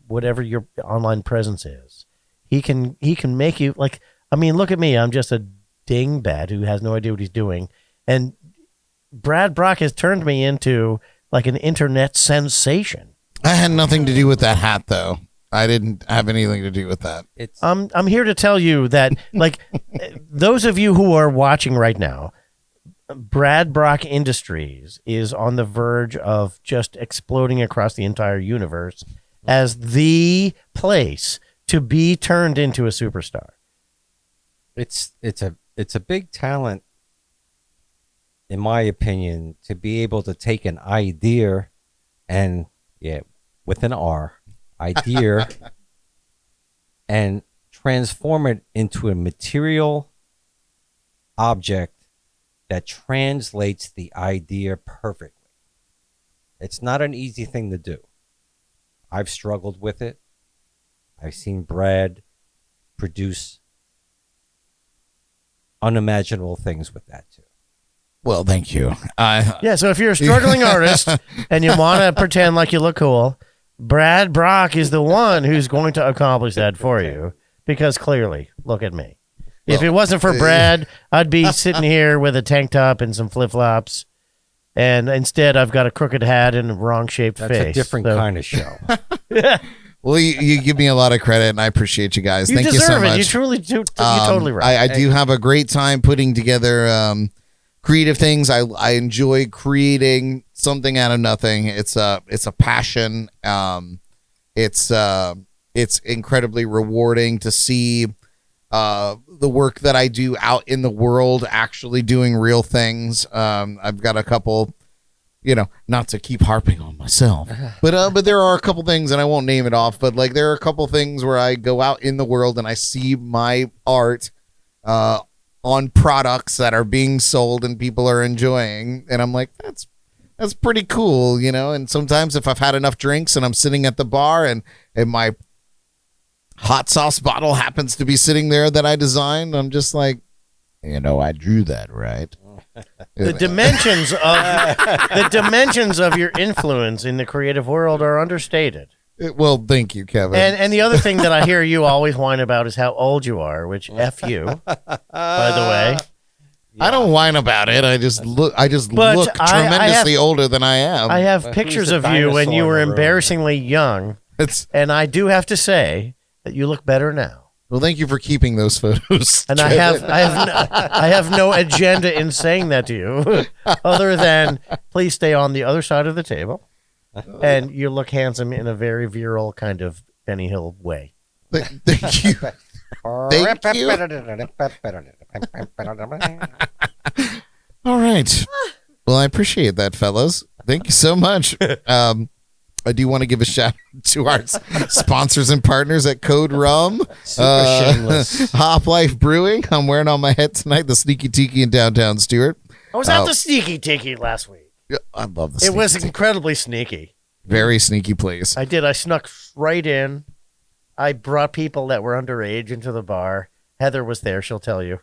whatever your online presence is. He can make you like, I mean, look at me. I'm just a dingbat who has no idea what he's doing. And Brad Brock has turned me into like an internet sensation. I had nothing to do with that hat, though. I didn't have anything to do with that. I'm here to tell you that, like, those of you who are watching right now, Brad Brock Industries is on the verge of just exploding across the entire universe as the place to be turned into a superstar. It's a big talent, in my opinion, to be able to take an idea and with an R, idea, and transform it into a material object that translates the idea perfectly. It's not an easy thing to do. I've struggled with it. I've seen Brad produce unimaginable things with that too. Well, thank you. So if you're a struggling artist and you want to pretend like you look cool, Brad Brock is the one who's going to accomplish that for you, because clearly, look at me. If it wasn't for Brad, I'd be sitting here with a tank top and some flip-flops, and instead I've got a crooked hat and a wrong-shaped face. That's a different kind of show. Well, you give me a lot of credit, and I appreciate you guys. You Thank you so deserve much. it. You truly do. You're totally right. I do have a great time putting together creative things. I enjoy creating something out of nothing. It's a passion. It's incredibly rewarding to see the work that I do out in the world actually doing real things. I've got a couple, not to keep harping on myself, but there are a couple things, and I won't name it off, but like there are a couple things where I go out in the world and I see my art on products that are being sold and people are enjoying, and I'm like, that's pretty cool, and sometimes if I've had enough drinks and I'm sitting at the bar and my hot sauce bottle happens to be sitting there that I designed, I'm just like, I drew that, right? The dimensions of your influence in the creative world are understated. Well, thank you, Kevin. And the other thing that I hear you always whine about is how old you are, which F you, by the way. I don't whine about it. I just look tremendously older than I am. I have pictures of you when you were embarrassingly young, and I do have to say that you look better now. Well, thank you for keeping those photos. And I have no agenda in saying that to you, other than please stay on the other side of the table, and you look handsome in a very virile kind of Benny Hill way. Thank you. Thank you. All right. Well, I appreciate that, fellas. Thank you so much. I do want to give a shout out to our sponsors and partners at Code Rum, Shameless. Hop Life Brewing. I'm wearing on my head tonight the Sneaky Tiki in downtown Stuart. I was at the Sneaky Tiki last week. I love the It Sneaky was Tiki. incredibly sneaky. Very sneaky place. I did. I snuck right in. I brought people that were underage into the bar. Heather was there. She'll tell you.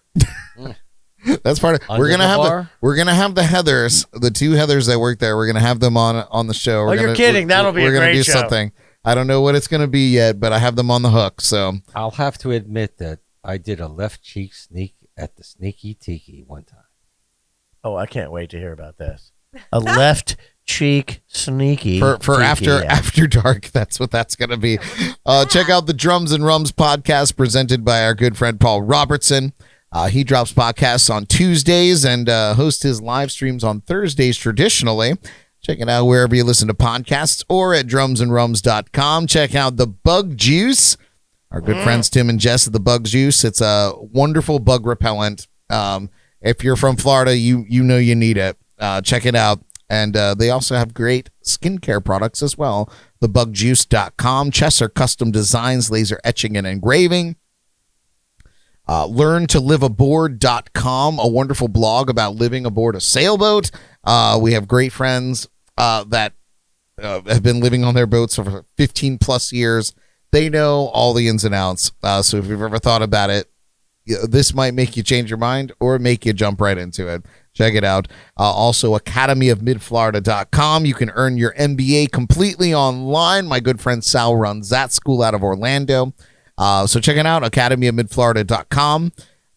That's part of. Under We're gonna the have bar? we're gonna have the Heathers, the two Heathers that work there. We're gonna have them on the show. We're Oh, you're gonna, kidding. That'll be a We're gonna great do show. something. I don't know what it's gonna be yet, but I have them on the hook. So I'll have to admit that I did a left cheek sneak at the Sneaky Tiki one time. Oh, I can't wait to hear about this. A left cheek sneaky. for tiki, after dark, that's what that's gonna be. Check out the Drums and Rums podcast presented by our good friend Paul Robertson. He drops podcasts on Tuesdays and hosts his live streams on Thursdays traditionally. Check it out wherever you listen to podcasts or at drumsandrums.com. Check out the Bug Juice. Our good friends Tim and Jess at the Bug Juice. It's a wonderful bug repellent. If you're from Florida, you know you need it. Check it out. And they also have great skincare products as well. Thebugjuice.com. Chesser Custom Designs, laser etching and engraving. LearnToLiveAboard.com, a wonderful blog about living aboard a sailboat. We have great friends that have been living on their boats for 15 plus years. They know all the ins and outs. So if you've ever thought about it, this might make you change your mind or make you jump right into it. Check it out. Also, academyofmidflorida.com. You can earn your MBA completely online. My good friend Sal runs that school out of Orlando. So check it out, academyofmidflorida.com.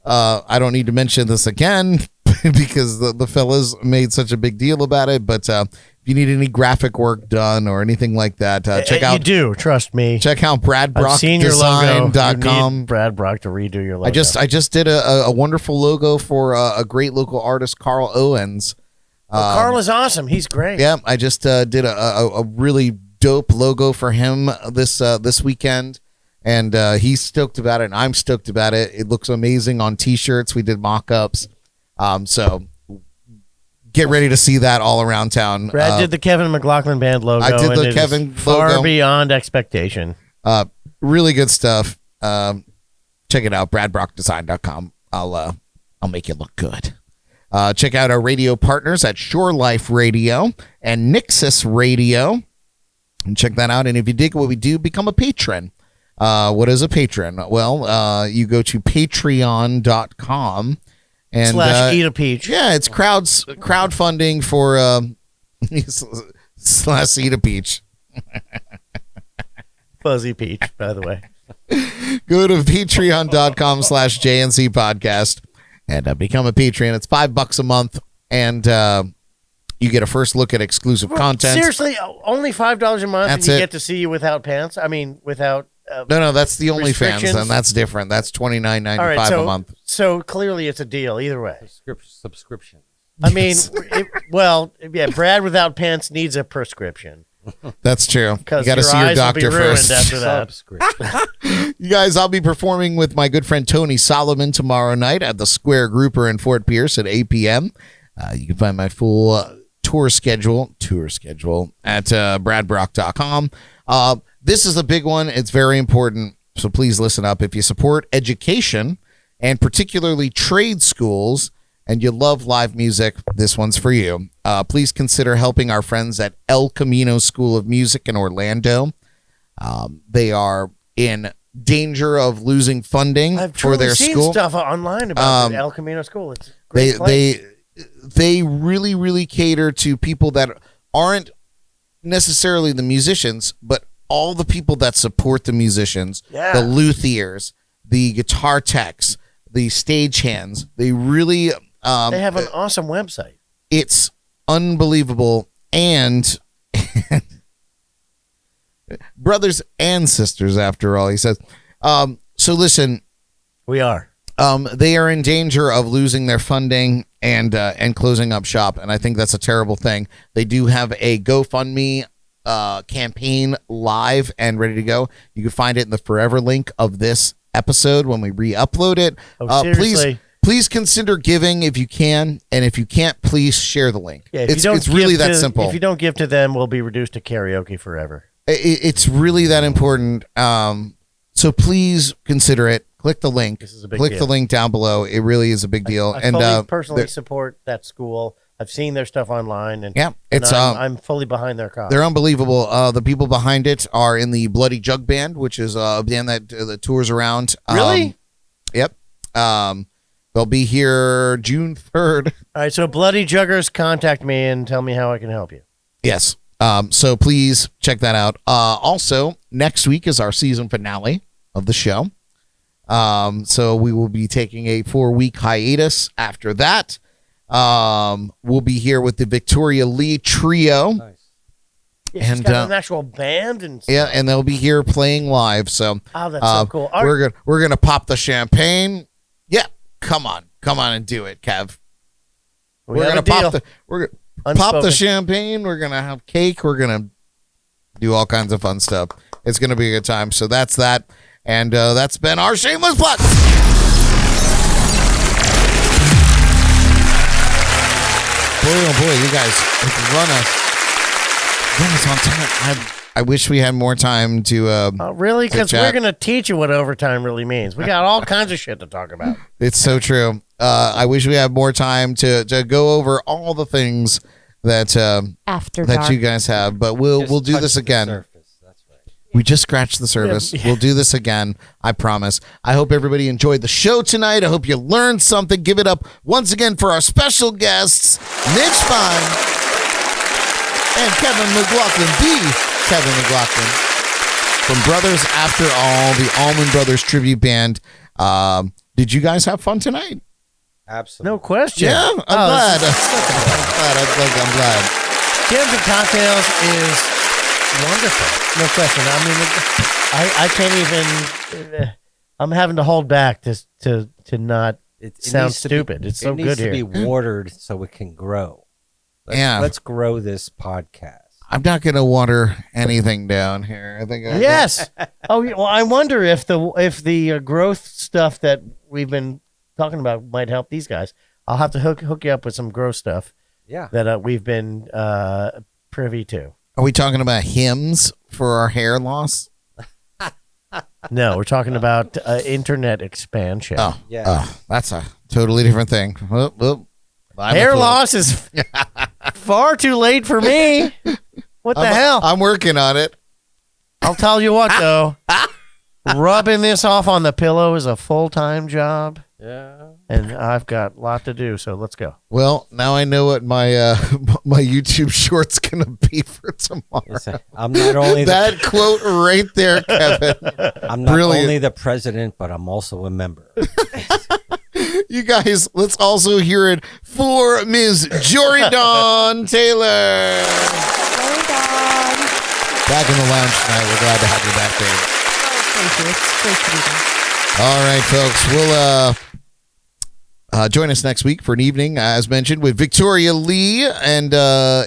I don't need to mention this again because the fellas made such a big deal about it. But if you need any graphic work done or anything like that, check You out. do, trust me. Check out I've seen your logo. You bradbrockdesign.com. need Brad Brock to redo your logo. I just did a wonderful logo for a great local artist, Carl Owens. Carl is awesome. He's great. Yeah, I just did a really dope logo for him this weekend. And he's stoked about it, and I'm stoked about it. It looks amazing on T-shirts. We did mock-ups. So get ready to see that all around town. Brad did the Kevin McLoughlin Band logo. I did and the it is Kevin far logo. beyond expectation. Really good stuff. Check it out, bradbrockdesign.com. I'll make it look good. Check out our radio partners at Shore Life Radio and Nixus Radio. And check that out. And if you dig what we do, become a patron. What is a patron? Well, you go to patreon.com and / eat a peach. yeah, it's crowdfunding for / eat a peach. Fuzzy peach, by the way. Go to patreon.com / JNC podcast and become a patron. It's $5 a month and you get a first look at exclusive content. Seriously, only $5 a month, That's and you it. get to see you without pants. I mean, without. No, that's the OnlyFans, restrictions? and that's different. That's $29.95 All right, a month. So clearly, it's a deal either way. Subscription. I mean, Brad without pants needs a prescription That's true. You because got to your see your eyes doctor will be ruined first. after that. Subscription. You guys, I'll be performing with my good friend Tony Solomon tomorrow night at the Square Grouper in Fort Pierce at 8 p.m. You can find my full tour schedule at bradbrock.com. This is a big one. It's very important, so please listen up. If you support education and particularly trade schools and you love live music, this one's for you. Please consider helping our friends at El Camino School of Music in Orlando. They are in danger of losing funding I've for their seen school. stuff online about the El Camino School. It's a great They place. they really, really cater to people that aren't necessarily the musicians, but all the people that support the musicians, Yeah. the luthiers, the guitar techs, the stagehands. They really, They have an awesome website. it's unbelievable. And brothers and sisters, after all, he says. So listen, We are. they are in danger of losing their funding and closing up shop, and I think that's a terrible thing. They do have a GoFundMe campaign live and ready to go. You can find it in the forever link of this episode when we re-upload it. Seriously? Please consider giving if you can, and if you can't, please share the link. Yeah, it's really that simple. If you don't give to them, we'll be reduced to karaoke forever. It's really that important. So please consider it. Click the link. This is a big Click deal. the link down below. It really is a big deal. I fully personally support that school. I've seen their stuff online, and Yeah, it's I'm fully behind their cause. they're unbelievable. The people behind it are in the Bloody Jug Band, which is a band that tours around. Really? Yep. They'll be here June 3rd. All right, so Bloody Juggers, contact me and tell me how I can help you. Yes. So please check that out. Also, next week is our season finale of the show. So we will be taking a 4-week hiatus after that. We'll be here with the Victoria Lee Trio. Nice. Yeah, she's And, got an actual band and Yeah, and they'll be here playing live. So oh, that's so cool. All right. we're gonna pop the champagne. Yeah, come on and do it, Kev. We We're have gonna a deal. we're gonna pop the champagne. We're gonna have cake. We're gonna do all kinds of fun stuff. It's gonna be a good time. So that's that, and that's been our Shameless Plugs. Boy, oh boy, you guys run us on time. I wish we had more time to. Really? Because chat. we're going to teach you what overtime really means. We got all kinds of shit to talk about. It's so true. I wish we had more time to go over all the things that After that dark. you guys have, but we'll do Touch this the again. surface, that's right. We just scratched the surface. Yeah. We'll do this again. I promise. I hope everybody enjoyed the show tonight. I hope you learned something. Give it up once again for our special guests, Mitch Fine and Kevin McLoughlin, the Kevin McLoughlin from Brothers After All, the Allman Brothers tribute band. Did you guys have fun tonight? Absolutely. No question. Yeah, I'm glad. I'm glad. Jams and Cocktails is wonderful. No question. I mean, I can't even. I'm having to hold back to not It sound needs to be- stupid. It's so it needs good to here. be watered so it can grow. Yeah. Let's grow this podcast. I'm not going to water anything down here. I think. Yes. Oh, yeah, well, I wonder if the growth stuff that we've been talking about might help these guys. I'll have to hook you up with some growth stuff Yeah. that we've been privy to. Are we talking about hymns for our hair loss? No, we're talking about internet expansion. Oh, Yeah. oh, that's a totally different thing. Whoop, whoop. I'm a Hair fool. loss is far too late for me. What the hell? I'm working on it. I'll tell you what, though. Rubbing this off on the pillow is a full-time job, Yeah. and I've got a lot to do, so let's go. Well, now I know what my my YouTube short's gonna be for tomorrow. I'm not only That quote right there, Kevin. I'm not brilliant. only the president, but I'm also a member. You guys, let's also hear it for Ms. Jory Dawn Taylor. Back in the lounge tonight. We're glad to have you back there. Thank you. It's great to be there. All right, folks. We'll join us next week for an evening, as mentioned, with Victoria Lee and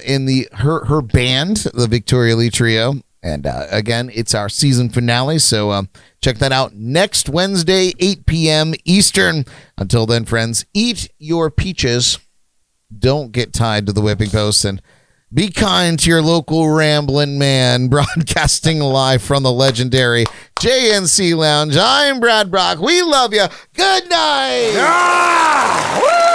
in her band, the Victoria Lee Trio. And again, it's our season finale, so check that out next Wednesday, 8 p.m. Eastern. Until then, friends, eat your peaches. Don't get tied to the whipping post, and be kind to your local rambling man. Broadcasting live from the legendary JNC Lounge. I'm Brad Brock. We love you. Good night. Woo!